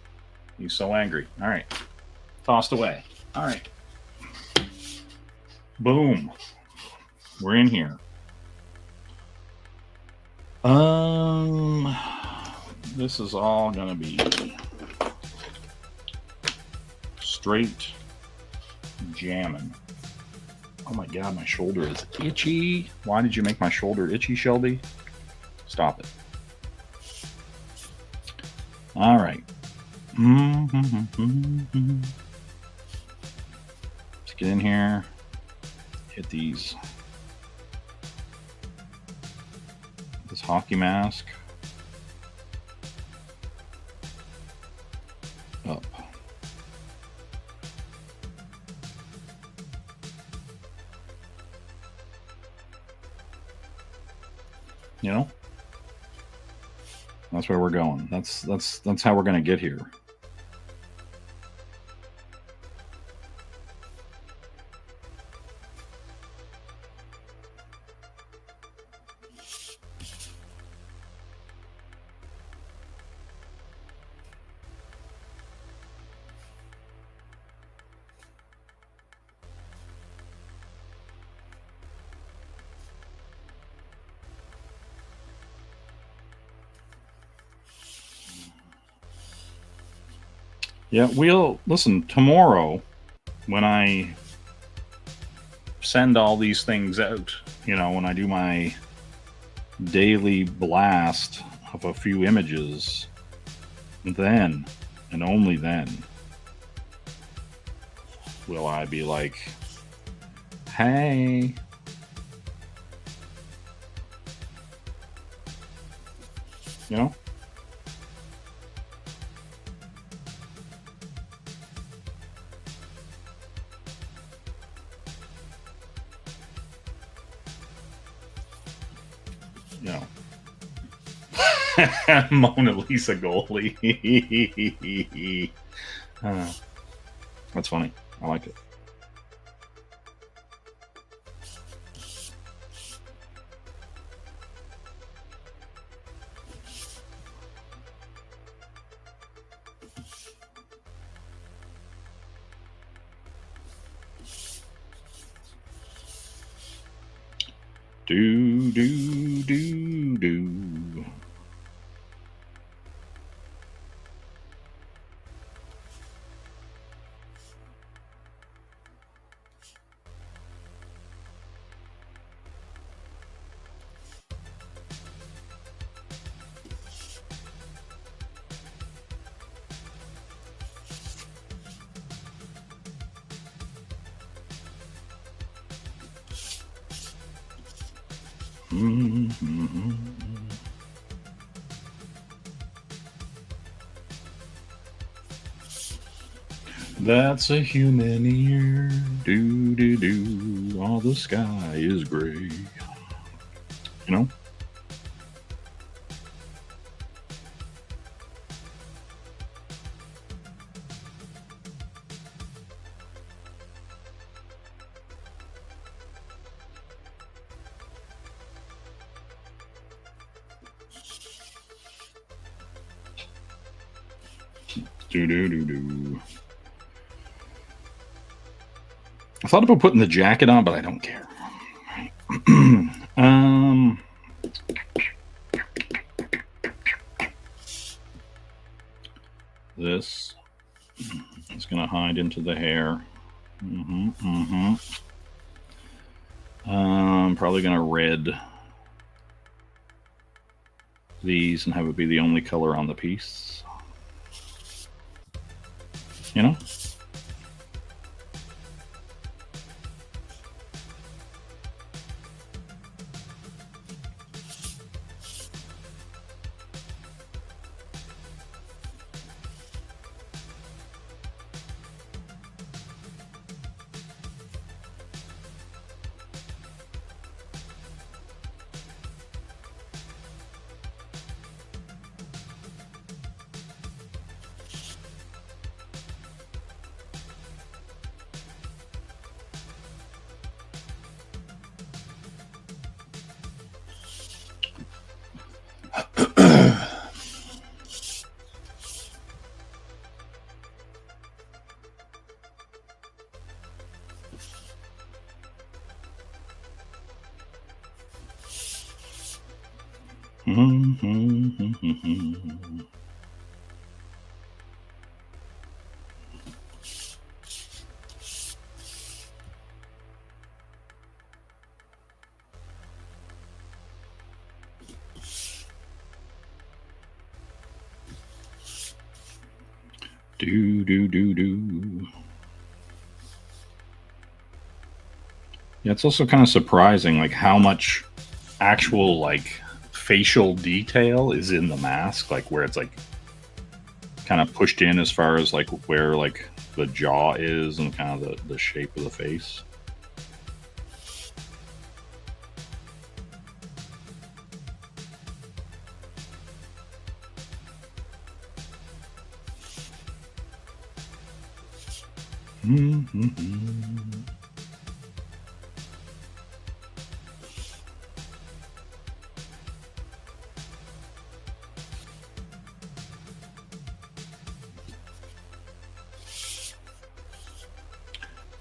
He's so angry. Alright. Tossed away. Alright. Boom. We're in here. Um, this is all gonna be straight jamming. Oh my god, my shoulder is itchy. Why did you make my shoulder itchy, Shelby? Stop it. All right. Let's get in here. Hit these. This hockey mask. Up. You know? That's where we're going. That's how we're going to get here. Yeah, we'll listen tomorrow when I send all these things out, when I do my daily blast of a few images, then and only then will I be like, hey, you know? Mona Lisa goalie. That's funny. I like it. Do. That's a human ear. Do. All the sky is gray. You know? Do. I thought about putting the jacket on, but I don't care. This is going to hide into the hair. I'm probably going to red these and have it be the only color on the piece. You know? Do do do do. Yeah, it's also kind of surprising, like how much actual like facial detail is in the mask, like where it's like kind of pushed in as far as like where like the jaw is and kind of the shape of the face.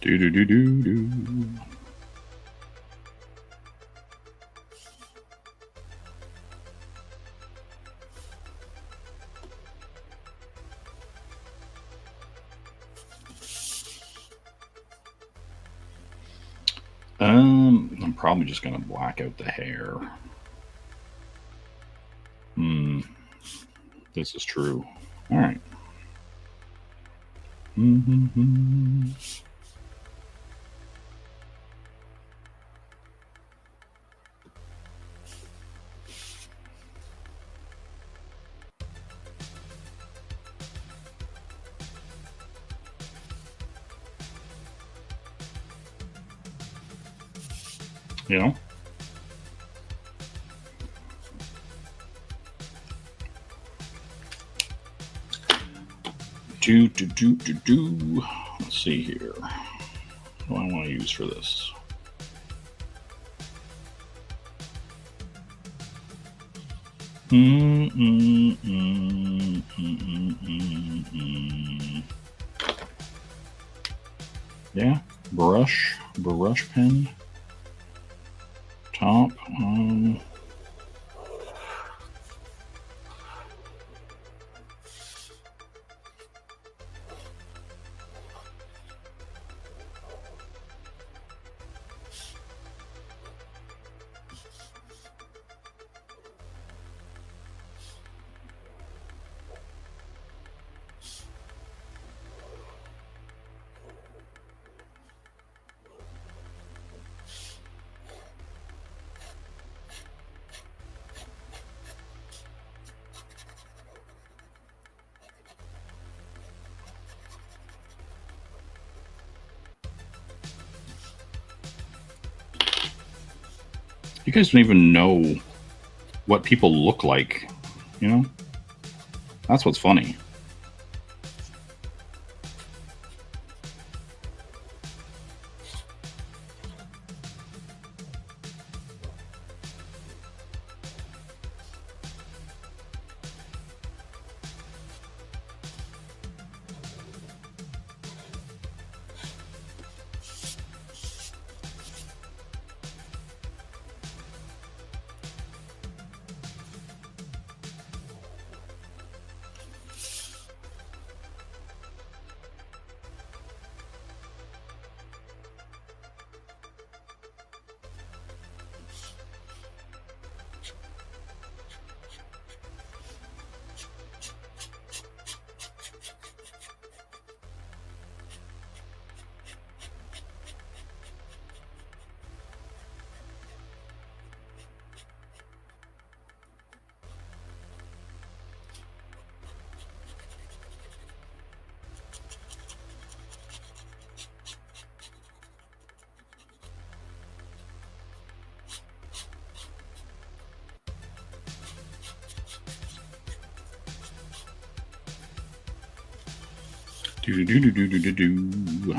Do do do do do. I'm probably just gonna black out the hair. This is true. All right. You know. Do. Let's see here. What do I want to use for this? Yeah, brush pen. Top. You guys don't even know what people look like, you know? That's what's funny. Do.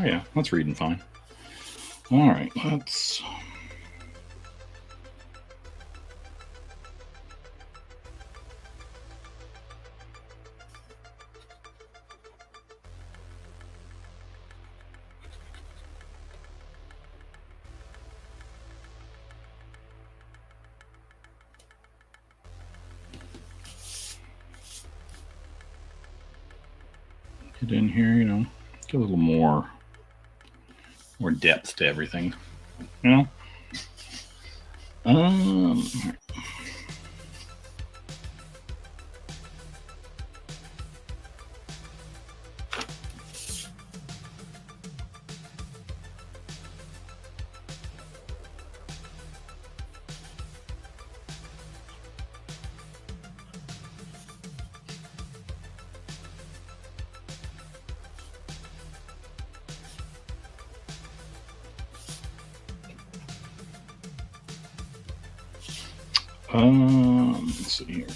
Oh yeah, that's reading fine. All right, let's. Get in here, get a little more depth to everything, Um, let's see here.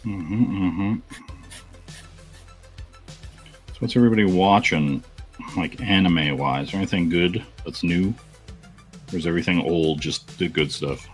Mm-hmm. So what's everybody watching, like anime wise? Or anything good that's new? Or is everything old, just the good stuff?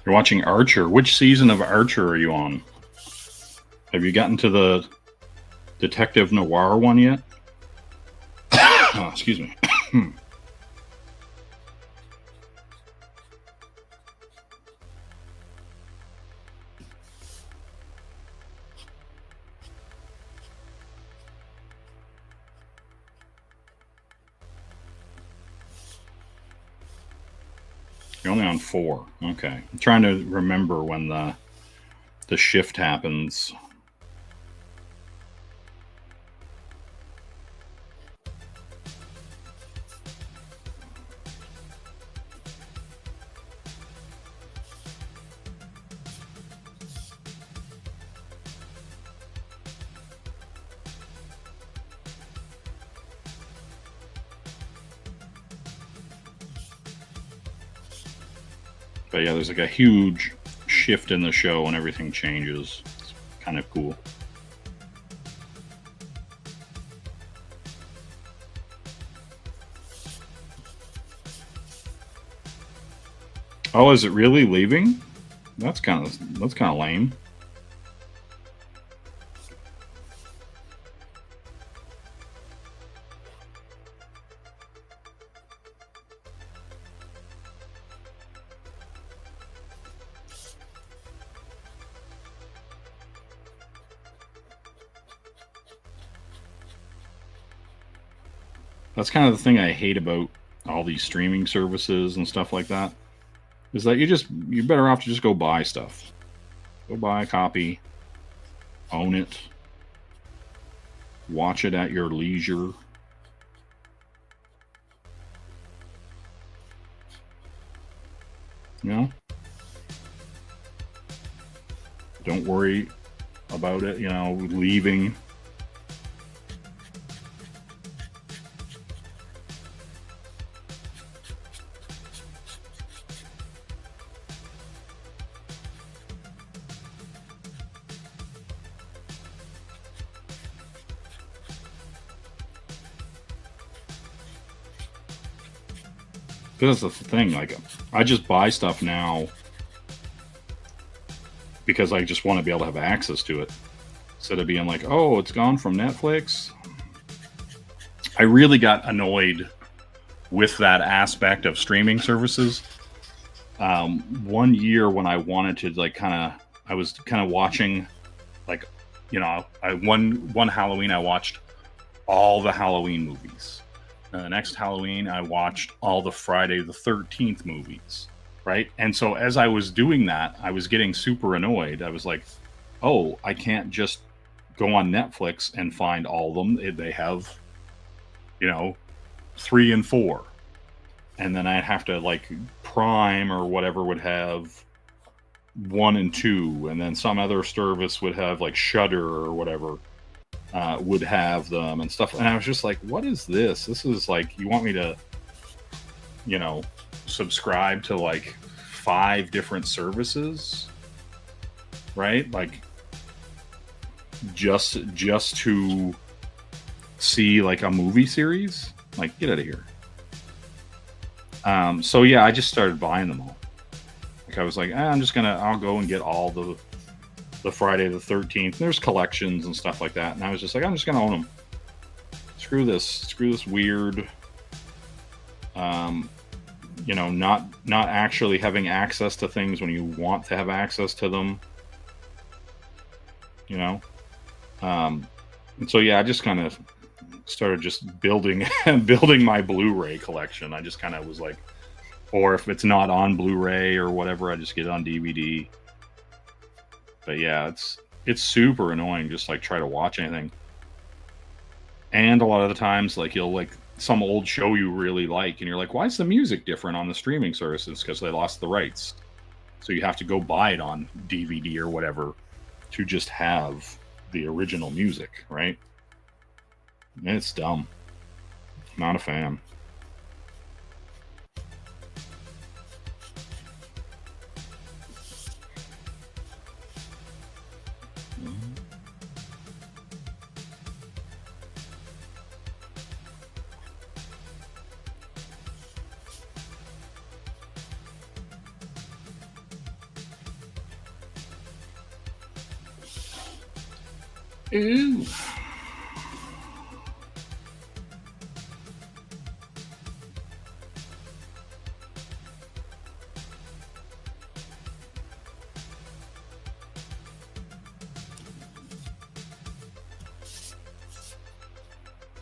You're watching Archer. Which season of Archer are you on? Have you gotten to the Detective Noir one yet? Oh, excuse me. You're only on 4. Okay. I'm trying to remember when the shift happens. But yeah, there's like a huge shift in the show and everything changes. It's kind of cool. Oh, is it really leaving? That's kind of lame. That's kind of the thing I hate about all these streaming services and stuff like that. Is that you're better off to just go buy stuff. Go buy a copy, own it, watch it at your leisure. Don't worry about it, leaving. Because that's the thing. Like, I just buy stuff now because I just want to be able to have access to it instead of being like, oh, it's gone from Netflix. I really got annoyed with that aspect of streaming services. One year when I wanted to like I was kind of watching, like, one Halloween I watched all the Halloween movies. The next Halloween I watched all the Friday the 13th movies, right? And so as I was doing that, I was getting super annoyed. I was like, oh, I can't just go on Netflix and find all of them. They have, 3 and 4. And then I'd have to, like, Prime or whatever would have 1 and 2, and then some other service would have, like, Shudder or whatever would have them and stuff. And I was just like, what is this? This is like, you want me to, subscribe to like 5 different services, right? Like, just to see like a movie series? Like, get out of here. So yeah, I just started buying them all. Like, I was like, I'll go and get all the Friday the 13th. There's collections and stuff like that, and I was just like, I'm just gonna own them. Screw this weird, not actually having access to things when you want to have access to them. And so yeah, I just kind of started just building my Blu-ray collection. I just kind of was like, or if it's not on Blu-ray or whatever, I just get it on DVD. But yeah, it's super annoying just like try to watch anything. And a lot of the times, like, you'll like some old show you really like, and you're like, why is the music different on the streaming services? Because they lost the rights. So you have to go buy it on DVD or whatever to just have the original music, right? And it's dumb. Not a fan. Ooh.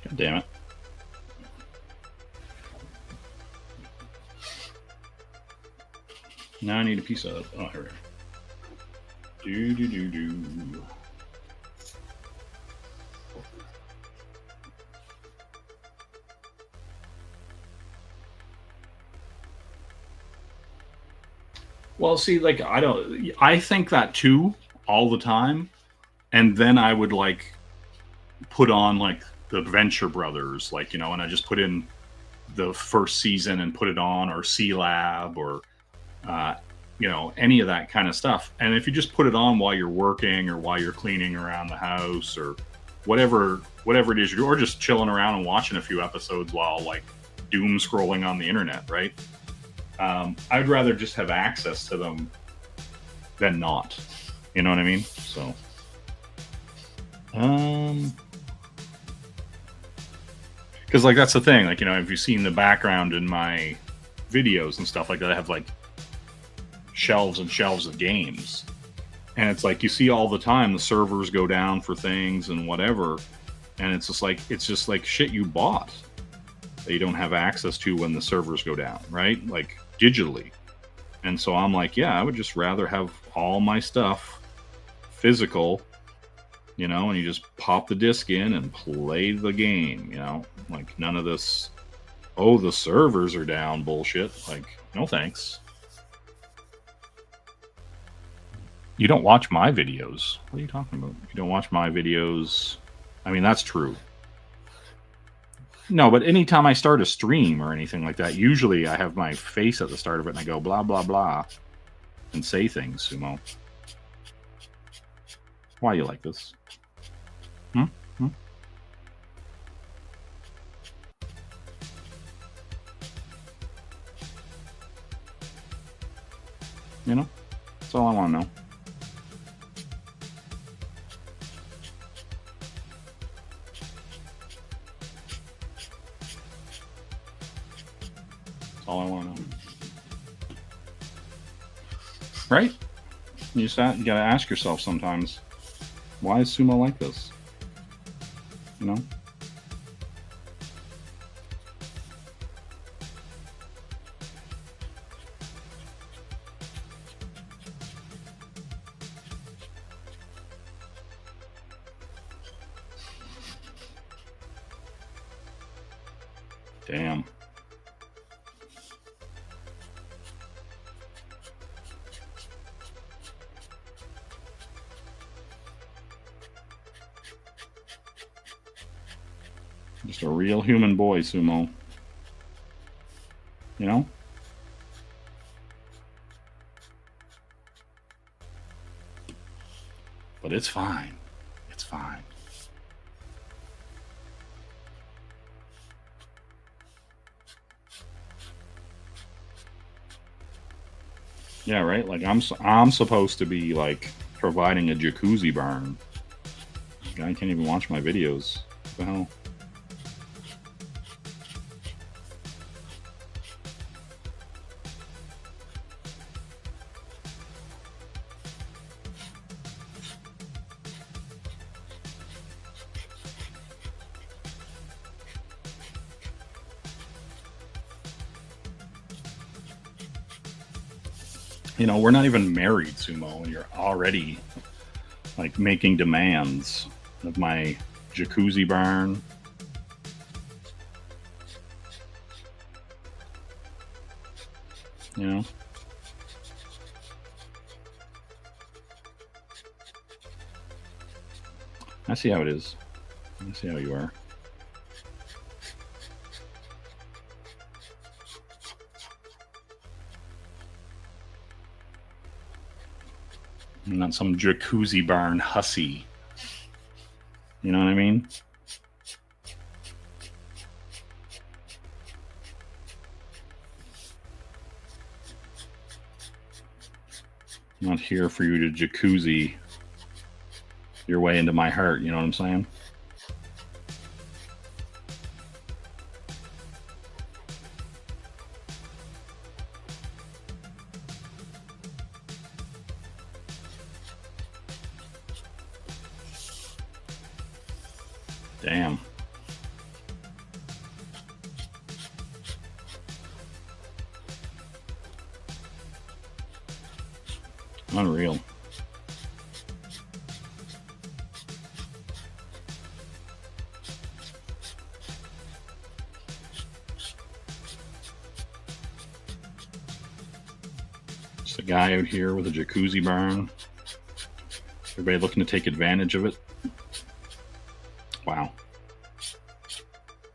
God damn it. Now I need a piece of, oh, here we go. Do. Well, see, like, I think that too all the time. And then I would like put on like the Venture Brothers, like, and I just put in the first season and put it on, or C Lab, or, any of that kind of stuff. And if you just put it on while you're working or while you're cleaning around the house or whatever it is, or just chilling around and watching a few episodes while like doom scrolling on the internet, right? I'd rather just have access to them than not. You know what I mean? So, because like that's the thing. Like, if you've seen the background in my videos and stuff like that, I have like shelves and shelves of games, and it's like you see all the time the servers go down for things and whatever, and it's just like shit you bought that you don't have access to when the servers go down, right? Like, digitally. And so I'm like, yeah, I would just rather have all my stuff physical, and you just pop the disc in and play the game, like none of this, oh, the servers are down bullshit. Like, no thanks. You don't watch my videos. What are you talking about? You don't watch my videos. I mean, that's true. No, but anytime I start a stream or anything like that, usually I have my face at the start of it and I go blah, blah, blah, and say things, Sumo. Why you like this? You know, that's all I want to know. That's all I want to know. Right? You gotta ask yourself sometimes, why is sumo like this? You know? Damn. Just a real human boy, sumo. You know? But it's fine. It's fine. Yeah, right? Like I'm supposed to be like providing a jacuzzi barn. This guy can't even watch my videos. What the hell? You know, we're not even married, sumo, and you're already like making demands of my jacuzzi barn. You know? I see how it is. I see how you are. I'm not some jacuzzi barn hussy. You know what I mean? I'm not here for you to jacuzzi your way into my heart. You know what I'm saying? Damn. Unreal. Just a guy out here with a jacuzzi barn. Everybody looking to take advantage of it. Wow.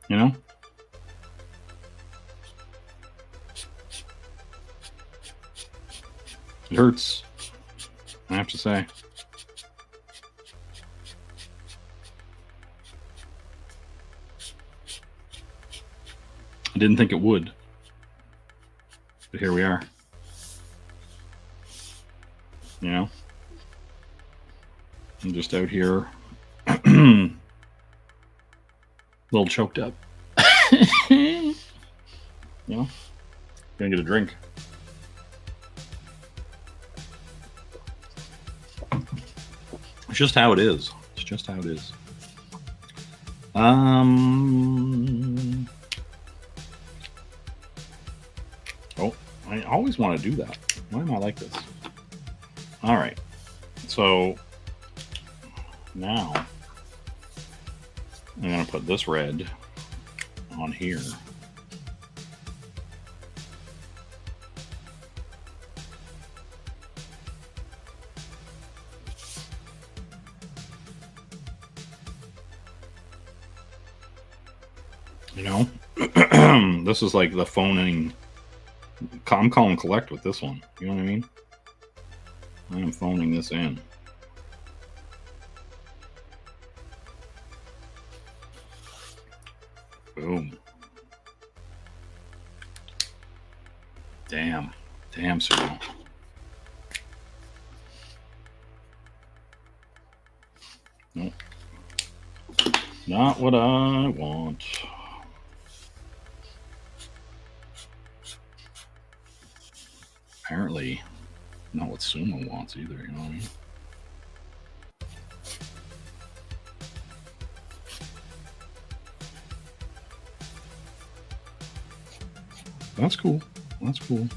You know? It hurts, I have to say. I didn't think it would. But here we are. You know? I'm just out here a little choked up. You know? Gonna get a drink. It's just how it is. It's just how it is. Oh, I always want to do that. Why am I like this? All right. So now I'm going to put this red on here. You know, this is like the phoning. I'm calling collect with this one. You know what I mean? I am phoning this in. Boom. Damn. Damn, Cyril. Not what I want. Apparently, not what Sumo wants either, you know what I mean? That's cool. That's cool.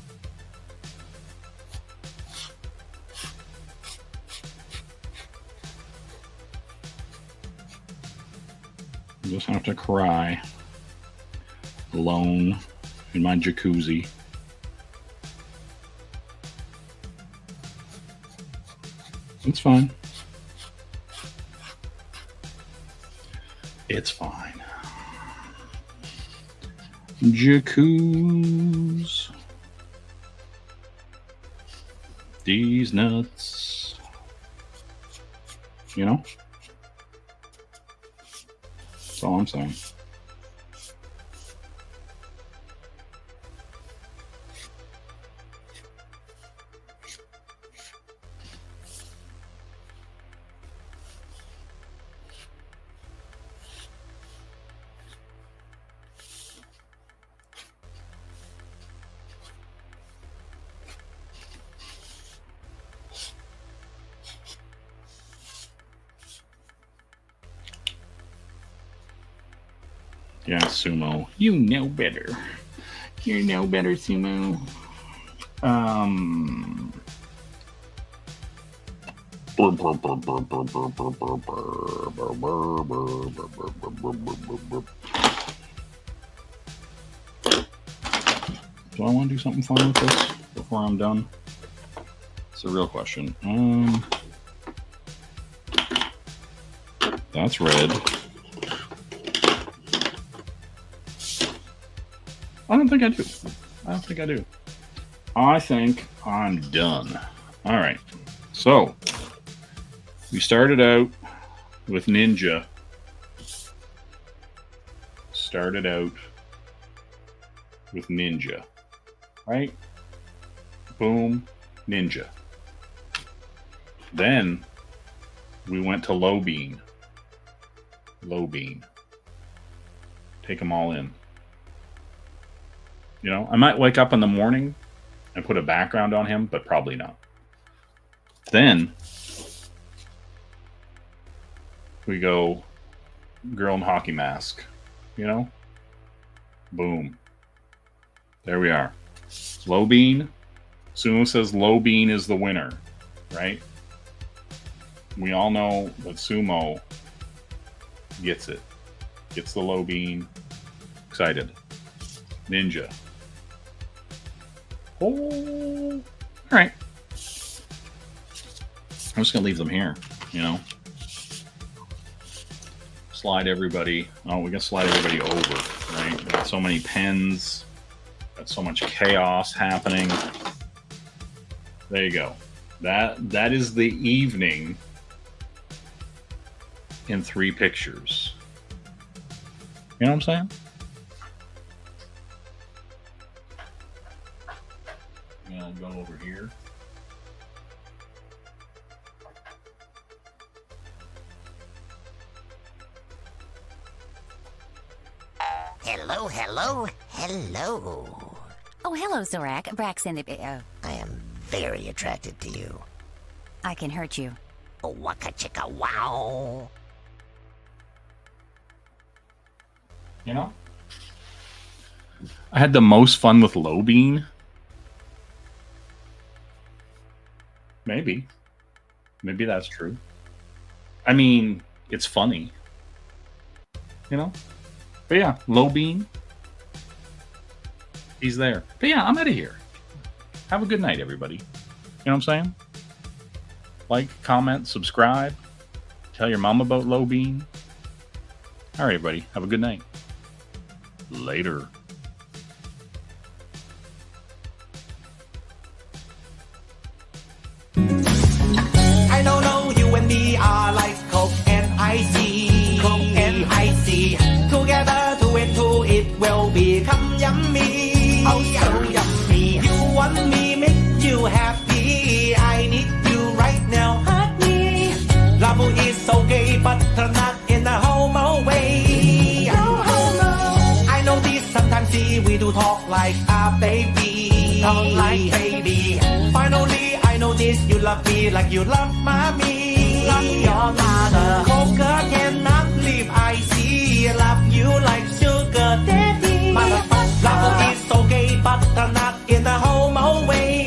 I just have to cry alone in my jacuzzi. It's fine. It's fine. Jacuzzi. These nuts. You know? That's all I'm saying. Yeah, Sumo. You know better. You know better, Sumo. Do I want to do something fun with this before I'm done? It's a real question. That's red. I don't think I do. I don't think I do. I think I'm done. All right. So we started out with Ninja. Started out with Ninja. Right? Boom. Ninja. Then we went to Low Bean. Low Bean. Take them all in. You know, I might wake up in the morning and put a background on him, but probably not. Then we go girl in hockey mask, you know? Boom. There we are. Low Bean. Sumo says Low Bean is the winner, right? We all know that Sumo gets it. Gets the Low Bean. Excited. Ninja. Oh, all right. I'm just gonna leave them here, you know. Slide everybody. Oh, we can slide everybody over, right? We got so many pens. Got so much chaos happening. There you go. That is the evening in 3 pictures. You know what I'm saying? I'll go over here.
Hello, hello, hello.
Oh, hello, Zorak. Braxton.
I am very attracted to you.
I can hurt you.
Oh, waka chicka wow.
You know? I had the most fun with Low Bean. Maybe that's true. I mean, it's funny, you know. But yeah, Low Bean, he's there. But yeah, I'm out of here. Have a good night, everybody. You know what I'm saying? Like, comment, subscribe. Tell your mom about Low Bean. All right, everybody. Have a good night. Later.
I don't know, you and me are like Coke and icy. Coke and icy. Together, 2 and 2, it will become yummy. Oh, so yummy. You want me, make you happy. I need you right now, honey. Love is okay, but not in a homo way. like a baby. Talk like baby. Finally, I know this. You love me like you love mommy. Love your mother. Coca cannot leave. I see. Love you like sugar daddy. Motherfucker, love is okay, but not in a homo way.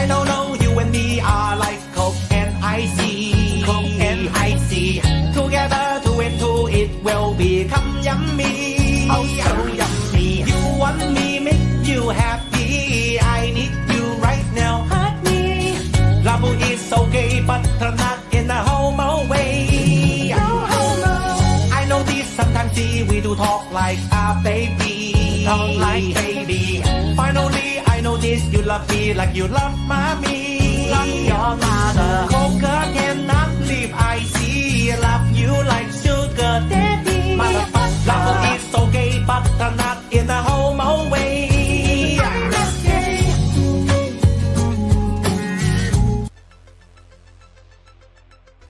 I don't know you and me are like Coke and icy. Coke and icy. Together, two and two, it will become yummy. Oh, so yummy. You want me, make you happy. I need you right now, hurt me. Love is okay, but not in a homo way. No homo. I know this sometimes see we do talk like a baby. Talk like baby. Finally, I know this. You love me like you love mommy. Love your mother. Coca cannot leave. I see. Love you like sugar daddy. Motherfucker, love is